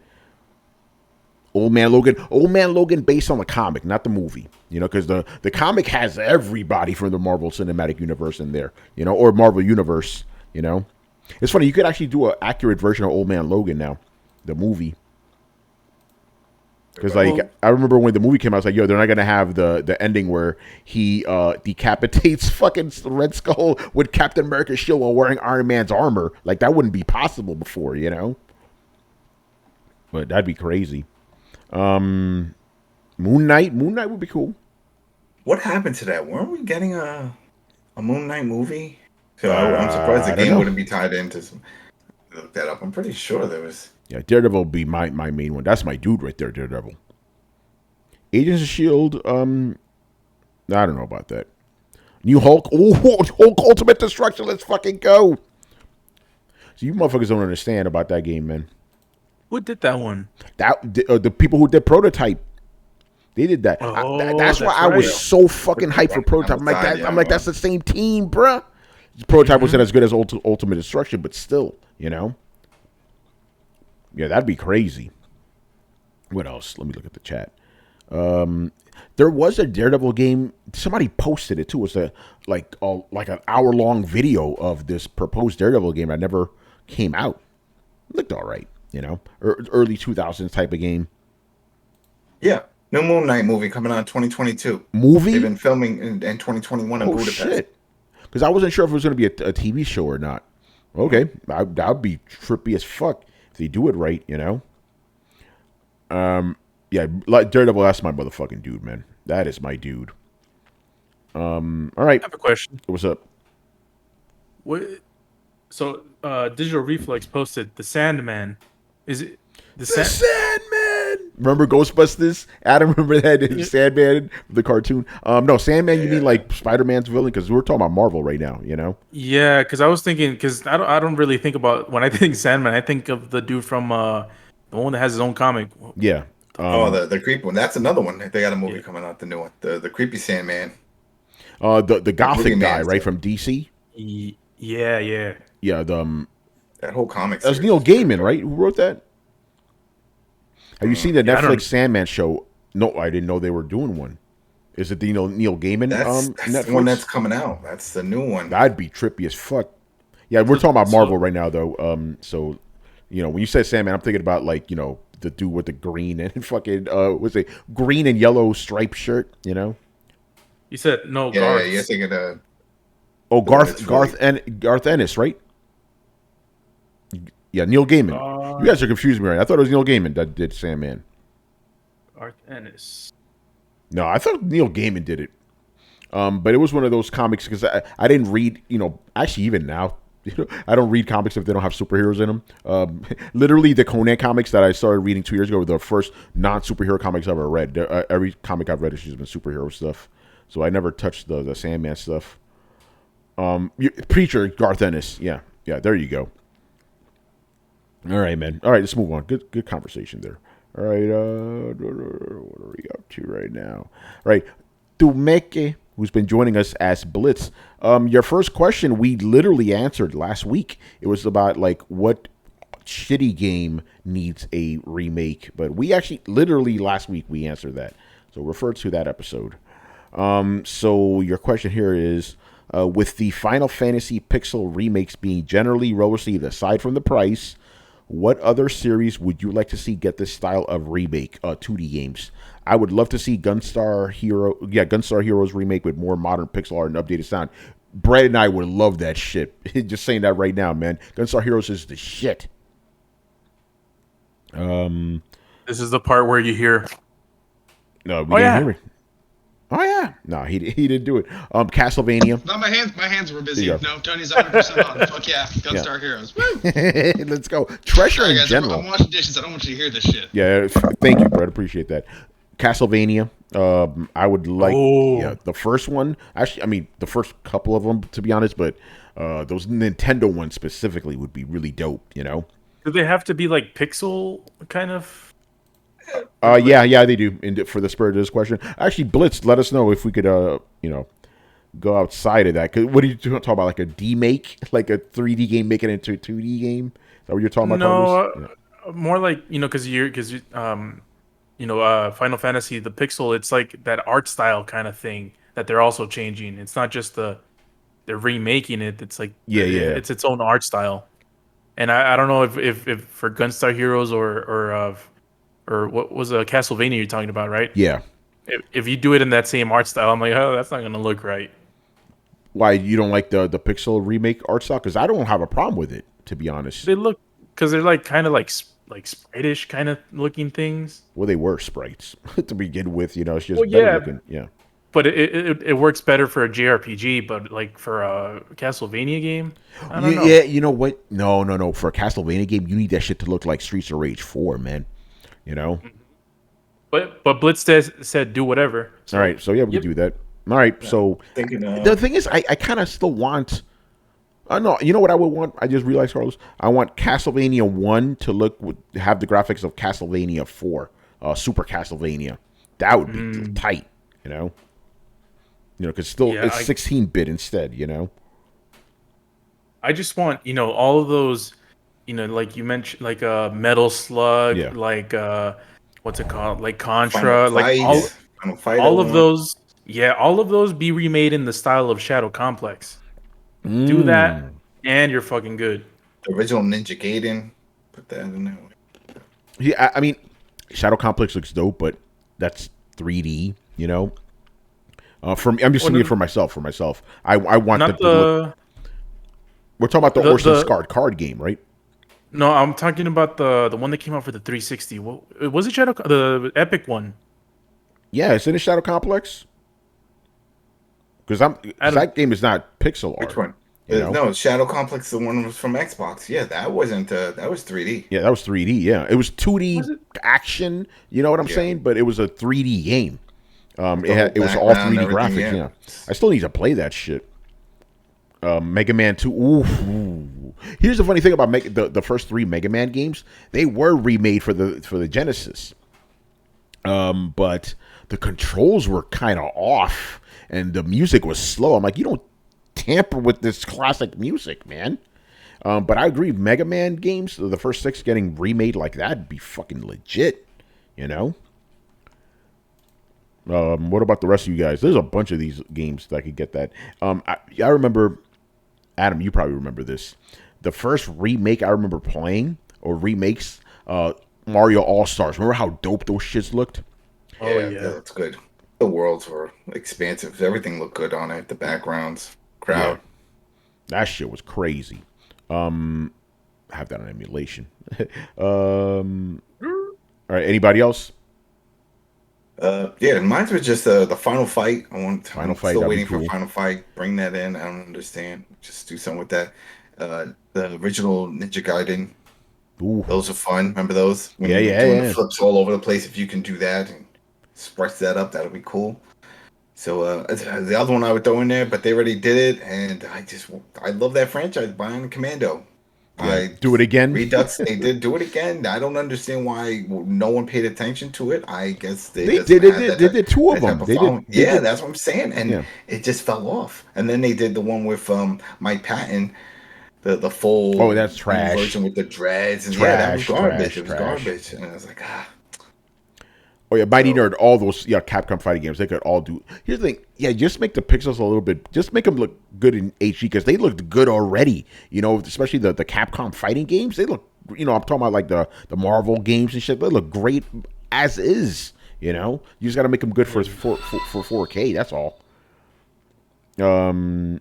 [SPEAKER 1] Old Man Logan based on the comic, not the movie. Because the comic has everybody from the Marvel Cinematic Universe in there, or Marvel Universe, It's funny, you could actually do an accurate version of Old Man Logan now, the movie. Because I remember when the movie came out, I was like, yo, they're not gonna have the ending where he decapitates fucking Red Skull with Captain America's shield while wearing Iron Man's armor. Like that wouldn't be possible before, But that'd be crazy. Moon Knight would be cool.
[SPEAKER 3] What happened to that? Weren't we getting a Moon Knight movie? So I'm surprised the game wouldn't be tied into some. Look that up. I'm pretty sure there was.
[SPEAKER 1] Yeah, Daredevil would be my main one. That's my dude right there, Daredevil. Agents of S.H.I.E.L.D., I don't know about that. New Hulk. Oh, Hulk Ultimate Destruction. Let's fucking go. So you motherfuckers don't understand about that game, man.
[SPEAKER 2] Who did that one?
[SPEAKER 1] The people who did Prototype. They did that. That's why I was so fucking hyped for Prototype. I'm like, that's the same team, bruh. Prototype wasn't as good as Ultimate Destruction, but still, Yeah, that'd be crazy. What else? Let me look at the chat. There was a Daredevil game. Somebody posted it too. It was like an hour-long video of this proposed Daredevil game that never came out. It looked all right, early 2000s type of game.
[SPEAKER 3] Yeah. New Moon Knight movie coming out in 2022.
[SPEAKER 1] Movie?
[SPEAKER 3] They've been filming in 2021 in Budapest. Shit.
[SPEAKER 1] Because I wasn't sure if it was going to be a TV show or not. Okay. That would be trippy as fuck if they do it right, Yeah, like Daredevil, that's my motherfucking dude, man. That is my dude. All right.
[SPEAKER 2] I have a question.
[SPEAKER 1] What's up?
[SPEAKER 2] So, Digital Reflex posted The Sandman. Is it
[SPEAKER 1] The Sandman? Remember Ghostbusters? Adam, remember that Sandman, the cartoon? No, Sandman. You mean like Spider-Man's villain? Because we're talking about Marvel right now.
[SPEAKER 2] Yeah, because I was thinking, because I don't really think about when I think Sandman. I think of the dude from the one that has his own comic.
[SPEAKER 1] Yeah.
[SPEAKER 3] The creepy one. That's another one. They got a movie coming out. The new one. The creepy Sandman.
[SPEAKER 1] The Gothic guy, right, from DC.
[SPEAKER 2] Yeah.
[SPEAKER 1] Yeah.
[SPEAKER 3] That whole comic.
[SPEAKER 1] That's Neil Gaiman, right? Who wrote that? Have you seen the Netflix Sandman show? No, I didn't know they were doing one. Is it the Neil Gaiman?
[SPEAKER 3] That's
[SPEAKER 1] Netflix?
[SPEAKER 3] the one that's coming out. That's the new one.
[SPEAKER 1] That'd be trippy as fuck. Yeah, we're talking about Marvel right now, though. So, when you said Sandman, I'm thinking about the dude with the green and fucking what's it? Green and yellow striped shirt. You
[SPEAKER 2] said no.
[SPEAKER 3] Yeah,
[SPEAKER 2] Garth.
[SPEAKER 3] you're thinking of.
[SPEAKER 1] Oh, Garth Ennis, right? Yeah, Neil Gaiman. You guys are confusing me right now. I thought it was Neil Gaiman that did Sandman.
[SPEAKER 2] Garth Ennis.
[SPEAKER 1] No, I thought Neil Gaiman did it. But it was one of those comics because I didn't read, actually even now, I don't read comics if they don't have superheroes in them. Literally the Conan comics that I started reading 2 years ago were the first non-superhero comics I've ever read. Every comic I've read has just been superhero stuff. So I never touched the Sandman stuff. Preacher, Garth Ennis. Yeah, there you go. All right, man. All right, let's move on. Good conversation there. All right, what are we up to right now? All right, Tumeke, who's been joining us as Blitz. Your first question we literally answered last week. It was about what shitty game needs a remake, but we actually literally last week we answered that. So refer to that episode. So your question here is, with the Final Fantasy Pixel remakes being generally well received, aside from the price, what other series would you like to see get this style of remake, 2D games? I would love to see Gunstar Heroes remake with more modern pixel art and updated sound. Brad and I would love that shit. Just saying that right now, man. Gunstar Heroes is the shit.
[SPEAKER 2] This is the part where you hear.
[SPEAKER 1] No, we didn't hear it. Oh yeah, no, he didn't do it. Castlevania.
[SPEAKER 4] No, my hands were busy.
[SPEAKER 1] Yeah.
[SPEAKER 4] No, Tony's 100% on. Fuck yeah, Gunstar Heroes. Woo!
[SPEAKER 1] Let's go. Treasure
[SPEAKER 4] Sorry,
[SPEAKER 1] in
[SPEAKER 4] guys,
[SPEAKER 1] general.
[SPEAKER 4] I'm washing dishes. I don't want you to hear this shit.
[SPEAKER 1] Yeah, thank you, Brett. Appreciate that. Castlevania. I would like the first one. Actually, I mean the first couple of them, to be honest. But those Nintendo ones specifically would be really dope. You know.
[SPEAKER 2] Do they have to be like pixel kind of?
[SPEAKER 1] Yeah, they do. For the spirit of this question, actually, Blitz, let us know if we could, go outside of that. Cause what are you talking about? Like a D-make, like a 3D game, make it into a 2D game? Is that what you're talking about?
[SPEAKER 2] No, more like because Final Fantasy the Pixel. It's like that art style kind of thing that they're also changing. It's not just they're remaking it. It's like it's its own art style. And I don't know if for Gunstar Heroes or what was a Castlevania you're talking about, right?
[SPEAKER 1] Yeah.
[SPEAKER 2] If you do it in that same art style, I'm like, oh, that's not gonna look right.
[SPEAKER 1] Why you don't like the Pixel remake art style? Because I don't have a problem with it, to be honest.
[SPEAKER 2] They look because they're like kind of like sprite-ish kind of looking things.
[SPEAKER 1] Well, they were sprites to begin with. It's just
[SPEAKER 2] better
[SPEAKER 1] looking. Yeah.
[SPEAKER 2] But it works better for a JRPG, but like for a Castlevania game, I don't know.
[SPEAKER 1] Yeah, you know what? No. For a Castlevania game, you need that shit to look like Streets of Rage 4, man.
[SPEAKER 2] But Blitz said do whatever.
[SPEAKER 1] So, all right, so yeah, we can do that. All right, so the thing is, I kind of still want. No, you know what I would want? I just realized, Carlos. I want Castlevania 1 to have the graphics of Castlevania 4, Super Castlevania. That would be tight, because still it's 16-bit instead,
[SPEAKER 2] I just want all of those, like you mentioned, like Metal Slug, like what's it called, like Contra, like all of those. Yeah, all of those be remade in the style of Shadow Complex. Do that, and you're fucking good.
[SPEAKER 3] The original Ninja Gaiden, put that in there.
[SPEAKER 1] Yeah, I mean, Shadow Complex looks dope, but that's 3D, I'm just thinking for myself. I want the. We're talking about the Orson Scott card game, right?
[SPEAKER 2] No, I'm talking about the one that came out for the 360. What was it? The Epic one?
[SPEAKER 1] Yeah, it's in the Shadow Complex. Because that game is not pixel art.
[SPEAKER 3] Which one? No, Shadow Complex. The one was from Xbox. Yeah, that wasn't. That was 3D.
[SPEAKER 1] Yeah, that was 3D. Yeah, it was 2D action. You know what I'm saying? But it was a 3D game. It was all 3D graphics. Yeah, I still need to play that shit. Mega Man 2. Ooh. Here's the funny thing about the first 3 Mega Man games. They were remade for the Genesis. But the controls were kind of off, and the music was slow. I'm like, you don't tamper with this classic music, man. But I agree, Mega Man games, the first 6 getting remade like that would be fucking legit, What about the rest of you guys? There's a bunch of these games that could get that. I remember, Adam, you probably remember this. The first remake I remember playing, or remakes, Mario All-Stars. Remember how dope those shits looked?
[SPEAKER 3] Yeah, that's good. The worlds were expansive. Everything looked good on it. The backgrounds, crowd.
[SPEAKER 1] Yeah. That shit was crazy. I have that on emulation. All right, anybody else?
[SPEAKER 3] Mine was just the Final Fight. I'm still waiting
[SPEAKER 1] cool.
[SPEAKER 3] for Final Fight. Bring that in. I don't understand. Just do something with that. The original Ninja Gaiden.
[SPEAKER 1] Ooh.
[SPEAKER 3] Those are fun. Remember those? When
[SPEAKER 1] you're
[SPEAKER 3] doing the flips all over the place. If you can do that and sprites that up, that'll be cool. So the other one I would throw in there, but they already did it, and I love that franchise. Bionic Commando.
[SPEAKER 1] Yeah. Do it again.
[SPEAKER 3] Redux. They did do it again. I don't understand why no one paid attention to it. I guess they
[SPEAKER 1] did 2 of them.
[SPEAKER 3] That's what I'm saying, and it just fell off. And then they did the one with Mike Patton, the full
[SPEAKER 1] that's trash
[SPEAKER 3] version with the dreads, and that was garbage. It was garbage, and I was like,
[SPEAKER 1] Oh yeah, Mighty Nerd, all those Capcom fighting games, they could all do. Here's the thing, just make the pixels a little bit, just make them look good in HD, because they looked good already. Especially the Capcom fighting games, they look. I'm talking about like the Marvel games and shit. They look great as is. You just got to make them good for 4K. That's all.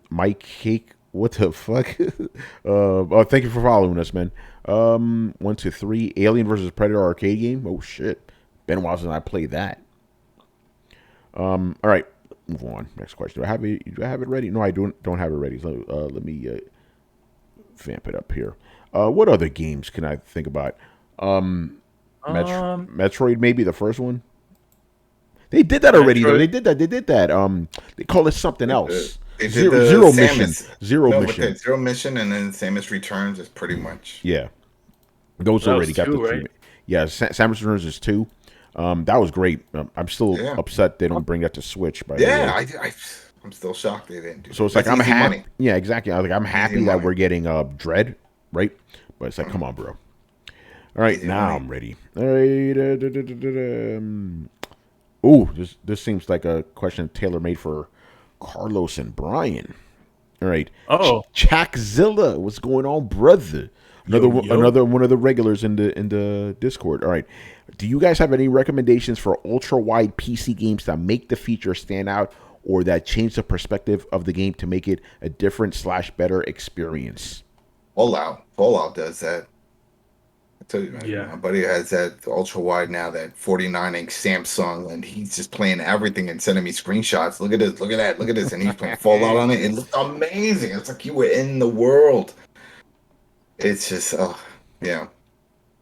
[SPEAKER 1] Mike Cake, what the fuck? Thank you for following us, man. 1, 2, 3, Alien vs Predator arcade game. Oh shit. Been a while since I played that. All right. move on. Next question. Do I have it ready? No, I don't have it ready. So let me vamp it up here. What other games can I think about? Metroid, maybe the first one. They did that already, though.
[SPEAKER 2] Metroid.
[SPEAKER 1] They did that. They call it something else.
[SPEAKER 3] They did
[SPEAKER 1] Zero
[SPEAKER 3] Samus.
[SPEAKER 1] mission. Zero
[SPEAKER 3] No,
[SPEAKER 1] mission.
[SPEAKER 3] but Zero Mission and then Samus Returns is pretty much.
[SPEAKER 1] Yeah, those
[SPEAKER 2] That
[SPEAKER 1] already
[SPEAKER 2] was
[SPEAKER 1] got
[SPEAKER 2] two,
[SPEAKER 1] the three.
[SPEAKER 2] right?
[SPEAKER 1] Yeah, Samus Returns is 2. That was great. I'm still
[SPEAKER 3] Yeah.
[SPEAKER 1] upset they don't bring that to Switch. By the way.
[SPEAKER 3] Yeah, I'm still shocked they didn't do.
[SPEAKER 1] So it's
[SPEAKER 3] That's
[SPEAKER 1] like I'm
[SPEAKER 3] easy
[SPEAKER 1] happy.
[SPEAKER 3] money.
[SPEAKER 1] Yeah, exactly. I'm happy
[SPEAKER 3] Easy
[SPEAKER 1] that
[SPEAKER 3] money.
[SPEAKER 1] we're getting Dread, right? But it's like, come on, bro. All right,
[SPEAKER 3] Easy
[SPEAKER 1] now
[SPEAKER 3] money.
[SPEAKER 1] I'm ready. All right. Ooh, this seems like a question tailor made for Carlos and Brian. All right.
[SPEAKER 2] Oh.
[SPEAKER 1] Chakzilla, what's going on, brother?
[SPEAKER 2] Yo.
[SPEAKER 1] Another one of the regulars in the Discord. All right. Do you guys have any recommendations for ultra wide PC games that make the feature stand out or that change the perspective of the game to make it a different / better experience?
[SPEAKER 3] Fallout does that. I tell you,
[SPEAKER 2] Yeah.
[SPEAKER 3] my buddy has that ultra wide now, that 49-inch Samsung, and he's just playing everything and sending me screenshots. Look at this, look at that, look at this, and he's playing Fallout on it. It looked amazing. It's like you were in the world. It's just, yeah,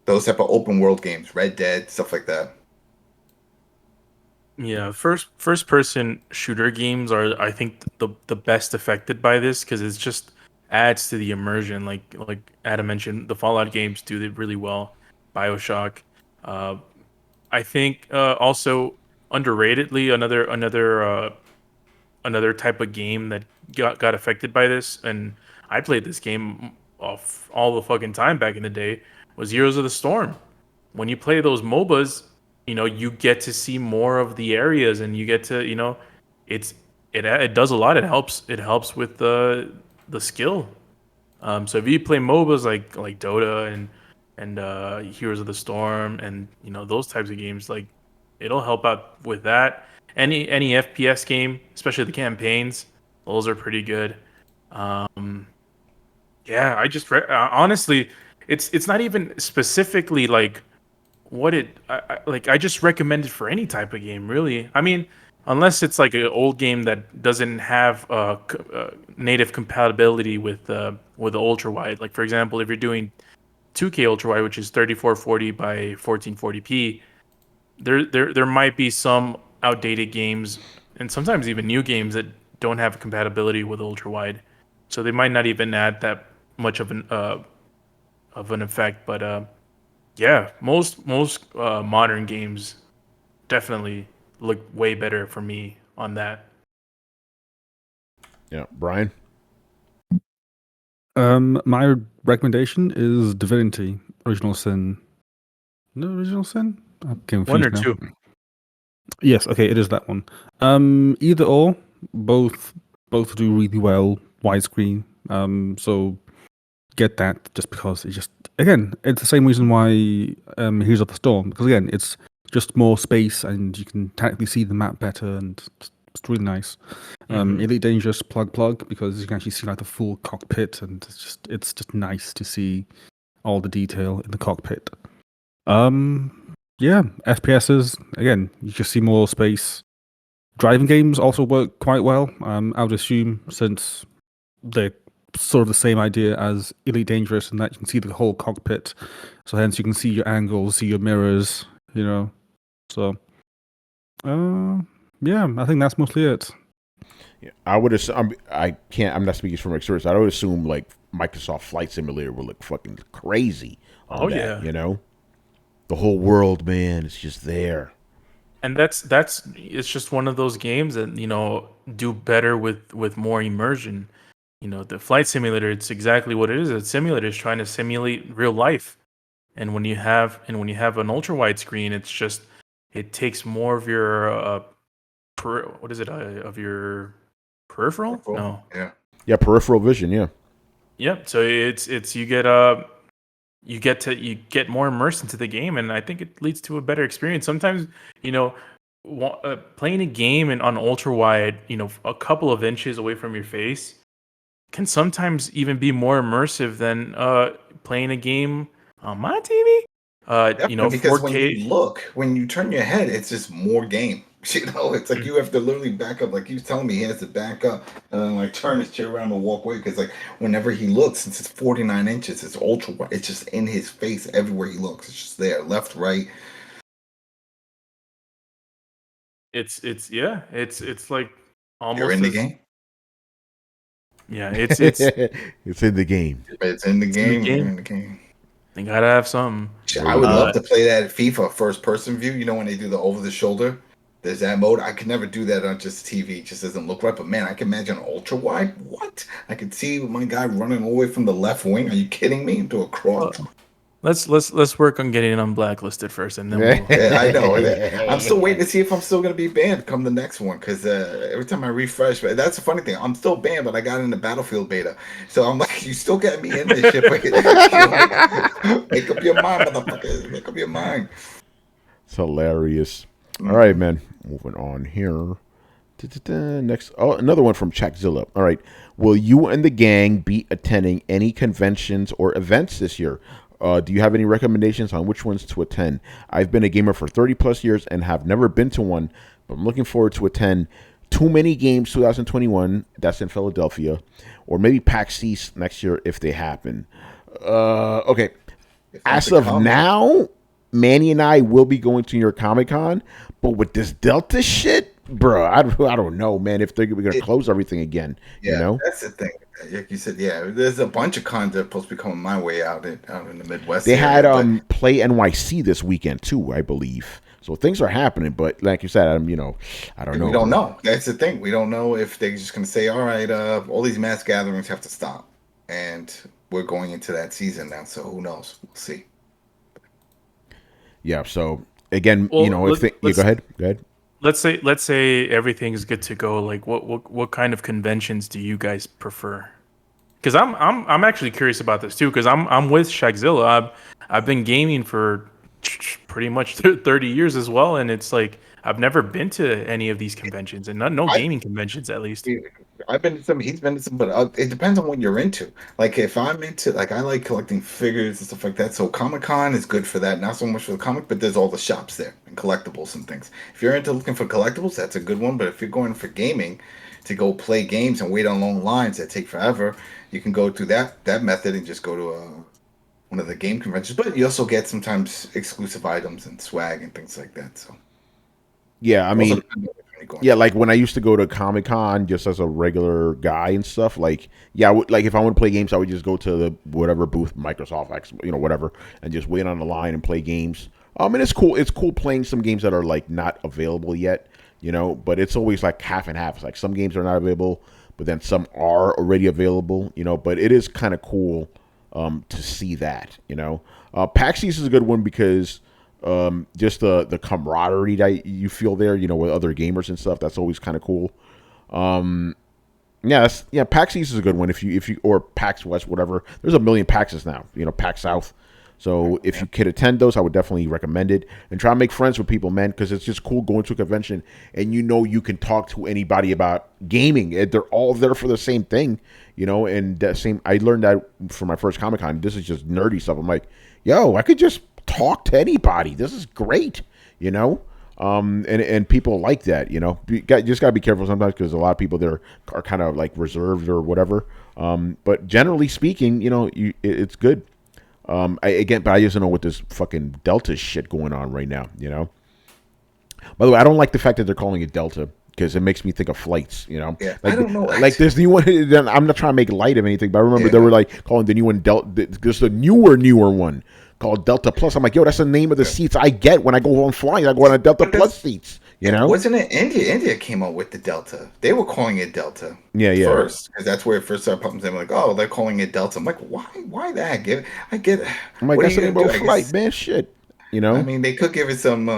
[SPEAKER 3] those type of open world games, Red Dead, stuff like that.
[SPEAKER 2] Yeah, first person shooter games are, I think, the best affected by this because it's just adds to the immersion. Like Adam mentioned, the Fallout games do it really well. BioShock, uh, I think also underratedly another type of game that got affected by this, and I played this game off all the fucking time back in the day, was Heroes of the Storm. When you play those MOBAs, you get to see more of the areas, and you get to, it does a lot. It helps with the skill. So if you play MOBAs like Dota and Heroes of the Storm and those types of games, like it'll help out with that. Any FPS game, especially the campaigns, those are pretty good. Yeah, honestly, it's not even specifically like what I just recommend it for any type of game, really. I mean, unless it's like an old game that doesn't have native compatibility with the ultra wide. Like for example, if you're doing 2K ultra wide, which is 3440 by 1440p, there might be some outdated games and sometimes even new games that don't have compatibility with ultra wide, so they might not even add that much of an effect. But yeah, most modern games definitely look way better for me on that.
[SPEAKER 1] Yeah, Brian.
[SPEAKER 5] My recommendation is Divinity: Original Sin. No, Original Sin. I'm confused
[SPEAKER 2] One or
[SPEAKER 5] now.
[SPEAKER 2] two.
[SPEAKER 5] Yes, okay, it is that one. Either or, both do really well widescreen. So get that just because it's just, again, it's the same reason why Heroes of the Storm, because again, it's just more space and you can technically see the map better, and it's really nice. Elite Dangerous plug because you can actually see like the full cockpit, and it's just nice to see all the detail in the cockpit. Yeah, FPSs, again, you just see more space. Driving games also work quite well. I would assume, since they're sort of the same idea as Elite Dangerous, in that you can see the whole cockpit. So hence you can see your angles, see your mirrors, So, yeah, I think that's mostly it.
[SPEAKER 1] Yeah, I would assume. I'm not speaking from experience. I would assume like Microsoft Flight Simulator would look fucking crazy on that.
[SPEAKER 2] Yeah.
[SPEAKER 1] The whole world, man, it's just there.
[SPEAKER 2] And that's it's just one of those games that do better with more immersion. The flight simulator, it's exactly what it is. A simulator is trying to simulate real life, and when you have an ultra wide screen, it takes more of your of your peripheral? No.
[SPEAKER 3] Yeah.
[SPEAKER 1] Peripheral vision. Yeah.
[SPEAKER 2] Yep. So it's you get more immersed into the game, and I think it leads to a better experience. Sometimes playing a game on ultra wide, a couple of inches away from your face, can sometimes even be more immersive than playing a game on my TV.
[SPEAKER 3] Because
[SPEAKER 2] 4K.
[SPEAKER 3] when you turn your head, it's just more game. You know, it's like you have to literally back up. Like he was telling me, he has to back up and then like turn his chair around and walk away because like whenever he looks, since it's 49 inches, it's ultra wide. It's just in his face everywhere he looks. It's just there, left, right.
[SPEAKER 2] It's like
[SPEAKER 3] You're
[SPEAKER 2] almost
[SPEAKER 3] in the
[SPEAKER 2] as
[SPEAKER 3] game.
[SPEAKER 2] yeah. It's
[SPEAKER 1] It's in the game.
[SPEAKER 3] It's in the
[SPEAKER 2] in the
[SPEAKER 3] game. You're
[SPEAKER 2] game.
[SPEAKER 3] in the game.
[SPEAKER 2] They gotta have something.
[SPEAKER 3] Shit,
[SPEAKER 1] There
[SPEAKER 3] I
[SPEAKER 1] you
[SPEAKER 3] would
[SPEAKER 1] go.
[SPEAKER 3] love to play that FIFA first person view. You know when they do the over the shoulder. There's that mode. I could never do that on just TV. It just doesn't look right. But man, I can imagine ultra wide. What? I could see my guy running all the way from the left wing. Are you kidding me? Into a cross.
[SPEAKER 2] Let's work on getting them blacklisted first, and then we'll.
[SPEAKER 3] Yeah, I know. I'm still waiting to see if I'm still going to be banned come the next one. Because every time I refresh, but that's the funny thing. I'm still banned, but I got in the Battlefield beta. So I'm like, you still got me in this shit. But, make up your mind, motherfucker. Make up your mind.
[SPEAKER 1] It's hilarious. All right, man. Moving on here. Next, another one from Checkzilla. All right. Will you and the gang be attending any conventions or events this year? Do you have any recommendations on which ones to attend? I've been a gamer for 30 plus years and have never been to one, but I'm looking forward to attend Too Many Games 2021. That's in Philadelphia, or maybe PAX East next year if they happen. Okay. As of now, Manny and I will be going to New York Comic Con, but with this Delta shit, bro, I don't know, man, if they're going to close everything again.
[SPEAKER 3] Yeah,
[SPEAKER 1] you know?
[SPEAKER 3] that's the thing. Like you said, yeah, there's a bunch of cons that are supposed to be coming my way out in the Midwest.
[SPEAKER 1] They had
[SPEAKER 3] area,
[SPEAKER 1] Play NYC this weekend too, I believe. So things are happening, but like you said, I don't know.
[SPEAKER 3] We don't know. That's the thing. We don't know if they're just going to say, all right, all these mass gatherings have to stop, and we're going into that season now. So who knows? We'll see.
[SPEAKER 1] Yeah. So again,
[SPEAKER 2] Well,
[SPEAKER 1] if go ahead.
[SPEAKER 2] Let's say everything's good to go. Like, what kind of conventions do you guys prefer? Because I'm actually curious about this too. Because I'm with Shagzilla. I've been gaming for pretty much 30 years as well, and it's like I've never been to any of these conventions, and no gaming conventions at least.
[SPEAKER 3] I've been to some. He's been to some, but it depends on what you're into. Like if I'm into, like I like collecting figures and stuff like that. So Comic Con is good for that. Not so much for the comic, but there's all the shops there and collectibles and things. If you're into looking for collectibles, that's a good one. But if you're going for gaming, to go play games and wait on long lines that take forever, you can go through that method and just go to one of the game conventions. But you also get sometimes exclusive items and swag and things like that. So
[SPEAKER 1] yeah, I mean. Yeah, like when I used to go to Comic Con just as a regular guy and stuff. Like, yeah, like if I want to play games, I would just go to the whatever booth, Microsoft, whatever, and just wait on the line and play games. And it's cool. It's cool playing some games that are like not available yet, But it's always like half and half. It's like some games are not available, but then some are already available, But it is kind of cool to see that, PAX East is a good one because. Just the camaraderie that you feel there, with other gamers and stuff. That's always kind of cool. PAX East is a good one. If you or PAX West, whatever. There's a million PAXs now. PAX South. So if you could attend those, I would definitely recommend it and try to make friends with people, man, because it's just cool going to a convention and you can talk to anybody about gaming. They're all there for the same thing, And that same, I learned that from my first Comic Con. This is just nerdy stuff. I'm like, yo, I could just talk to anybody. This is great, and people like that, you just gotta be careful sometimes because a lot of people there are kind of like reserved or whatever. But generally speaking, it's good. But I just don't know what this fucking Delta shit going on right now, By the way, I don't like the fact that they're calling it Delta because it makes me think of flights,
[SPEAKER 3] Yeah,
[SPEAKER 1] like,
[SPEAKER 3] I don't know.
[SPEAKER 1] Like this new one. I'm not trying to make light of anything, but I remember they were like calling the new one Delta. There's a newer one called Delta Plus. I'm like, yo, that's the name of the seats I get when I go on flying. I go on a Delta Plus seats,
[SPEAKER 3] Wasn't it India? India came out with the Delta. They were calling it Delta.
[SPEAKER 1] Yeah.
[SPEAKER 3] First, because that's where it first started popping. They were like, oh, they're calling it Delta. I'm like, why that? I get.
[SPEAKER 1] I'm like, that's the name of a flight, man. Shit,
[SPEAKER 3] I mean, they could give it some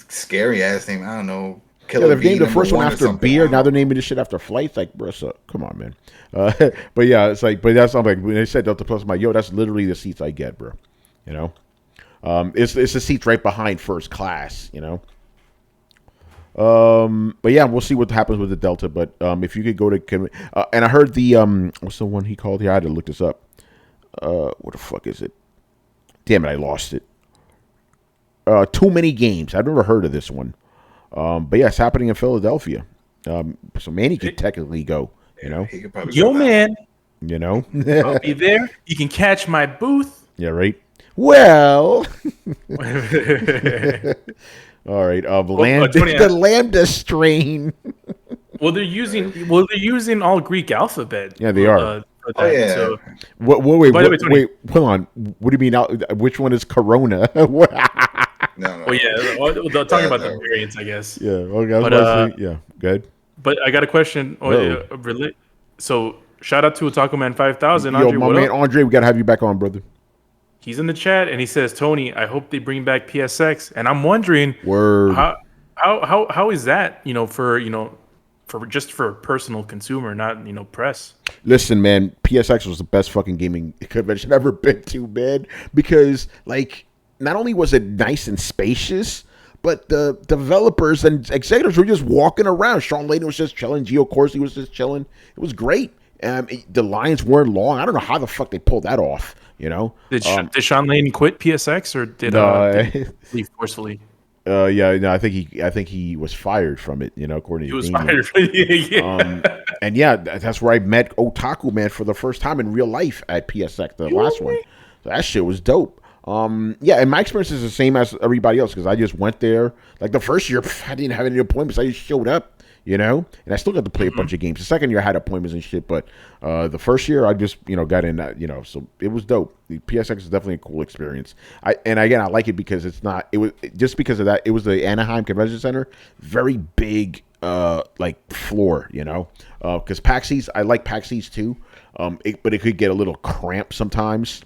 [SPEAKER 3] scary ass name. I don't know.
[SPEAKER 1] They've named the first one after beer. Now they're naming this shit after flights. Like, bro, so, come on, man. But yeah, it's like, but that's something. Like, when they said Delta Plus, I'm like, yo, that's literally the seats I get, bro. It's the seats right behind first class, But yeah, we'll see what happens with the Delta. But if you could go to, and I heard the what's the one he called here? I had to look this up. What the fuck is it? Damn it, I lost it. Too Many Games. I've never heard of this one. But yeah, it's happening in Philadelphia. So Manny could technically go.
[SPEAKER 3] He could probably
[SPEAKER 2] Yo,
[SPEAKER 3] go
[SPEAKER 2] man,
[SPEAKER 1] I'll
[SPEAKER 2] be there. You can catch my booth.
[SPEAKER 1] Yeah, right. Well, all right. The Lambda strain.
[SPEAKER 2] Well, they're using all Greek alphabet.
[SPEAKER 1] Yeah, they are.
[SPEAKER 2] For that,
[SPEAKER 3] yeah.
[SPEAKER 2] So.
[SPEAKER 1] Wait, hold on. What do you mean? Which one is Corona?
[SPEAKER 3] No.
[SPEAKER 2] Well, yeah, they're talking about the variants, I guess.
[SPEAKER 1] Yeah. Okay. Yeah. Good.
[SPEAKER 2] But I got a question. So shout out to Otaku Man 5000.
[SPEAKER 1] Yo, my man Andre, we gotta have you back on, brother.
[SPEAKER 2] He's in the chat and he says, Tony, I hope they bring back PSX. And I'm wondering, how is that? For a personal consumer, not press.
[SPEAKER 1] Listen, man, PSX was the best fucking gaming convention I've ever been to, man. Because not only was it nice and spacious, but the developers and executives were just walking around. Sean Layden was just chilling. Gio Corsi was just chilling. It was great. The lines weren't long. I don't know how the fuck they pulled that off.
[SPEAKER 2] Did Sean Layden quit PSX or did he leave forcefully?
[SPEAKER 1] I think he was fired from it. According to
[SPEAKER 2] he was fired. Yeah.
[SPEAKER 1] And yeah, that's where I met Otaku Man for the first time in real life at PSX, the last one. So that shit was dope. And my experience is the same as everybody else because I just went there. Like the first year, I didn't have any appointments. I just showed up, and I still got to play a bunch of games. The second year, I had appointments and shit, but the first year, I just got in that, so it was dope. The PSX is definitely a cool experience. I like it because it's not. It was just because of that. It was the Anaheim Convention Center, very big, floor, because PAX East. I like PAX East too, but it could get a little cramped sometimes.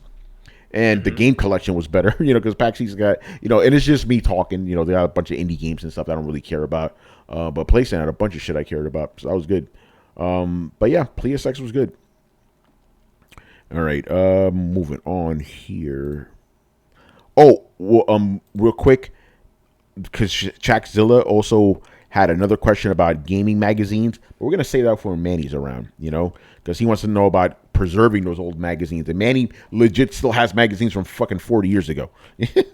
[SPEAKER 1] And the game collection was better, because PAX East got, and it's just me talking, they got a bunch of indie games and stuff I don't really care about. But PlayStation had a bunch of shit I cared about, so that was good. But yeah, PSX was good. All right, moving on here. Oh, well, real quick, because Chackzilla also had another question about gaming magazines, but we're gonna say that for when Manny's around, because he wants to know about preserving those old magazines. And Manny legit still has magazines from fucking 40 years ago.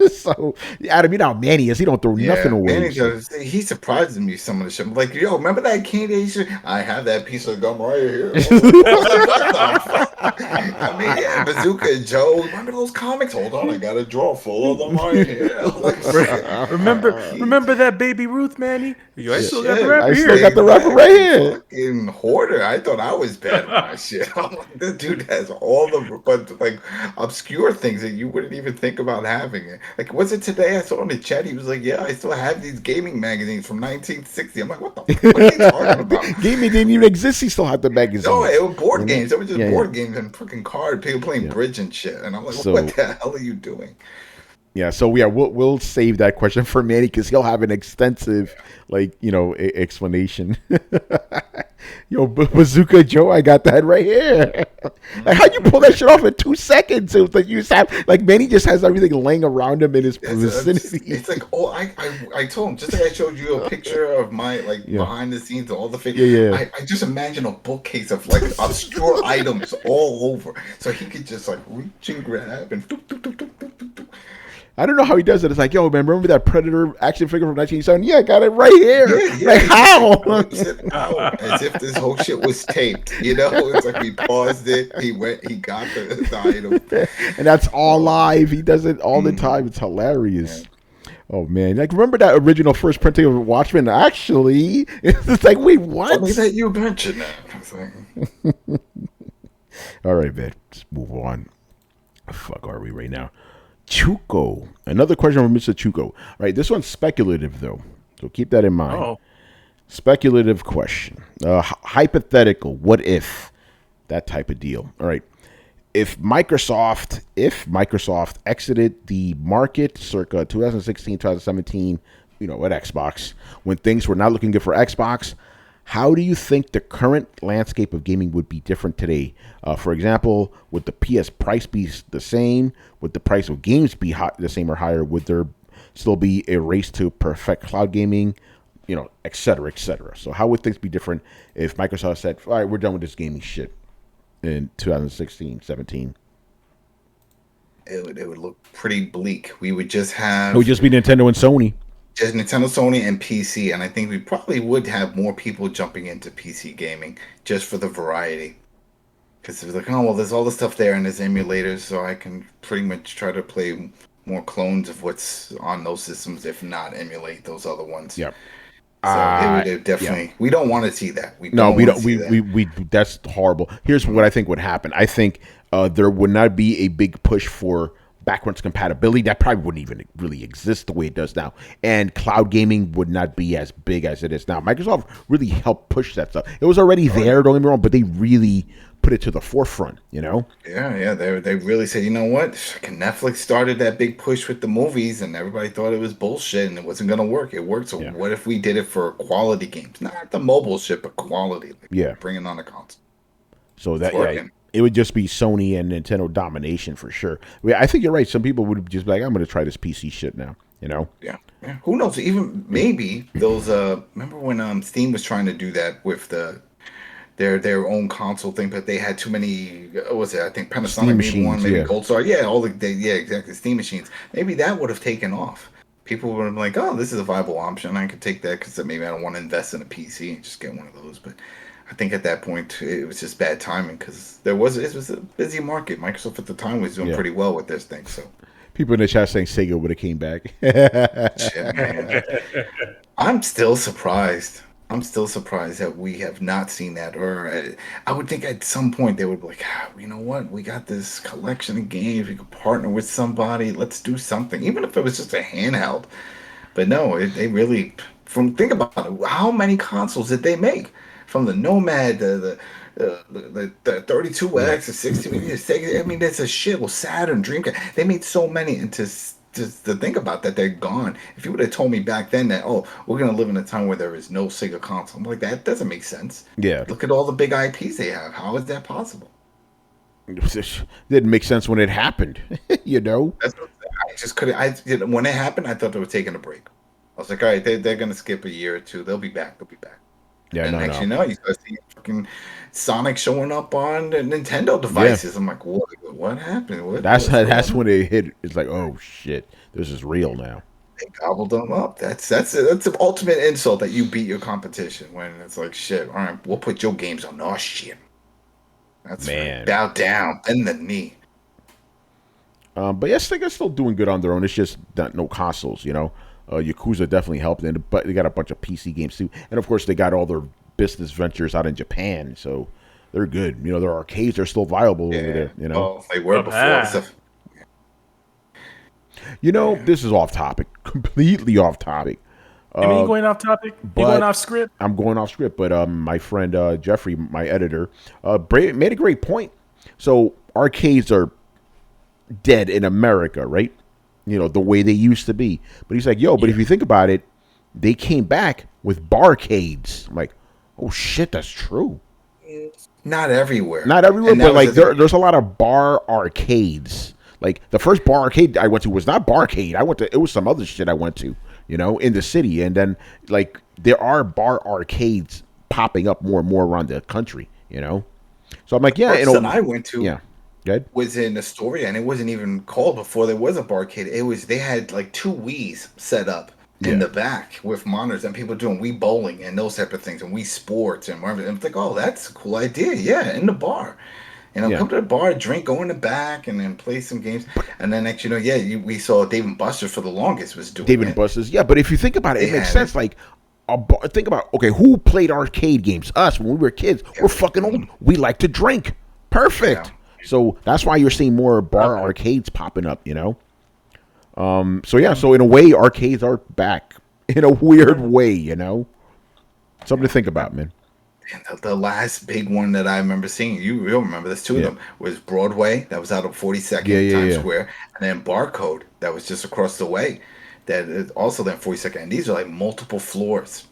[SPEAKER 1] So, Adam, how Manny is. He don't throw nothing away.
[SPEAKER 3] Manny he surprises me some of the shit. I'm like, yo, remember that candy shit? I have that piece of gum right here. I mean, yeah, Bazooka Joe. Remember those comics? Hold on, I got a drawer full of them right here.
[SPEAKER 2] Remember that Baby Ruth, Manny? Yo, I still got the wrapper
[SPEAKER 1] here.
[SPEAKER 2] I
[SPEAKER 1] still got the wrapper right here.
[SPEAKER 3] Fucking hoarder. I thought I was bad at my shit. I'm like, this dude has all the obscure things that you wouldn't even think about having it. Like, was it today? I saw in the chat. He was like, "Yeah, I still have these gaming magazines from 1960." I'm like, "What the fuck are you talking about?"
[SPEAKER 1] Gaming didn't even exist. He still had the magazines.
[SPEAKER 3] No, it was board games. It was just board games and fucking card. People playing bridge and shit. And I'm like, "What the hell are you doing?"
[SPEAKER 1] Yeah, so we'll save that question for Manny because he'll have an extensive explanation. Yo, Bazooka Joe, I got that right here. Like, how'd you pull that shit off in 2 seconds? It was like you just have Manny just has everything laying around him in his vicinity.
[SPEAKER 3] It's like, I told him, just like I showed you a picture of my behind the scenes of all the figures.
[SPEAKER 1] Yeah.
[SPEAKER 3] I just imagine a bookcase of obscure items all over, so he could just reach and grab and.
[SPEAKER 1] I don't know how he does it. It's like, yo, man, remember that Predator action figure from 1987? Yeah, I got it right here.
[SPEAKER 3] Yeah.
[SPEAKER 1] Like, how?
[SPEAKER 3] As if this whole shit was taped. It's like we paused it. He got the item.
[SPEAKER 1] And that's all live. He does it all the time. It's hilarious. Yeah. Oh, man. Like, remember that original first printing of Watchmen? Actually, it's like, wait, what?
[SPEAKER 3] Funny that you mentioned that.
[SPEAKER 1] All right, man. Let's move on. The fuck are we right now? Chuko. Another question from Mr. Chuko. All right, this one's speculative, though. So keep that in mind. Oh. Speculative question. Hypothetical. What if? That type of deal. All right. If Microsoft exited the market circa 2016, 2017, at Xbox, when things were not looking good for Xbox, how do you think the current landscape of gaming would be different today? For example, would the PS price be the same? Would the price of games be the same or higher? Would there still be a race to perfect cloud gaming? Et cetera, et cetera. So how would things be different if Microsoft said, all right, we're done with this gaming shit in 2016, 17?
[SPEAKER 3] It would look pretty bleak. We would just have...
[SPEAKER 1] It would just be Nintendo and Sony.
[SPEAKER 3] Just Nintendo, Sony, and PC, and I think we probably would have more people jumping into PC gaming just for the variety. Because it's like, oh well, there's all the stuff there, and there's emulators, so I can pretty much try to play more clones of what's on those systems, if not emulate those other ones.
[SPEAKER 1] Yep.
[SPEAKER 3] So it would definitely.
[SPEAKER 1] Yeah.
[SPEAKER 3] We don't want to see that. We
[SPEAKER 1] No,
[SPEAKER 3] don't
[SPEAKER 1] we
[SPEAKER 3] wanna
[SPEAKER 1] don't.
[SPEAKER 3] see that.
[SPEAKER 1] We that's horrible. Here's what I think would happen. I think there would not be a big push for backwards compatibility. That probably wouldn't even really exist the way it does now. And cloud gaming would not be as big as it is now. Microsoft really helped push that stuff. It was already there, don't get me wrong, but they really put it to the forefront, you know?
[SPEAKER 3] Yeah. They really said, you know what? Netflix started that big push with the movies, and everybody thought it was bullshit and it wasn't going to work. It worked. So what if we did it for quality games? Not the mobile shit, but quality. Like bringing on the console.
[SPEAKER 1] So that it would just be Sony and Nintendo domination for sure. I think you're right. Some people would just be like, I'm going to try this PC shit now, you know?
[SPEAKER 3] Yeah. Who knows? Even maybe those. Remember when Steam was trying to do that with their own console thing, but they had too many. What was it? I think Panasonic made one, maybe Gold Star. Yeah, exactly. Steam machines. Maybe that would have taken off. People would have been like, oh, this is a viable option. I could take that because maybe I don't want to invest in a PC and just get one of those. But I think at that point it was just bad timing because it was a busy market. Microsoft at the time was doing pretty well with this thing. So
[SPEAKER 1] people in the chat saying Sega would have came back.
[SPEAKER 3] Shit, man. I'm still surprised. That we have not seen that. Or I would think at some point they would be like, you know what? We got this collection of games. We could partner with somebody. Let's do something, even if it was just a handheld. But no, they really. Think about it. How many consoles did they make? From the Nomad, the 32X, the 60. I mean, there's a shit. Well, Saturn, Dreamcast. They made so many, and to think about that, they're gone. If you would have told me back then that, we're gonna live in a time where there is no Sega console, I'm like, that doesn't make sense.
[SPEAKER 1] Yeah.
[SPEAKER 3] Look at all the big IPs they have. How is that possible?
[SPEAKER 1] It didn't make sense when it happened, you know.
[SPEAKER 3] That's what I just couldn't. When it happened, I thought they were taking a break. I was like, all right, they're gonna skip a year or two. They'll be back.
[SPEAKER 1] Yeah,
[SPEAKER 3] and next you know, you start seeing fucking Sonic showing up on the Nintendo devices. I'm like, what happened?
[SPEAKER 1] That's when it hit. It's like, oh shit, this is real now.
[SPEAKER 3] They gobbled them up. That's the ultimate insult that you beat your competition when it's like, shit. All right, we'll put your games on our shit. That's
[SPEAKER 1] man.
[SPEAKER 3] Bow down, bend the knee.
[SPEAKER 1] But yes, they're still doing good on their own. It's just no consoles, you know. Yakuza definitely helped, but they got a bunch of PC games too, and of course they got all their business ventures out in Japan, so they're good. You know, their arcades are still viable over there. You know,
[SPEAKER 3] they were before. Stuff.
[SPEAKER 1] You know, this is off topic, completely off topic.
[SPEAKER 2] You mean going off topic? You going off script?
[SPEAKER 1] I'm going off script, but my friend Jeffrey, my editor, made a great point. So arcades are dead in America, right? You know, the way they used to be. But he's like, but if you think about it, they came back with barcades. I'm like, oh shit, that's true.
[SPEAKER 3] Not everywhere.
[SPEAKER 1] But like there's a lot of bar arcades. Like the first bar arcade I went to was not Barcade. It was some other shit I went to, you know, in the city. And then like there are bar arcades popping up more and more around the country, you know. So I'm like,
[SPEAKER 3] I went to.
[SPEAKER 1] Yeah. Good.
[SPEAKER 3] Was in Astoria, and it wasn't even called before there was a barcade. They had like 2 Wiis set up in the back with monitors and people doing Wii bowling and those type of things and Wii sports and everything. I'm like, oh, that's a cool idea. Yeah, in the bar. And I'll come to the bar, drink, go in the back, and then play some games. And then next, we saw Dave & Buster's for the longest was doing
[SPEAKER 1] Dave & Buster's, yeah. But if you think about it, it makes sense. Like, think about, okay, who played arcade games? Us, when we were kids. We're fucking old. We like to drink. Perfect. Yeah. So that's why you're seeing more bar arcades popping up, you know? So in a way, arcades are back. In a weird way, you know? Something to think about, man.
[SPEAKER 3] And the last big one that I remember seeing, you'll remember this, 2 of them, was Broadway, that was out of 42nd Times Square, and then Barcode, that was just across the way, that is also then 42nd. And these are like multiple floors.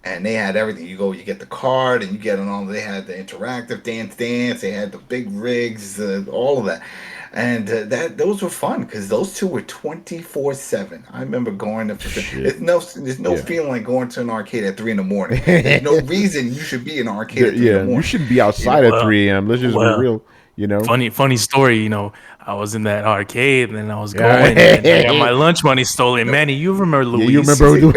[SPEAKER 3] And they had everything. You go, you get the card, and you get it all. They had the interactive dance. They had the big rigs, all of that. And those were fun because those 2 were 24/7. I remember going to. There's no feeling like going to an arcade at 3 in the morning. There's no reason you should be in an arcade at 3 in the morning.
[SPEAKER 1] You shouldn't be outside at 3 a.m. Let's just be real. You know,
[SPEAKER 2] funny story. You know, I was in that arcade, and then I was going, and I got my lunch money stolen. Manny, you remember Luis?
[SPEAKER 1] Yeah, you remember
[SPEAKER 3] Luis?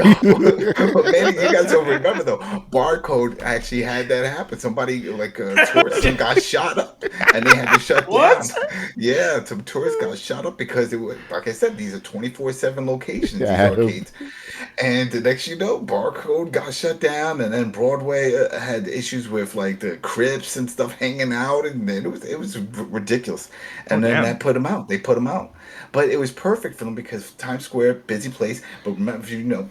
[SPEAKER 3] But man, you guys don't remember though. Barcode actually had that happen. Somebody like a tourist got shot up, and they had to shut down. Yeah, some tourists got shot up because it was, like I said, these are 24/7 locations. These arcades. And the next you know, Barcode got shut down, and then Broadway had issues with like the Crips and stuff hanging out, and then it was ridiculous. And then that put them out. They put them out, but it was perfect for them because Times Square, busy place. But remember, you know,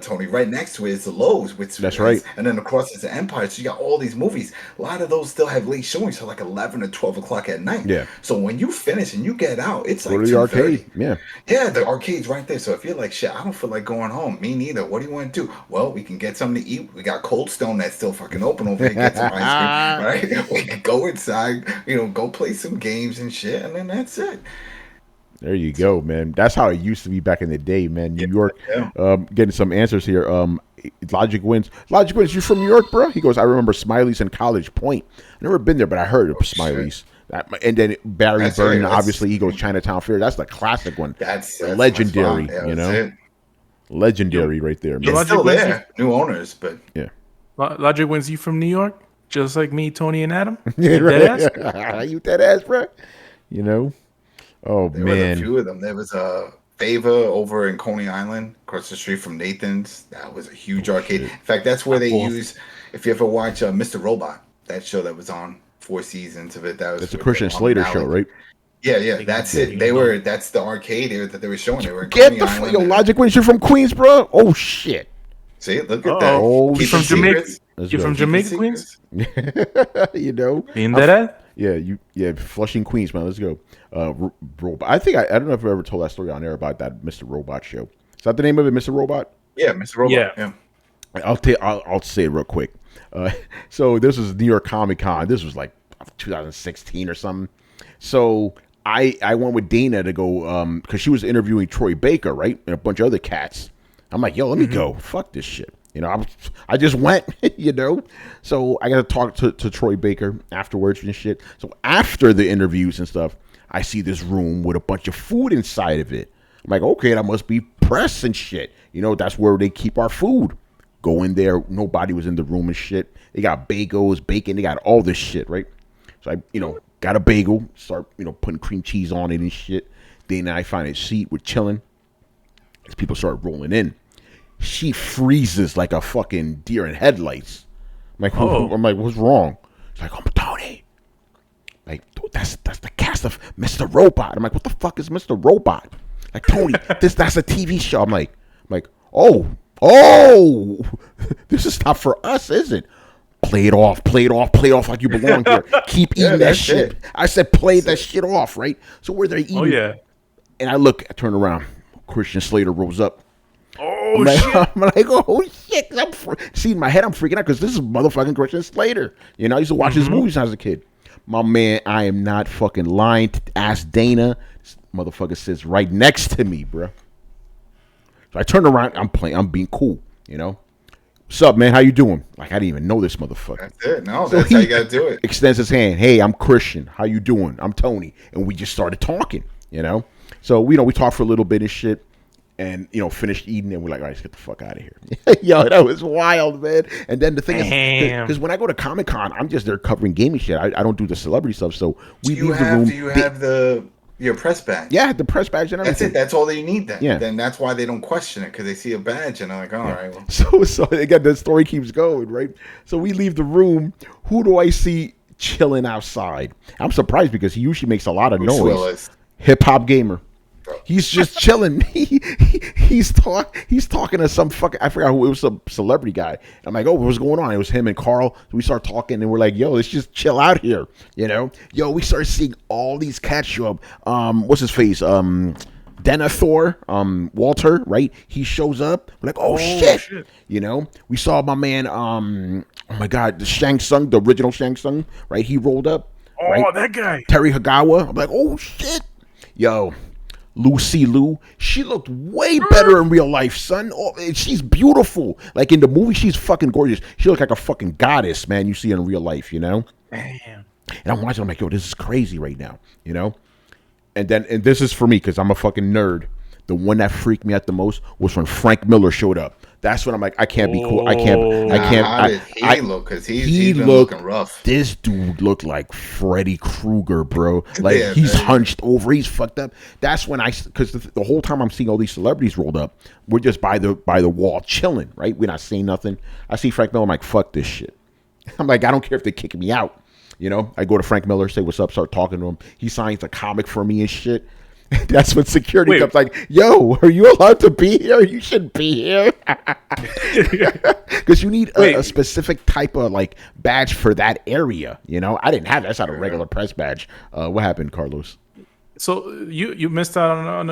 [SPEAKER 3] Tony, right next to it is the Lowe's, which
[SPEAKER 1] that's right,
[SPEAKER 3] and then across is the Empire. So you got all these movies. A lot of those still have late showings, so like 11 or 12 o'clock at night.
[SPEAKER 1] Yeah.
[SPEAKER 3] So when you finish and you get out, it's like
[SPEAKER 1] go to the arcade. Yeah,
[SPEAKER 3] the arcade's right there. So if you're like, shit, I don't feel like going home. Me neither. What do you want to do? Well, we can get something to eat. We got Cold Stone that's still fucking open over here. Get some ice cream, right? We can go inside, you know, go play some games and shit, and then that's it.
[SPEAKER 1] There you go, man. That's how it used to be back in the day, man. New York, getting some answers here. Logic wins. Logic wins. You from New York, bro? He goes, I remember Smiley's in College Point. I've never been there, but I heard of Smiley's. And then Barry Burton, obviously, he goes Chinatown Fair. That's the classic one. That's legendary, you know? Legendary right there, man.
[SPEAKER 3] It's still there. New owners, but...
[SPEAKER 1] Yeah.
[SPEAKER 2] Logic wins. You from New York? Just like me, Tony, and Adam?
[SPEAKER 1] Yeah, right. You that ass, bro? You know? Oh,
[SPEAKER 3] there
[SPEAKER 1] man.
[SPEAKER 3] There was a few of them. There was a Fava over in Coney Island, across the street from Nathan's. That was a huge arcade. In fact, that's where they use... If you ever watch Mr. Robot, that show that was on 4 seasons of it. That's
[SPEAKER 1] a Christian Slater show, right?
[SPEAKER 3] Yeah, that's it. That's the arcade that they were showing. They were in
[SPEAKER 1] Get the Logic wins. You're from Queens, bro. Oh shit.
[SPEAKER 3] See, look at that.
[SPEAKER 1] Oh,
[SPEAKER 2] you from Jamaica? You from Jamaica, Queens?
[SPEAKER 1] You know,
[SPEAKER 2] being that?
[SPEAKER 1] Yeah, Flushing, Queens, man. Let's go. Robot. I think I don't know if I ever told that story on air about that Mr. Robot show. Is that the name of it, Mr. Robot?
[SPEAKER 3] Yeah, Mr. Robot. Yeah.
[SPEAKER 1] I'll say it real quick. So this was New York Comic Con. This was like 2016 or something. So I went with Dana to go because she was interviewing Troy Baker, right, and a bunch of other cats. I'm like, yo, let me go. Fuck this shit. You know, I just went, you know. So I got to talk to Troy Baker afterwards and shit. So after the interviews and stuff, I see this room with a bunch of food inside of it. I'm like, okay, that must be press and shit. You know, that's where they keep our food. Go in there. Nobody was in the room and shit. They got bagels, bacon. They got all this shit, right? So I, you know, got a bagel. Start, you know, putting cream cheese on it and shit. Then I find a seat. We're chilling. As people start rolling in, she freezes like a fucking deer in headlights. I'm like, what's wrong? She's like, oh, Tony. Like, dude, that's the cast of Mr. Robot. I'm like, what the fuck is Mr. Robot? Like, Tony, that's a TV show. I'm like, oh, this is not for us, is it? Play it off like you belong here. Keep eating that shit. I said, play that shit off, right? So where they're eating. Oh, yeah. And I turn around. Christian Slater rolls up.
[SPEAKER 2] Oh, shit.
[SPEAKER 1] I'm like, oh, shit. See, in my head, I'm freaking out because this is motherfucking Christian Slater. You know, I used to watch his movies as a kid. My man, I am not fucking lying. Ask Dana. This motherfucker sits right next to me, bro. So I turn around. I'm being cool, you know. What's up, man? How you doing? Like, I didn't even know this motherfucker.
[SPEAKER 3] That's it. No, so that's how you got to do it.
[SPEAKER 1] Extends his hand. Hey, I'm Christian. How you doing? I'm Tony. And we just started talking, you know. So, you know, we talked for a little bit of shit and, you know, finished eating. And we're like, all right, let's get the fuck out of here. Yo, that was wild, man. And then the thing is, because when I go to Comic-Con, I'm just there covering gaming shit. I don't do the celebrity stuff. So we leave the room.
[SPEAKER 3] Do you have your press badge?
[SPEAKER 1] Yeah, the press badge and everything.
[SPEAKER 3] That's it. That's all they need then.
[SPEAKER 1] Yeah.
[SPEAKER 3] Then that's why they don't question it, because they see a badge and they're like, all right. Well.
[SPEAKER 1] So again, the story keeps going, right? So we leave the room. Who do I see chilling outside? I'm surprised because he usually makes a lot of noise. Hip Hop Gamer. He's just chilling. He's talking to some fucking, I forgot who it was, some celebrity guy. I'm like, oh, what's going on? It was him and Carl. So we start talking and we're like, yo, let's just chill out here. You know? Yo, we start seeing all these cats show up. What's his face? Denethor, Walter, right? He shows up. We're like, oh shit. You know? We saw my man, oh my God, the Shang Tsung, the original Shang Tsung, right? He rolled up.
[SPEAKER 2] Oh,
[SPEAKER 1] right?
[SPEAKER 2] That guy.
[SPEAKER 1] Terry Hagawa. I'm like, oh shit. Yo. Lucy Liu, she looked way better in real life, son. Oh, she's beautiful. Like in the movie, she's fucking gorgeous. She looked like a fucking goddess, man. You see her in real life, you know.
[SPEAKER 2] Damn.
[SPEAKER 1] And I'm watching. I'm like, yo, this is crazy right now, you know. And this is for me because I'm a fucking nerd. The one that freaked me out the most was when Frank Miller showed up. That's when I'm like, I can't be cool. I can't.
[SPEAKER 3] How did he look? Because he's been looking rough.
[SPEAKER 1] This dude looked like Freddy Krueger, bro. Like he's hunched over. He's fucked up. That's when because the whole time I'm seeing all these celebrities rolled up, we're just by the wall chilling, right? We're not saying nothing. I see Frank Miller. I'm like, fuck this shit. I'm like, I don't care if they kick me out. You know, I go to Frank Miller, say what's up, start talking to him. He signs a comic for me and shit. That's when security comes like, yo, are you allowed to be here? You shouldn't be here. Because you need a specific type of like badge for that area. You know, I didn't have that. That's not a regular press badge. What happened, Carlos?
[SPEAKER 2] So you missed out on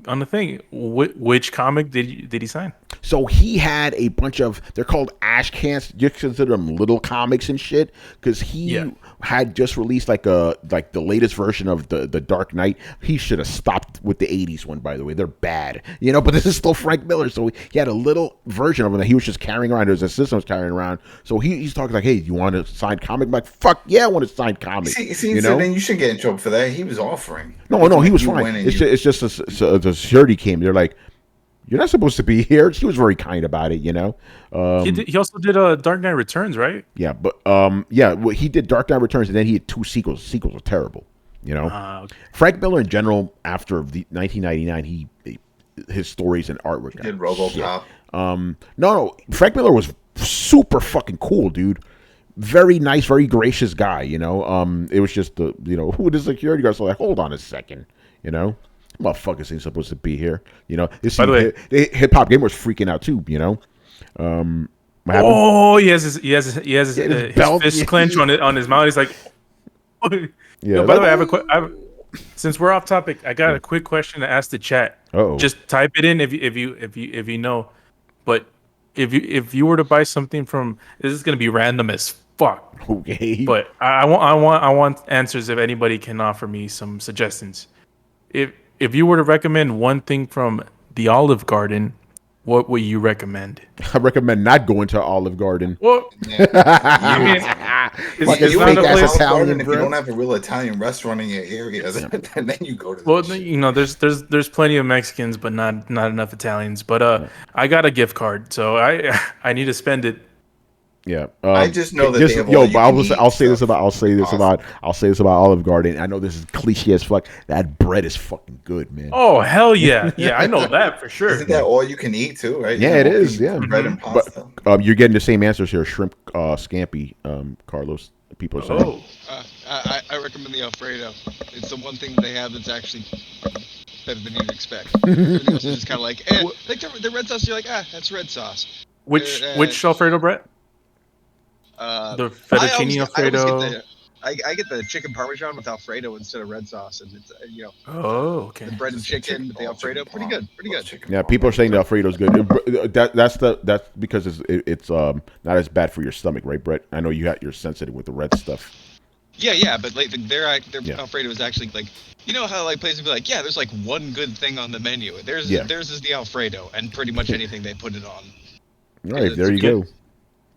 [SPEAKER 2] a thing. Which comic did he sign?
[SPEAKER 1] So he had a bunch of, they're called ash cans. You consider them little comics and shit, because he had just released like the latest version of the Dark Knight. He should have stopped with the 80s one, by the way. They're bad, you know. But this is still Frank Miller, so he had a little version of them that he was just carrying around. His assistant was carrying around. So he's talking like, hey, you want a signed comic? I'm like, fuck yeah, I want a signed comic.
[SPEAKER 3] See,
[SPEAKER 1] you
[SPEAKER 3] so
[SPEAKER 1] know?
[SPEAKER 3] then you should get in trouble for that. He was offering.
[SPEAKER 1] No, he was fine. It's just the security came. They're like, you're not supposed to be here. She was very kind about it, you know.
[SPEAKER 2] He also did Dark Knight Returns, right?
[SPEAKER 1] Yeah, but he did Dark Knight Returns, and then he had 2 sequels. Sequels were terrible, you know.
[SPEAKER 2] Okay.
[SPEAKER 1] Frank Miller in general, after 1999, his stories and artwork.
[SPEAKER 3] He did RoboCop.
[SPEAKER 1] No, Frank Miller was super fucking cool, dude. Very nice, very gracious guy, you know. It was just who the security guards were like, hold on a second, you know. Motherfuckers ain't supposed to be here, you know.
[SPEAKER 2] By the way,
[SPEAKER 1] the hip hop game was freaking out too, you know.
[SPEAKER 2] He has his fist clench on his mouth. He's like, yeah. Yo, by the way, since we're off topic, I got a quick question to ask the chat.
[SPEAKER 1] Uh-oh.
[SPEAKER 2] Just type it in if you know. But if you were to buy something from, this is gonna be random as fuck.
[SPEAKER 1] Okay.
[SPEAKER 2] But I want answers if anybody can offer me some suggestions. If you were to recommend one thing from the Olive Garden, what would you recommend?
[SPEAKER 1] I recommend not going to Olive Garden.
[SPEAKER 2] Well, I mean, it's not a place.
[SPEAKER 3] Italian, if you don't have a real Italian restaurant in your area, then you go to.
[SPEAKER 2] Well, you know, there's plenty of Mexicans, but not enough Italians. But I got a gift card, so I need to spend it.
[SPEAKER 1] Yeah,
[SPEAKER 3] I just know that they have
[SPEAKER 1] I'll say this about Olive Garden. I know this is cliche as fuck. That bread is fucking good, man.
[SPEAKER 2] Oh hell yeah, yeah, I know that for sure.
[SPEAKER 3] Isn't that all you can eat too? Right?
[SPEAKER 1] Yeah, it is. Yeah,
[SPEAKER 3] bread and pasta.
[SPEAKER 1] But you're getting the same answers here. Shrimp scampi, Carlos. People are saying.
[SPEAKER 6] I recommend the Alfredo. It's the one thing they have that's actually better than you'd expect. Everything else is just kind of like, like the red sauce. You're like, that's red sauce.
[SPEAKER 2] Which Alfredo, Brett? The fettuccine Alfredo.
[SPEAKER 6] I get the chicken parmesan with Alfredo instead of red sauce, and it's
[SPEAKER 2] Oh, okay.
[SPEAKER 6] The bread and chicken with the Alfredo, pretty good.
[SPEAKER 1] Yeah, people are saying the Alfredo's good. That's because it's not as bad for your stomach, right, Brett? I know you're sensitive with the red stuff.
[SPEAKER 6] Yeah, but like their Alfredo is actually like, you know how like places be like, yeah, there's like one good thing on the menu. Theirs is the Alfredo, and pretty much anything they put it on.
[SPEAKER 1] All right, there you go.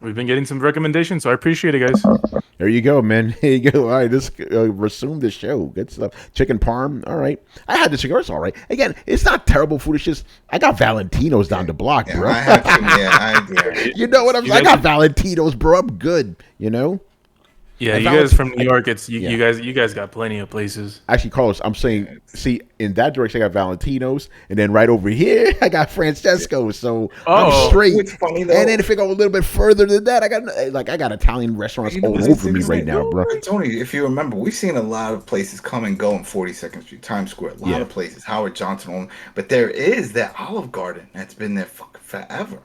[SPEAKER 2] We've been getting some recommendations, so I appreciate it, guys.
[SPEAKER 1] There you go, man. There you go. All right, let's resume the show. Good stuff. Chicken parm. All right. I had the chicken. It's all right. Again, it's not terrible food. It's just I got Valentino's down the block, bro.
[SPEAKER 3] I have to.
[SPEAKER 1] You know what I'm saying? I got Valentino's, bro. I'm good. You know.
[SPEAKER 2] Yeah, you guys from New York, you guys got plenty of places.
[SPEAKER 1] Actually, Carlos, I'm saying, see, in that direction I got Valentino's, and then right over here I got Francesco's. So I'm straight.
[SPEAKER 3] It's funny, though.
[SPEAKER 1] And then if I go a little bit further than that, I got Italian restaurants all over me right now, bro.
[SPEAKER 3] Tony, if you remember, we've seen a lot of places come and go in 42nd Street, Times Square, a lot of places, Howard Johnson, but there is that Olive Garden that's been there fucking forever.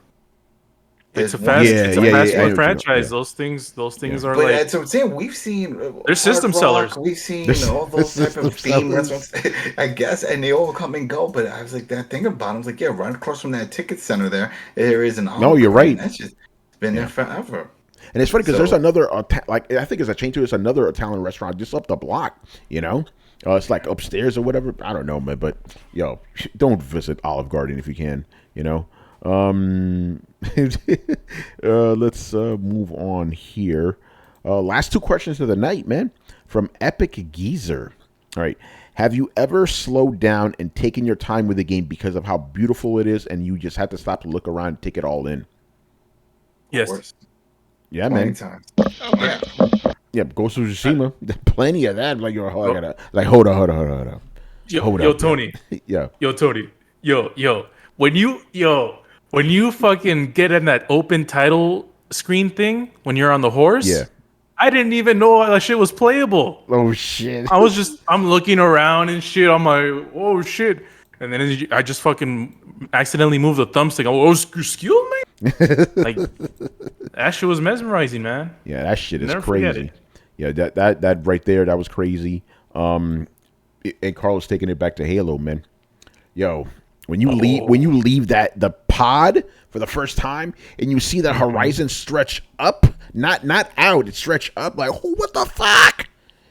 [SPEAKER 2] It's a fast food franchise.
[SPEAKER 1] Yeah.
[SPEAKER 2] Those things are
[SPEAKER 3] but
[SPEAKER 2] like.
[SPEAKER 3] That's what I'm saying. We've seen.
[SPEAKER 2] They're system sellers.
[SPEAKER 3] We've seen all those type of theme restaurants, I guess, and they all come and go. But I was like, that thing about it, I was like, yeah, right across from that ticket center there is an.
[SPEAKER 1] No, you're right.
[SPEAKER 3] That's just been there forever.
[SPEAKER 1] And it's funny because there's another, I think it's a chain to this, another Italian restaurant just up the block. You know, it's like upstairs or whatever. I don't know, man. But don't visit Olive Garden if you can. You know. Let's move on here. Last two questions of the night, man. From Epic Geezer. All right. Have you ever slowed down and taken your time with the game because of how beautiful it is and you just had to stop to look around and take it all in?
[SPEAKER 2] Yes.
[SPEAKER 1] Yeah, man.
[SPEAKER 3] Times.
[SPEAKER 6] Oh, man.
[SPEAKER 1] Yeah, Ghost of Tsushima. Plenty of that. Like, I gotta, like, hold on.
[SPEAKER 2] Yo, Tony.
[SPEAKER 1] Yeah.
[SPEAKER 2] Yo, Tony. Yo. When you fucking get in that open title screen thing when you're on the horse,
[SPEAKER 1] Yeah.
[SPEAKER 2] I didn't even know that shit was playable.
[SPEAKER 1] Oh, shit.
[SPEAKER 2] I'm looking around and shit. I'm like, oh shit. And then I just fucking accidentally moved the thumbstick. Oh, excuse me? Like, that shit was mesmerizing, man.
[SPEAKER 1] Yeah, that shit is
[SPEAKER 2] Never forget
[SPEAKER 1] crazy.
[SPEAKER 2] it.
[SPEAKER 1] Yeah, that right there, that was crazy. And Carlos taking it back to Halo, man. Yo, when you leave the pod for the first time and you see that horizon stretch up, not out, it stretch up, like, oh, what the fuck?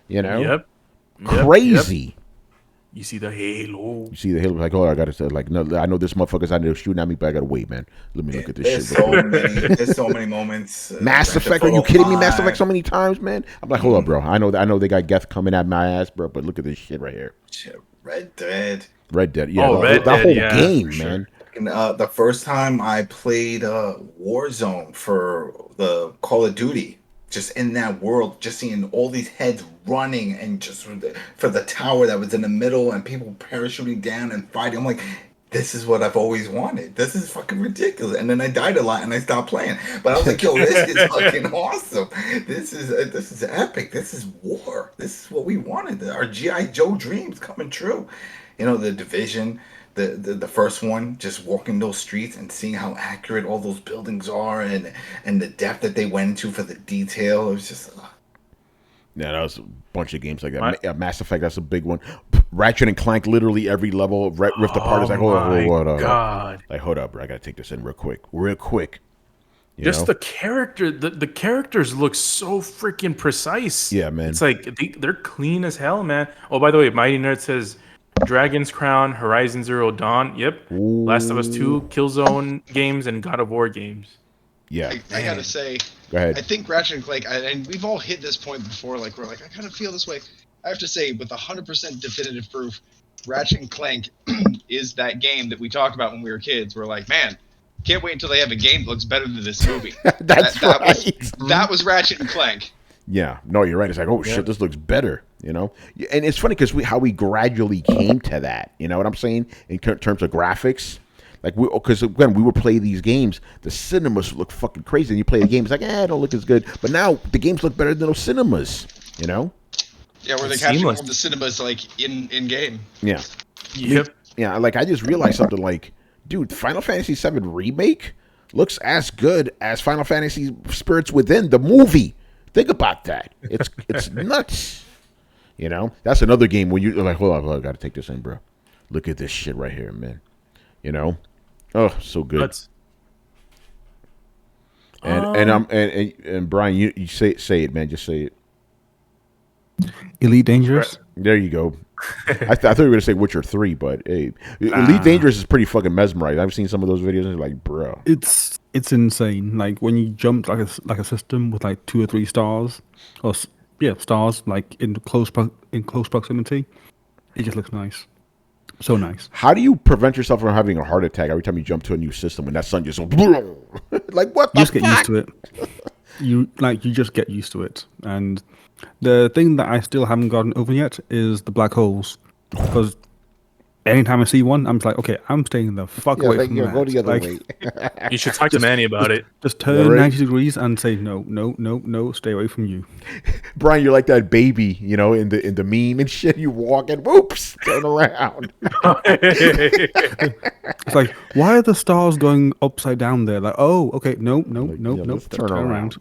[SPEAKER 1] You know?
[SPEAKER 2] Yep.
[SPEAKER 1] Crazy.
[SPEAKER 2] Yep. You see the Halo.
[SPEAKER 1] You see the Halo, like, oh, I gotta say, like, no, I know this motherfucker's out there shooting at me, but I gotta wait, man. Let me look at this shit.
[SPEAKER 3] There's so many moments.
[SPEAKER 1] Mass Effect, are you kidding me? Mass Effect so many times, man. I'm like, hold up, bro. I know they got Geth coming at my ass, bro, but look at this shit right here.
[SPEAKER 3] Red Dead.
[SPEAKER 1] Yeah, that whole game, man.
[SPEAKER 3] The first time I played Warzone for the Call of Duty, just in that world, just seeing all these heads running and just for the tower that was in the middle and people parachuting down and fighting. I'm like, this is what I've always wanted. This is fucking ridiculous. And then I died a lot and I stopped playing. But I was like, yo, this is fucking awesome. This is epic. This is war. This is what we wanted. Our G.I. Joe dreams coming true. You know, the Division, the first one, just walking those streets and seeing how accurate all those buildings are and the depth that they went into for the detail. It was just...
[SPEAKER 1] Yeah, that was a bunch of games like that. Mass Effect, that's a big one. Ratchet and Clank, literally every level ripped apart. It's like, hold up. Like, hold up, bro. I gotta take this in real quick.
[SPEAKER 2] Just the character, the characters look so freaking precise.
[SPEAKER 1] Yeah, man.
[SPEAKER 2] It's like they're clean as hell, man. Oh, by the way, Mighty Nerd says Dragon's Crown, Horizon Zero Dawn. Yep.
[SPEAKER 1] Ooh.
[SPEAKER 2] Last of Us 2, Killzone games, and God of War games.
[SPEAKER 1] Yeah.
[SPEAKER 4] I gotta say,
[SPEAKER 1] go ahead.
[SPEAKER 4] I think Ratchet and Clank, and we've all hit this point before, like, we're like, I kind of feel this way. I have to say, with 100% definitive proof, Ratchet and Clank is that game that we talked about when we were kids. We're like, man, can't wait until they have a game that looks better than this movie. That was Ratchet and Clank.
[SPEAKER 1] Yeah, no, you're right. It's like, oh shit, this looks better, you know. And it's funny because how we gradually came to that. You know what I'm saying? In terms of graphics, like because when we would play these games, the cinemas look fucking crazy. And you play the game, it's like, it don't look as good. But now the games look better than those cinemas. You know?
[SPEAKER 4] Yeah, where they're capturing all the cinemas like in game.
[SPEAKER 1] Yeah.
[SPEAKER 2] Yep.
[SPEAKER 1] Yeah, like I just realized something. Like, dude, Final Fantasy VII Remake looks as good as Final Fantasy Spirits Within, the movie. Think about that. It's nuts. You know, that's another game when you're like, hold on, I gotta take this in, bro. Look at this shit right here, man. You know, oh, so good. And Brian, you say it, man. Just say it.
[SPEAKER 5] Elite Dangerous.
[SPEAKER 1] There you go. I thought you were gonna say Witcher 3, but hey, Elite Dangerous is pretty fucking mesmerizing. I've seen some of those videos and it's like, bro,
[SPEAKER 5] it's insane. Like when you jump like a system with like 2 or 3 stars, or stars like in close proximity, it just looks nice. So nice.
[SPEAKER 1] How do you prevent yourself from having a heart attack every time you jump to a new system when that sun just like what?
[SPEAKER 5] You just get used to it. You just get used to it. And the thing that I still haven't gotten over yet is the black holes, because anytime I see one, I'm just like, okay, I'm staying the fuck away from that.
[SPEAKER 1] Go the other way.
[SPEAKER 2] You should talk to Manny about it.
[SPEAKER 5] Just turn 90 degrees and say no, stay away from you.
[SPEAKER 1] Brian, you're like that baby, you know, in the meme and shit. You walk and whoops, turn around.
[SPEAKER 5] It's like, why are the stars going upside down there? Like, oh, okay, nope,
[SPEAKER 1] turn around.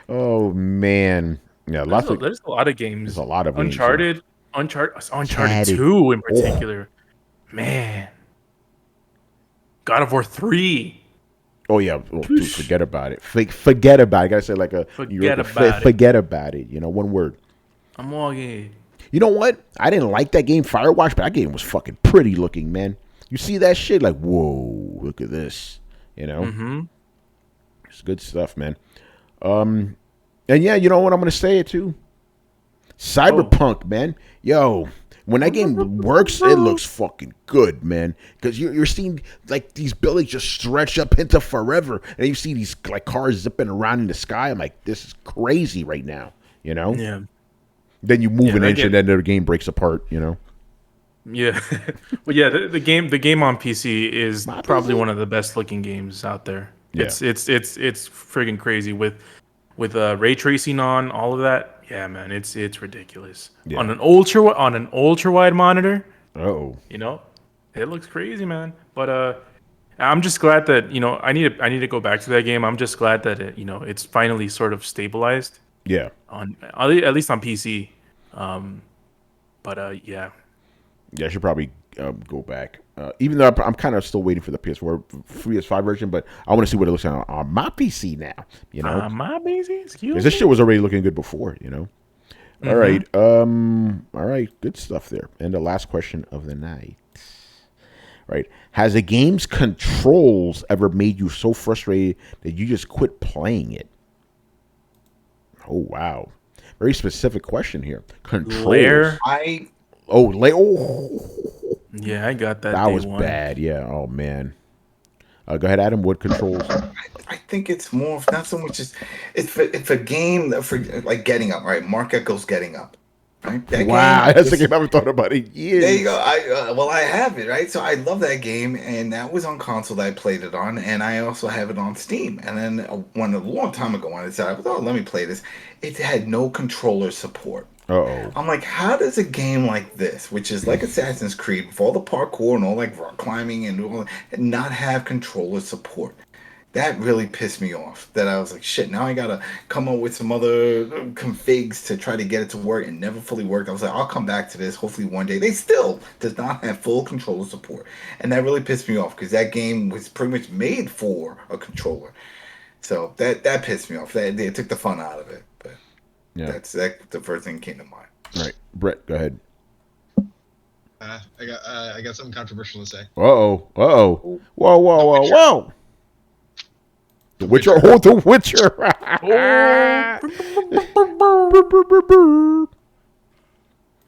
[SPEAKER 1] Oh man, yeah,
[SPEAKER 2] there's a lot of games.
[SPEAKER 1] There's a lot of
[SPEAKER 2] Uncharted 2 in particular. Man, God of War 3.
[SPEAKER 1] Oh yeah, dude, forget about it. Forget about it. I gotta say like forget about it. You know, one word.
[SPEAKER 2] I'm walking.
[SPEAKER 1] You know what? I didn't like that game, Firewatch, but that game was fucking pretty looking, man. You see that shit? Like, whoa, look at this. You know, It's good stuff, man. And yeah, you know what? I'm gonna say it too. Cyberpunk, man. Yo, when that game works, it looks fucking good, man. Because you're seeing like these buildings just stretch up into forever, and you see these like cars zipping around in the sky. I'm like, this is crazy right now. You know?
[SPEAKER 2] Yeah.
[SPEAKER 1] Then you move an inch, and then the game breaks apart. You know?
[SPEAKER 2] Yeah. Well, yeah. The game on PC is probably one of the best looking games out there.
[SPEAKER 1] Yeah.
[SPEAKER 2] It's friggin' crazy with ray tracing on all of that. Yeah, man, it's ridiculous.
[SPEAKER 1] Yeah.
[SPEAKER 2] On an ultra wide monitor.
[SPEAKER 1] Oh.
[SPEAKER 2] You know, it looks crazy, man. But I'm just glad that I need to go back to that game. I'm just glad that it's finally sort of stabilized.
[SPEAKER 1] Yeah.
[SPEAKER 2] On at least on PC. Yeah.
[SPEAKER 1] Yeah, I should probably go back. Even though I'm kind of still waiting for the PS5 version, but I want to see what it looks like on my PC now. You know,
[SPEAKER 2] my PC. Excuse me.
[SPEAKER 1] Because this shit was already looking good before. You know.
[SPEAKER 2] Mm-hmm.
[SPEAKER 1] All right. Good stuff there. And the last question of the night. Right. Has a game's controls ever made you so frustrated that you just quit playing it? Oh wow. Very specific question here. Controls.
[SPEAKER 2] Yeah, I got that.
[SPEAKER 1] That was bad. Yeah. Oh man. Go ahead, Adam. What controls?
[SPEAKER 3] I think it's more of not so much as it's a game for like Getting Up, right? Mark Echo's Getting Up, right?
[SPEAKER 1] That's a game I haven't thought about in years.
[SPEAKER 3] There you go. I have it, right? So I love that game, and that was on console that I played it on, and I also have it on Steam. And then a long time ago, when I decided, let me play this, it had no controller support.
[SPEAKER 1] Uh-oh.
[SPEAKER 3] I'm like, how does a game like this, which is like Assassin's Creed, with all the parkour and all like rock climbing and all, and not have controller support? That really pissed me off. That I was like, shit, now I gotta come up with some other configs to try to get it to work, and never fully worked. I was like, I'll come back to this hopefully one day. They still does not have full controller support, and that really pissed me off because that game was pretty much made for a controller. So that pissed me off. They took the fun out of it. But yeah, that's the first thing that came to mind.
[SPEAKER 1] Right, Brett, go ahead.
[SPEAKER 4] I got something controversial to say.
[SPEAKER 1] Whoa. The Witcher. Oh, The Witcher.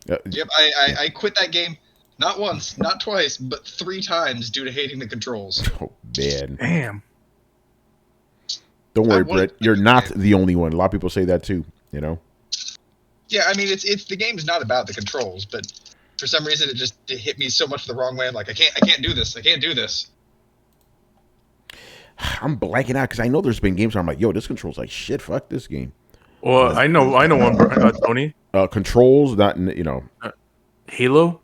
[SPEAKER 4] Yep, I quit that game not once, not twice, but 3 times due to hating the controls.
[SPEAKER 1] Oh, man.
[SPEAKER 2] Damn.
[SPEAKER 1] Don't worry, Brett. You're not the only one. A lot of people say that too, you know?
[SPEAKER 4] Yeah, I mean, it's the game's not about the controls, but for some reason it hit me so much the wrong way. I'm like, I can't do this. I can't do this.
[SPEAKER 1] I'm blanking out because I know there's been games where I'm like, yo, this controls like shit. Fuck this game.
[SPEAKER 2] Well, I know one, Tony.
[SPEAKER 1] Controls, not
[SPEAKER 2] Halo.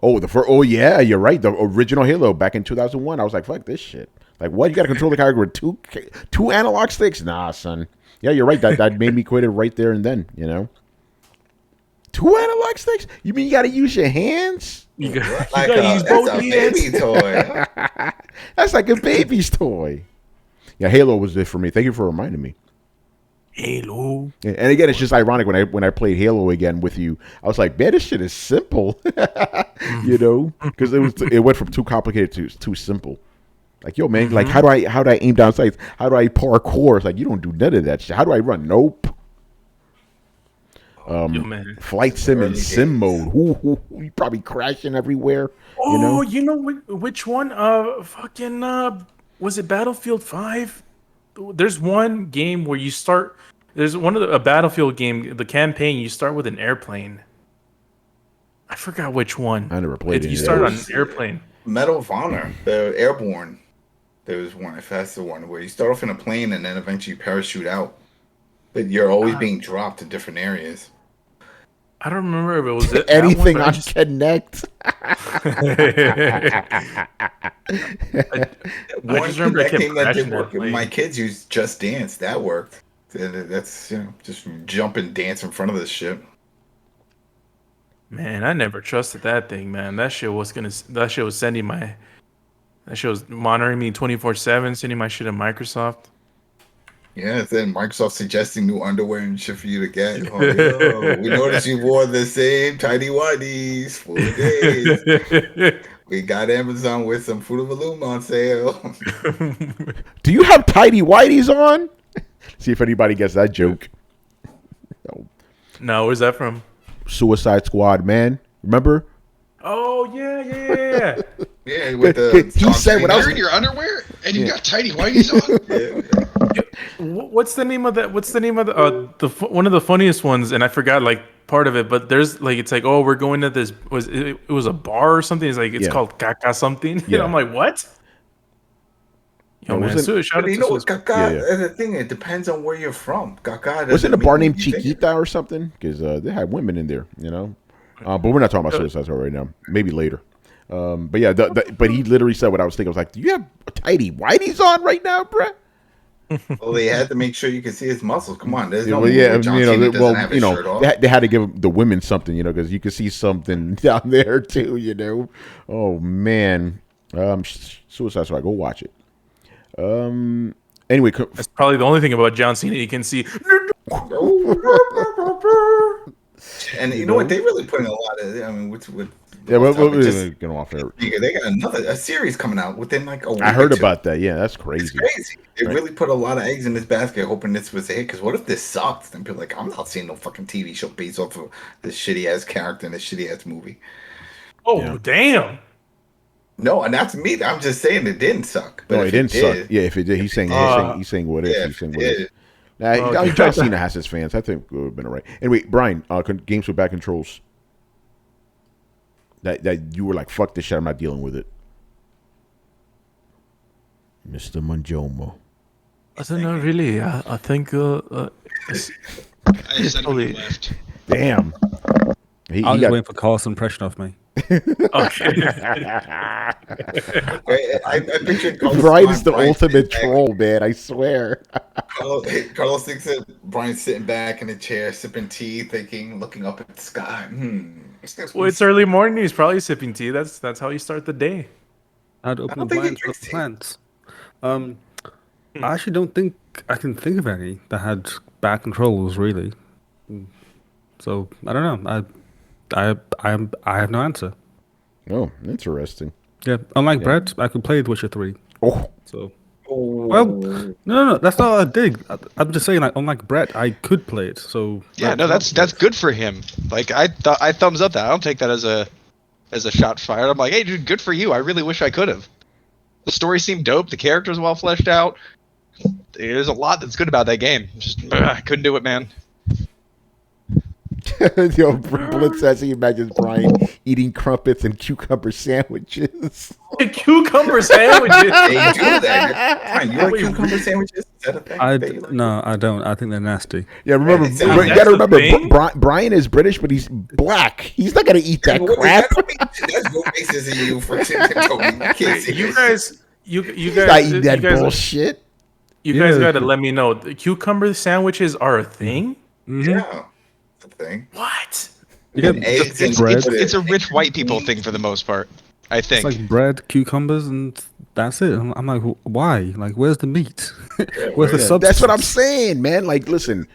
[SPEAKER 1] Oh yeah, you're right. The original Halo back in 2001. I was like, fuck this shit. Like, what? You got to control the character with two analog sticks? Nah, son. Yeah, you're right. That made me quit it right there and then. You know, 2 analog sticks? You mean you got to use your hands?
[SPEAKER 2] You got to use both hands.
[SPEAKER 3] Baby toy.
[SPEAKER 1] That's like a baby's toy. Yeah, Halo was it for me. Thank you for reminding me.
[SPEAKER 2] Halo.
[SPEAKER 1] And again, it's just ironic when I played Halo again with you. I was like, man, this shit is simple. You know, because it went from too complicated to too simple. Like, yo, man, like how do I aim down sights? How do I parkour? It's like you don't do none of that shit. How do I run? Nope. Flight sim and sim mode. You probably crashing everywhere.
[SPEAKER 2] Oh, you know which one? Was it Battlefield 5? There's one game where you start. There's a Battlefield game. The campaign you start with an airplane. I forgot which one.
[SPEAKER 1] I never played it.
[SPEAKER 2] You start on an airplane.
[SPEAKER 3] Medal of Honor, the Airborne. There was one, a faster one, where you start off in a plane and then eventually parachute out, but you're always being dropped to different areas.
[SPEAKER 2] I don't remember if it was
[SPEAKER 1] anything on Connect.
[SPEAKER 3] One Connect thing that did work. My kids used Just Dance. That worked. That's just jump and dance in front of this shit.
[SPEAKER 2] Man, I never trusted that thing, man. That shit was sending my. That shit was monitoring me 24/7, sending my shit to Microsoft.
[SPEAKER 3] Yeah, then Microsoft suggesting new underwear and shit for you to get. Oh, yo, we noticed you wore the same tidy whities for days. We got Amazon with some Fruit of the Loom on sale.
[SPEAKER 1] Do you have tidy whities on? See if anybody gets that joke.
[SPEAKER 2] No, where's that from?
[SPEAKER 1] Suicide Squad, man. Remember?
[SPEAKER 2] Oh yeah.
[SPEAKER 3] Yeah, with the
[SPEAKER 1] He said what I was.
[SPEAKER 4] You're in your underwear and you got tidy whities on.
[SPEAKER 2] What's the name of that? What's the name of one of the funniest ones? And I forgot like part of it, but there's like it's like, oh, we're going to this. It was a bar or something? It's like it's called Caca something.
[SPEAKER 1] Yeah.
[SPEAKER 2] And I'm like, what? Yo, man, shout out
[SPEAKER 3] But you
[SPEAKER 2] to
[SPEAKER 3] know what,
[SPEAKER 2] Suicide-
[SPEAKER 3] Caca, the thing, it depends on where you're from. Caca
[SPEAKER 1] Wasn't a
[SPEAKER 3] doesn't
[SPEAKER 1] bar
[SPEAKER 3] mean
[SPEAKER 1] named
[SPEAKER 3] you think it.
[SPEAKER 1] Chiquita or something? Because they had women in there, you know. But we're not talking about Suicide Squad right now. Maybe later. But yeah, but he literally said what I was thinking. I was like, do you have tidy whities on right now, bruh?
[SPEAKER 3] Well, they had to make sure you could see his muscles. Come on, there's no
[SPEAKER 1] Well,
[SPEAKER 3] movie
[SPEAKER 1] yeah,
[SPEAKER 3] where John Cena doesn't have his shirt off.
[SPEAKER 1] they had to give the women something, you know, because you could see something down there too, you know. Oh man, Suicide Squad, go watch it. Anyway,
[SPEAKER 2] That's probably the only thing about John Cena you can see.
[SPEAKER 3] And you know what? They really put in a lot of. I mean, with
[SPEAKER 1] yeah,
[SPEAKER 3] off topic,
[SPEAKER 1] we're
[SPEAKER 3] just-
[SPEAKER 1] getting off there.
[SPEAKER 3] they got a series coming out within like a week.
[SPEAKER 1] I heard
[SPEAKER 3] or two.
[SPEAKER 1] about that. Yeah, that's
[SPEAKER 3] It's
[SPEAKER 1] crazy.
[SPEAKER 3] crazy. They
[SPEAKER 1] Right.
[SPEAKER 3] really put a lot of eggs in this basket, hoping this was a hit. Because what if this sucks? Then people are like, I'm not seeing no fucking TV show based off of this shitty ass character in this shitty ass movie.
[SPEAKER 2] Oh
[SPEAKER 1] Yeah.
[SPEAKER 2] damn!
[SPEAKER 3] No, and that's me. I'm just saying it didn't suck. But
[SPEAKER 1] No,
[SPEAKER 3] if
[SPEAKER 1] it didn't
[SPEAKER 3] did,
[SPEAKER 1] suck. Yeah, if it did, he's saying what if.
[SPEAKER 3] Yeah,
[SPEAKER 1] He's saying
[SPEAKER 3] if
[SPEAKER 1] what
[SPEAKER 3] it
[SPEAKER 1] if.
[SPEAKER 3] did.
[SPEAKER 1] Nah, I mean, John Cena has his fans. I think it would have been all right. Anyway, Brian, games with back controls. That you were like, fuck this shit. I'm not dealing with it. Mr. Manjomo.
[SPEAKER 2] I don't know really. I think
[SPEAKER 4] I just said when he left.
[SPEAKER 1] Damn. He
[SPEAKER 5] I was
[SPEAKER 1] got-
[SPEAKER 5] waiting for Carl's impression of me.
[SPEAKER 2] okay.
[SPEAKER 3] I pictured Carlos
[SPEAKER 1] Brian is the
[SPEAKER 3] Brian
[SPEAKER 1] ultimate
[SPEAKER 3] sitting back.
[SPEAKER 1] troll, man. I swear.
[SPEAKER 3] Carlos thinks that Brian's sitting back in a chair, sipping tea, looking up at the sky.
[SPEAKER 2] Well, it's early morning. He's probably sipping tea. That's how you start the day.
[SPEAKER 5] I'd
[SPEAKER 3] I
[SPEAKER 5] open
[SPEAKER 3] don't
[SPEAKER 5] the
[SPEAKER 3] think he
[SPEAKER 5] blinds for
[SPEAKER 3] drinks tea.
[SPEAKER 5] plants. I actually don't think I can think of any that had bad controls really. So I don't know. I have no answer.
[SPEAKER 1] Oh, interesting.
[SPEAKER 5] Yeah, unlike Brett, I could play The Witcher 3.
[SPEAKER 1] Oh,
[SPEAKER 5] So well, no, that's not a dig. I'm just saying, like, unlike Brett, I could play it. So
[SPEAKER 6] Yeah, no, that's good for him. Like I thumbs up that. I don't take that as a shot fired. I'm like, hey, dude, good for you. I really wish I could have. The story seemed dope. The characters well fleshed out. There's a lot that's good about that game. Just I couldn't do it, man.
[SPEAKER 1] yo, Blitz says he imagines Brian eating crumpets and cucumber sandwiches.
[SPEAKER 2] Cucumber sandwiches.
[SPEAKER 3] They do that. Brian, you like cucumber sandwiches? Is that a thing? that you like?
[SPEAKER 5] No, I don't. I think they're nasty.
[SPEAKER 1] Yeah, remember,
[SPEAKER 3] That's
[SPEAKER 1] you gotta
[SPEAKER 2] the
[SPEAKER 1] remember,
[SPEAKER 2] thing.
[SPEAKER 1] Brian is British, but he's black. He's not gonna eat that
[SPEAKER 3] Well,
[SPEAKER 1] crap.
[SPEAKER 3] That's no basis in you for
[SPEAKER 2] You guys, you
[SPEAKER 1] He's not
[SPEAKER 2] guys,
[SPEAKER 1] eating that
[SPEAKER 2] you guys,
[SPEAKER 1] bullshit.
[SPEAKER 2] you guys
[SPEAKER 5] Yeah.
[SPEAKER 2] got to let me know. The cucumber sandwiches are a thing.
[SPEAKER 3] Yeah, it's a thing.
[SPEAKER 2] What?
[SPEAKER 5] You get
[SPEAKER 3] Eggs and
[SPEAKER 5] bread.
[SPEAKER 6] It's a rich white people thing for the most part. I
[SPEAKER 5] It's
[SPEAKER 6] think.
[SPEAKER 5] like bread, cucumbers, and that's it. I'm like, why? Like, where's the meat? Where's the substance?
[SPEAKER 1] That's what I'm saying, man. Like, listen,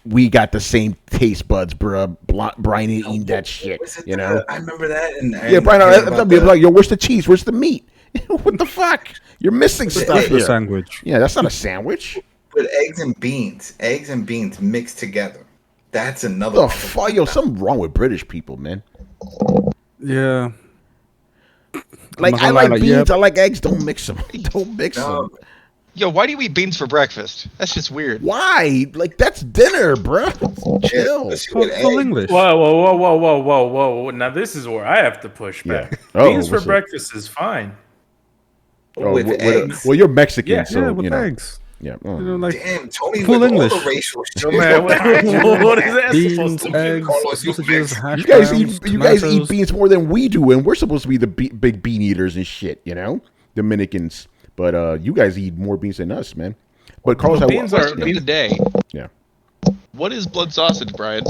[SPEAKER 1] we got the same taste buds, bruh. Brian ain't eating that shit,
[SPEAKER 3] Was it
[SPEAKER 1] you know?
[SPEAKER 3] I remember that. And
[SPEAKER 1] Yeah, Brian, I'll be like, yo, where's the cheese? Where's the meat? What the fuck? You're missing stuff
[SPEAKER 5] That's the
[SPEAKER 1] here.
[SPEAKER 5] sandwich.
[SPEAKER 1] Yeah, that's not a sandwich.
[SPEAKER 3] But eggs and beans mixed together. That's another.
[SPEAKER 1] The fuck, yo, something wrong with British people, man.
[SPEAKER 5] Yeah.
[SPEAKER 1] Like,
[SPEAKER 5] I'm not
[SPEAKER 1] I
[SPEAKER 5] gonna lie,
[SPEAKER 1] like
[SPEAKER 5] like,
[SPEAKER 1] beans,
[SPEAKER 5] yeah.
[SPEAKER 1] I like eggs. Don't mix them. Don't mix
[SPEAKER 3] No,
[SPEAKER 1] them.
[SPEAKER 6] Yo, why do you eat beans for breakfast? That's just weird.
[SPEAKER 1] Why? Like, that's dinner, bruh. Chill.
[SPEAKER 3] especially with
[SPEAKER 5] Full
[SPEAKER 3] eggs.
[SPEAKER 5] English.
[SPEAKER 2] Whoa! Now this is where I have to push
[SPEAKER 1] Yeah.
[SPEAKER 2] back.
[SPEAKER 1] Oh,
[SPEAKER 2] Beans for
[SPEAKER 1] what's it?
[SPEAKER 2] breakfast is fine.
[SPEAKER 3] With eggs.
[SPEAKER 1] Well, you're Mexican,
[SPEAKER 2] Yeah,
[SPEAKER 1] so,
[SPEAKER 5] yeah, with
[SPEAKER 1] you know.
[SPEAKER 5] eggs.
[SPEAKER 1] Yeah.
[SPEAKER 5] You know, like
[SPEAKER 3] Damn, Tony
[SPEAKER 5] Full
[SPEAKER 3] with
[SPEAKER 5] English.
[SPEAKER 3] all the racial shit.
[SPEAKER 2] Yo, man, what is that supposed
[SPEAKER 5] beans,
[SPEAKER 2] to be?
[SPEAKER 5] eggs,
[SPEAKER 3] Carlos, you
[SPEAKER 5] sausages,
[SPEAKER 3] Mexican.
[SPEAKER 5] hash
[SPEAKER 1] You guys
[SPEAKER 5] browns,
[SPEAKER 1] eat you guys eat
[SPEAKER 5] tomatoes.
[SPEAKER 1] beans more than we do, and we're supposed to be the big bean eaters and shit, you know, Dominicans. But you guys eat more beans than us, man. But Carlos,
[SPEAKER 2] Beans are-
[SPEAKER 6] Question of the day.
[SPEAKER 1] yeah.
[SPEAKER 6] What is blood sausage, Brian?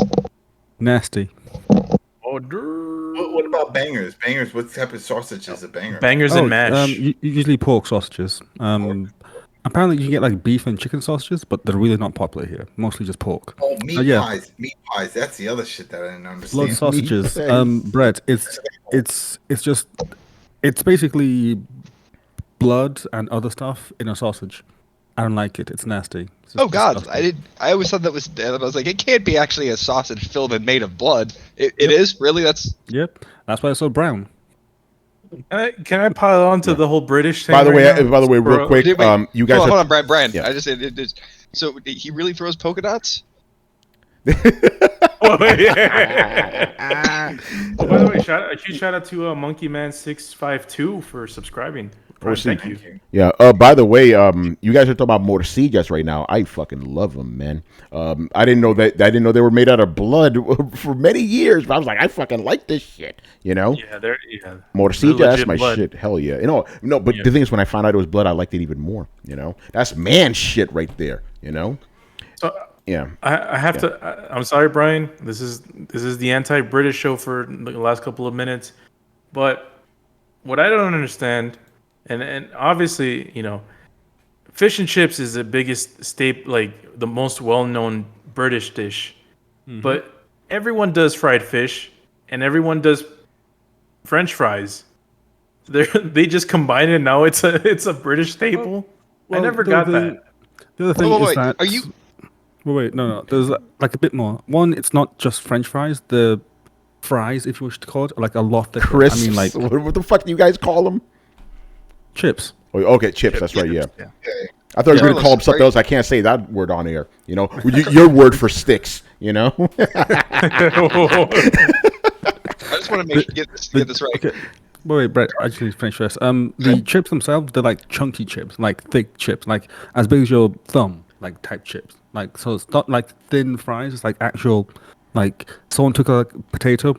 [SPEAKER 5] Nasty.
[SPEAKER 2] Oh, durr.
[SPEAKER 3] What about bangers? Bangers, what type of sausage is a banger?
[SPEAKER 2] Bangers and mash.
[SPEAKER 5] Usually pork sausages. Apparently you can get like beef and chicken sausages, but they're really not popular here. Mostly just pork.
[SPEAKER 3] Oh, meat
[SPEAKER 5] yeah.
[SPEAKER 3] pies. Meat pies. That's the other shit that I didn't
[SPEAKER 5] Blood
[SPEAKER 3] understand.
[SPEAKER 5] sausages.
[SPEAKER 1] pies.
[SPEAKER 5] Bread. It's basically blood and other stuff in a sausage. I don't like it. It's nasty. It's
[SPEAKER 6] Oh God,
[SPEAKER 5] disgusting.
[SPEAKER 6] I always thought that was dead. I was like, it can't be actually a sausage filled and made of blood. It is really. That's
[SPEAKER 5] Yep. That's why it's so brown.
[SPEAKER 2] Can I pile on to the whole British thing?
[SPEAKER 1] By the
[SPEAKER 2] right now?
[SPEAKER 1] way, real quick,
[SPEAKER 6] Wait,
[SPEAKER 1] you guys.
[SPEAKER 6] hold on, Brian.
[SPEAKER 1] Yeah.
[SPEAKER 6] I just it. So he really throws polka dots?
[SPEAKER 2] Oh, yeah. Oh, by the way, a huge shout out to MonkeyMan652 for subscribing. Brian,
[SPEAKER 1] see.
[SPEAKER 2] thank you.
[SPEAKER 1] Yeah. By the way, you guys are talking about Morcillas right now. I fucking love them, man. I didn't know that. I didn't know they were made out of blood for many years. But I was like, I fucking like this shit. You know.
[SPEAKER 2] Yeah, they're
[SPEAKER 1] Morcilla,
[SPEAKER 2] they're
[SPEAKER 1] that's
[SPEAKER 2] legit
[SPEAKER 1] my
[SPEAKER 2] blood.
[SPEAKER 1] shit. Hell yeah. No. But
[SPEAKER 2] Yeah.
[SPEAKER 1] the thing is, when I found out it was blood, I liked it even more. You know, that's man shit right there. You know.
[SPEAKER 2] So
[SPEAKER 1] Yeah.
[SPEAKER 2] I have to. I'm sorry, Brian. This is the anti-British show for the last couple of minutes. But what I don't understand, and obviously, fish and chips is the biggest staple, like the most well-known British dish. But everyone does fried fish, and everyone does French fries. They just combine it. Now it's a British staple. I never got that.
[SPEAKER 5] The other thing
[SPEAKER 6] Wait,
[SPEAKER 5] is that.
[SPEAKER 6] are you?
[SPEAKER 5] Wait, no. There's like a bit more. One, it's not just French fries. The fries, if you wish to call it, are like a lot different.
[SPEAKER 1] Crisps.
[SPEAKER 5] I mean, like
[SPEAKER 1] what the fuck do you guys call them?
[SPEAKER 5] chips.
[SPEAKER 1] Oh, okay, chips. That's right. Yeah.
[SPEAKER 5] Yeah.
[SPEAKER 1] I thought you were going to call them
[SPEAKER 6] Carlos,
[SPEAKER 1] something else. I can't say that word on air. Your word for sticks. You know.
[SPEAKER 6] I just want to get this right.
[SPEAKER 5] Okay. Wait, Brett. Actually, finish first. The chips themselves, they're like chunky chips, like thick chips, like as big as your thumb, like type chips. Like so, it's not like thin fries. It's like actual, like someone took a potato,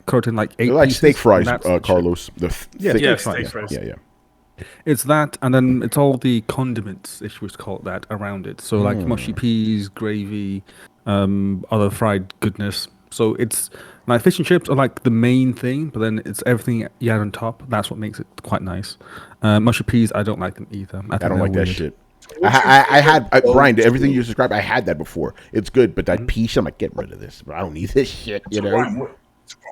[SPEAKER 5] cut in like 8
[SPEAKER 1] They're like
[SPEAKER 5] pieces,
[SPEAKER 1] steak fries,
[SPEAKER 5] and that's the chip.
[SPEAKER 1] Carlos.
[SPEAKER 5] Yeah,
[SPEAKER 1] thick-
[SPEAKER 2] Yeah,
[SPEAKER 5] steak
[SPEAKER 2] steak
[SPEAKER 5] fries.
[SPEAKER 2] fries.
[SPEAKER 1] Yeah.
[SPEAKER 5] It's that, and then it's all the condiments, if you wish to call it that, around it. So like mushy peas, gravy, other fried goodness. So it's like fish and chips are like the main thing, but then it's everything you add on top. That's what makes it quite nice. Mushy peas, I don't like them either.
[SPEAKER 1] I
[SPEAKER 5] think
[SPEAKER 1] don't like
[SPEAKER 5] they're
[SPEAKER 1] that
[SPEAKER 5] weird.
[SPEAKER 1] shit.
[SPEAKER 3] What's your
[SPEAKER 1] I had
[SPEAKER 3] favorite
[SPEAKER 1] Brian.
[SPEAKER 3] go-to?
[SPEAKER 1] Everything you described, I had that before. It's good, but that pea shit, I'm like, get rid of this. I don't need this shit. You know.
[SPEAKER 3] Brian,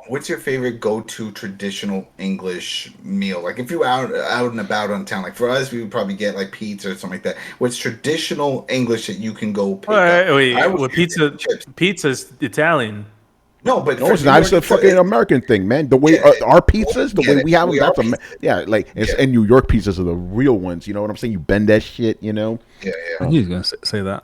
[SPEAKER 3] what's your favorite go-to traditional English meal? Like if you were out and about on town, like for us, we would probably get like pizza or something like that. What's traditional English that you can go pick up?
[SPEAKER 2] Wait,
[SPEAKER 3] I would
[SPEAKER 2] well,
[SPEAKER 3] get chips.
[SPEAKER 2] pizza's Italian.
[SPEAKER 3] No, but
[SPEAKER 1] No,
[SPEAKER 3] for
[SPEAKER 1] it's not. It's a
[SPEAKER 3] York,
[SPEAKER 1] fucking American thing, man. The way
[SPEAKER 3] Yeah,
[SPEAKER 1] our pizzas, the
[SPEAKER 3] get
[SPEAKER 1] way
[SPEAKER 3] it.
[SPEAKER 1] we have them,
[SPEAKER 3] We are
[SPEAKER 1] that's
[SPEAKER 3] pizzas.
[SPEAKER 1] and New York pizzas are the real ones. You know what I'm saying? You bend that shit, you know.
[SPEAKER 3] Yeah.
[SPEAKER 5] I knew you were gonna say that.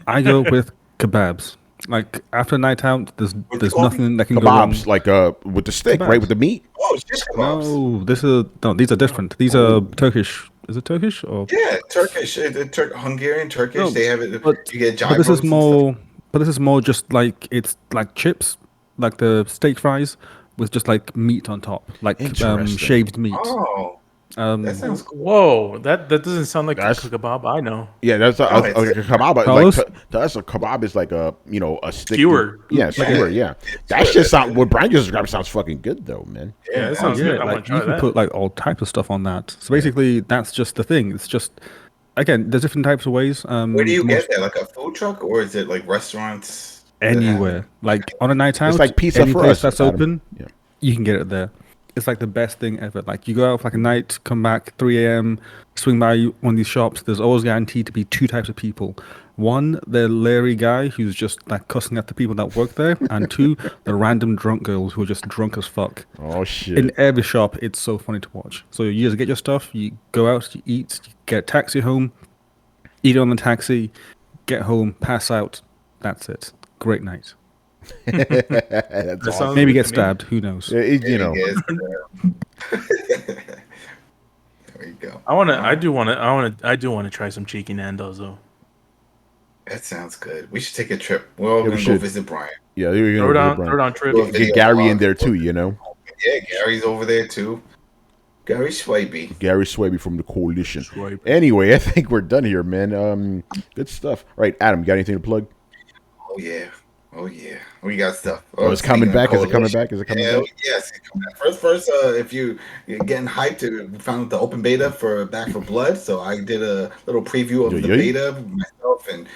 [SPEAKER 5] I go with kebabs. Like after a night out, there's
[SPEAKER 3] called?
[SPEAKER 5] nothing that can go wrong.
[SPEAKER 1] Kebabs, like with the stick,
[SPEAKER 5] Kebabs.
[SPEAKER 1] right, with the meat.
[SPEAKER 3] Oh, it's just kebabs.
[SPEAKER 5] No, these are different. These are Turkish. Is it Turkish or?
[SPEAKER 3] Yeah, Turkish, Hungarian, Turkish.
[SPEAKER 5] No,
[SPEAKER 3] they have it.
[SPEAKER 5] but-
[SPEAKER 3] You get
[SPEAKER 5] But this
[SPEAKER 3] gyros
[SPEAKER 5] is
[SPEAKER 3] and
[SPEAKER 5] more. But this is more just like it's like chips, like the steak fries with just like meat on top, like
[SPEAKER 1] Interesting.
[SPEAKER 5] shaved meat.
[SPEAKER 3] stuff. Oh, that sounds cool.
[SPEAKER 2] Whoa, that doesn't sound like
[SPEAKER 1] That's-
[SPEAKER 2] a kebab I know.
[SPEAKER 1] Yeah, that's
[SPEAKER 3] Oh,
[SPEAKER 1] like a kebab. Like
[SPEAKER 5] Carlos?
[SPEAKER 1] to us, a kebab is like a a stick.
[SPEAKER 2] Skewer.
[SPEAKER 1] Yeah, skewer. Yeah, that shit sound. What Brian just described sounds fucking good though, man.
[SPEAKER 2] Yeah, that sounds good. I want
[SPEAKER 5] Like
[SPEAKER 2] to
[SPEAKER 5] you
[SPEAKER 2] try
[SPEAKER 5] can
[SPEAKER 2] that.
[SPEAKER 5] put like all types of stuff on that. So basically, that's just the thing. It's just again, there's different types of ways.
[SPEAKER 3] Where do you
[SPEAKER 5] the
[SPEAKER 3] get
[SPEAKER 5] most-
[SPEAKER 3] that? Like a food truck, or is it like restaurants?
[SPEAKER 5] anywhere? Like on a night out,
[SPEAKER 1] It's like pizza
[SPEAKER 5] any
[SPEAKER 1] for
[SPEAKER 5] place
[SPEAKER 1] us,
[SPEAKER 5] that's
[SPEAKER 1] Adam.
[SPEAKER 5] open,
[SPEAKER 1] Yeah.
[SPEAKER 5] you can get it there. It's like the best thing ever. Like you go out for like a night, come back 3 a.m., swing by one of these shops. There's always guaranteed to be two types of people. One, the leery guy who's just like cussing at the people that work there, and two, the random drunk girls who are just drunk as fuck.
[SPEAKER 1] Oh shit.
[SPEAKER 5] In every shop, it's so funny to watch. So you just get your stuff, you go out, you eat, you get a taxi home, eat on the taxi, get home, pass out. That's it. Great night.
[SPEAKER 1] That's
[SPEAKER 2] That
[SPEAKER 1] awesome.
[SPEAKER 2] sounds
[SPEAKER 5] Maybe
[SPEAKER 2] good
[SPEAKER 5] get
[SPEAKER 2] to me.
[SPEAKER 5] stabbed. Who knows?
[SPEAKER 1] You know.
[SPEAKER 3] Yes, there you go.
[SPEAKER 2] I do want to try some cheeky Nando's though.
[SPEAKER 3] That sounds good. We should take a trip. We're all
[SPEAKER 1] Yeah, we
[SPEAKER 3] gonna go
[SPEAKER 1] should.
[SPEAKER 3] visit Brian.
[SPEAKER 1] Yeah, you're
[SPEAKER 2] Throw
[SPEAKER 1] gonna
[SPEAKER 2] down, throw down trip.
[SPEAKER 3] Well,
[SPEAKER 1] get
[SPEAKER 3] video
[SPEAKER 1] Gary in
[SPEAKER 3] log.
[SPEAKER 1] there too. You know,
[SPEAKER 3] Yeah, Gary's over there too. Gary Swaby.
[SPEAKER 1] Gary Swaby from the coalition.
[SPEAKER 2] Swipe.
[SPEAKER 1] Anyway, I think we're done here, man. Good stuff. All right, Adam, you got anything to plug?
[SPEAKER 3] Oh yeah. We got stuff.
[SPEAKER 1] Oh, it's coming back. Is it coming back? Is it coming
[SPEAKER 3] Yeah,
[SPEAKER 1] back?
[SPEAKER 3] yes, it's coming back. First, if you're getting hyped, we found the open beta for Back for Blood. So I did a little preview of the
[SPEAKER 1] Yeah.
[SPEAKER 3] beta myself, and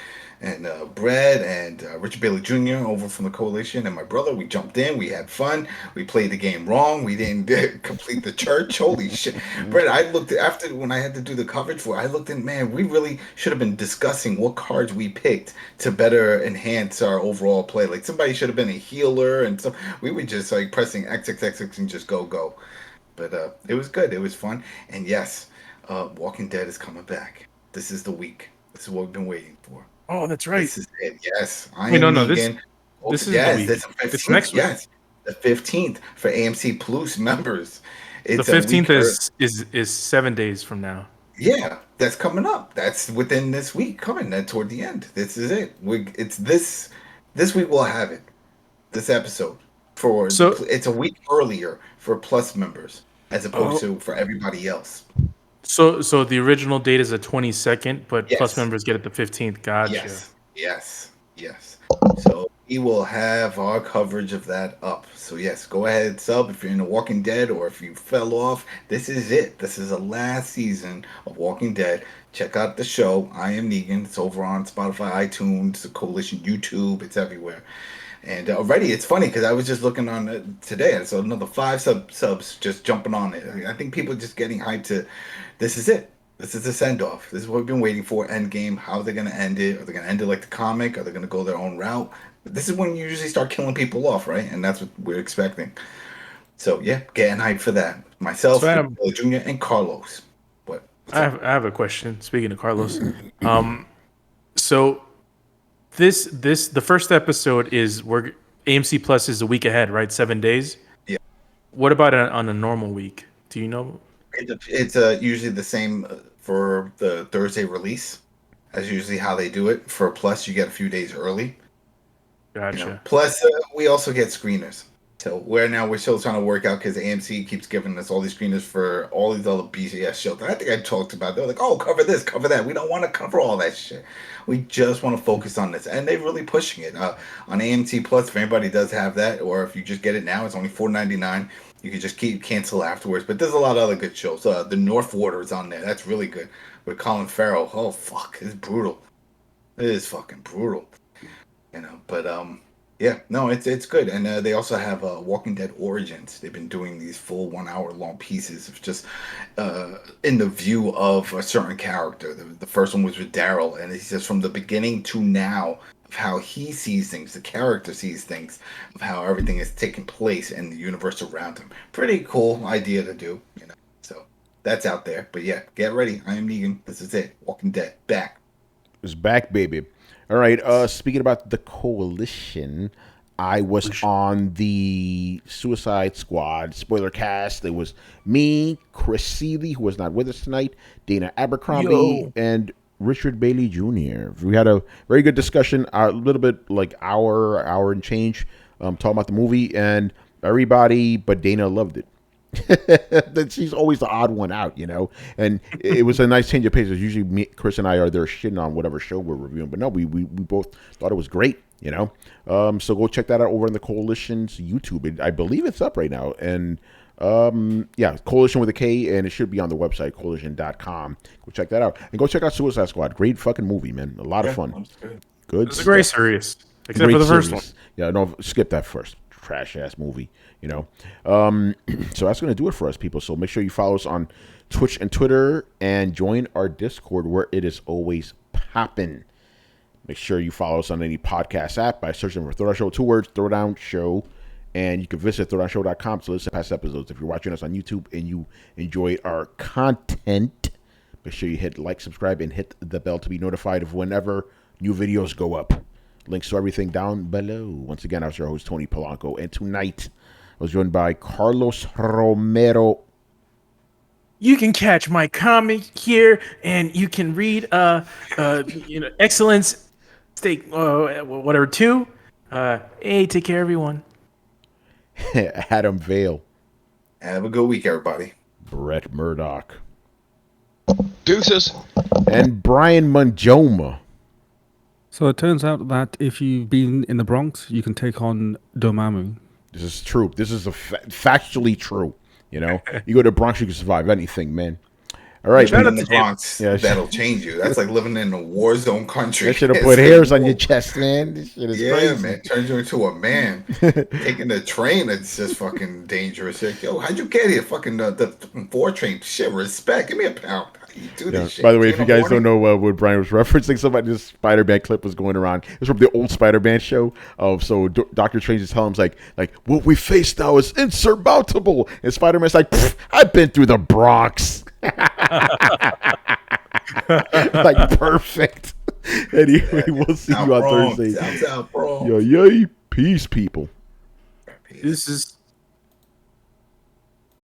[SPEAKER 3] and Brad and Richard Bailey Jr. over from the Coalition and my brother. We jumped in. We had fun. We played the game wrong. We didn't complete the church. Holy shit. Brad, I looked after when I had to do the coverage for it, I looked in, man, we really should have been discussing what cards we picked to better enhance our overall play. Like somebody should have been a healer and so we were just like pressing XXXX and just go. But it was good. It was fun. And yes, Walking Dead is coming back. This is the week. This is what we've been waiting for.
[SPEAKER 2] Oh, that's right.
[SPEAKER 3] This is it. Yes. I
[SPEAKER 2] Wait,
[SPEAKER 3] am
[SPEAKER 2] no.
[SPEAKER 3] Negan.
[SPEAKER 2] This is
[SPEAKER 3] yes,
[SPEAKER 2] the week.
[SPEAKER 3] this is the 15th.
[SPEAKER 2] It's next week.
[SPEAKER 3] Yes. The 15th for AMC Plus members. It's
[SPEAKER 2] The 15th is 7 days from now.
[SPEAKER 3] Yeah, that's coming up. That's within this week coming toward the end. This is it. It's this week we'll have it. This episode it's a week earlier for Plus members as opposed to for everybody else.
[SPEAKER 2] So the original date is the 22nd, but
[SPEAKER 3] Yes.
[SPEAKER 2] Plus members get it the 15th. Gotcha.
[SPEAKER 3] Yes. So we will have our coverage of that up. So yes, go ahead, sub if you're in The Walking Dead or if you fell off. This is it. This is the last season of Walking Dead. Check out the show. I Am Negan. It's over on Spotify, iTunes, the Coalition, YouTube. It's everywhere. And already, it's funny because I was just looking on it today. I saw another 5 subs just jumping on it. I think people are just getting hyped to. This is it. This is the send off. This is what we've been waiting for. Endgame. How are they going to end it? Are they going to end it like the comic? Are they going to go their own route? This is when you usually start killing people off, right? And that's what we're expecting. So yeah, getting hyped for that. Myself, Billy Jr., and Carlos. What?
[SPEAKER 2] I have a question. Speaking of Carlos, so. The first episode is AMC Plus is a week ahead, right? 7 days.
[SPEAKER 3] Yeah.
[SPEAKER 2] What about on a normal week? Do you know?
[SPEAKER 3] It's usually the same for the Thursday release. That's usually how they do it. For Plus, you get a few days early.
[SPEAKER 2] Gotcha.
[SPEAKER 3] Plus, we also get screeners. So we're still trying to work out because AMC keeps giving us all these screeners for all these other BCS shows. I think I talked about. They're like, oh, cover this, cover that. We don't want to cover all that shit. We just want to focus on this, and they're really pushing it on AMC Plus. If anybody does have that, or if you just get it now, it's only $4.99. You can just cancel afterwards. But there's a lot of other good shows. The North Water is on there. That's really good with Colin Farrell. Oh fuck, it's brutal. It is fucking brutal. But yeah, no, it's good. And they also have Walking Dead Origins. They've been doing these full 1 hour long pieces of just in the view of a certain character. The first one was with Daryl, and it's just from the beginning to now of how he sees things, the character sees things, of how everything is taking place in the universe around him. Pretty cool idea to do, So that's out there. But yeah, get ready. I Am Negan. This is it. Walking Dead. Back.
[SPEAKER 1] It's back, baby. All right. Speaking about the Coalition, I was on the Suicide Squad spoiler cast. It was me, Chris Seeley, who was not with us tonight, Dana Abercrombie, and Richard Bailey Jr. We had a very good discussion, a little bit like hour and change, talking about the movie, and everybody but Dana loved it. She's always the odd one out, and it was a nice change of pace. Usually Chris and I are there shitting on whatever show we're reviewing, but no, we both thought it was great, so go check that out over on the Coalition's YouTube. I believe it's up right now, and yeah, Coalition with a K, and it should be on the website coalition.com. Go check that out, and go check out Suicide Squad. Great fucking movie, man. A lot of fun. Good.
[SPEAKER 2] It's a great series, except for the first one.
[SPEAKER 1] Yeah, no, skip that first trash ass movie. So that's going to do it for us, people. So make sure you follow us on Twitch and Twitter and join our Discord where it is always popping. Make sure you follow us on any podcast app by searching for Throwdown Show, 2 words, Throwdown Show. And you can visit throwdownshow.com to listen to past episodes. If you're watching us on YouTube and you enjoy our content, make sure you hit like, subscribe, and hit the bell to be notified of whenever new videos go up. Links to everything down below. Once again, I was your host, Tony Polanco. And tonight, I was joined by Carlos Romero.
[SPEAKER 2] You can catch my comic here, and you can read, Excellence, Stake, whatever, 2. Hey, take care, everyone.
[SPEAKER 1] Adam Vale.
[SPEAKER 3] Have a good week, everybody.
[SPEAKER 1] Brett Murdoch.
[SPEAKER 6] Deuces.
[SPEAKER 1] And Brian Manjoma.
[SPEAKER 5] So it turns out that if you've been in the Bronx, you can take on Dormammu.
[SPEAKER 1] This is true. This is factually true. You go to Bronx, you can survive anything, man. All right,
[SPEAKER 2] Shout
[SPEAKER 3] Living
[SPEAKER 2] out
[SPEAKER 3] in the
[SPEAKER 2] to Jim.
[SPEAKER 3] Bronx,
[SPEAKER 1] Yeah,
[SPEAKER 3] that'll change you. That's like living in a war zone country.
[SPEAKER 1] That should have
[SPEAKER 3] It's
[SPEAKER 1] put
[SPEAKER 3] like,
[SPEAKER 1] hairs on
[SPEAKER 3] whoa.
[SPEAKER 1] your chest, man. This shit is
[SPEAKER 3] Yeah,
[SPEAKER 1] crazy.
[SPEAKER 3] man, turns you into a man. Taking the train, it's just fucking dangerous. Like, yo, how'd you get here? Fucking the 4 train. Shit, respect. Give me a pound. How do you do
[SPEAKER 1] Yeah.
[SPEAKER 3] this shit?
[SPEAKER 1] By the way, if
[SPEAKER 3] 2
[SPEAKER 1] you
[SPEAKER 3] in the
[SPEAKER 1] guys don't
[SPEAKER 3] morning?
[SPEAKER 1] know what Brian was referencing, somebody this Spider-Man clip was going around. It's from the old Spider-Man show. So Doctor Strange is telling him like what we face now is insurmountable, and Spider-Man's like, I've been through the Bronx. Like perfect. Anyway, we'll see you on Thursday.
[SPEAKER 3] South, bro.
[SPEAKER 1] Yo, yay, peace, people.
[SPEAKER 2] This is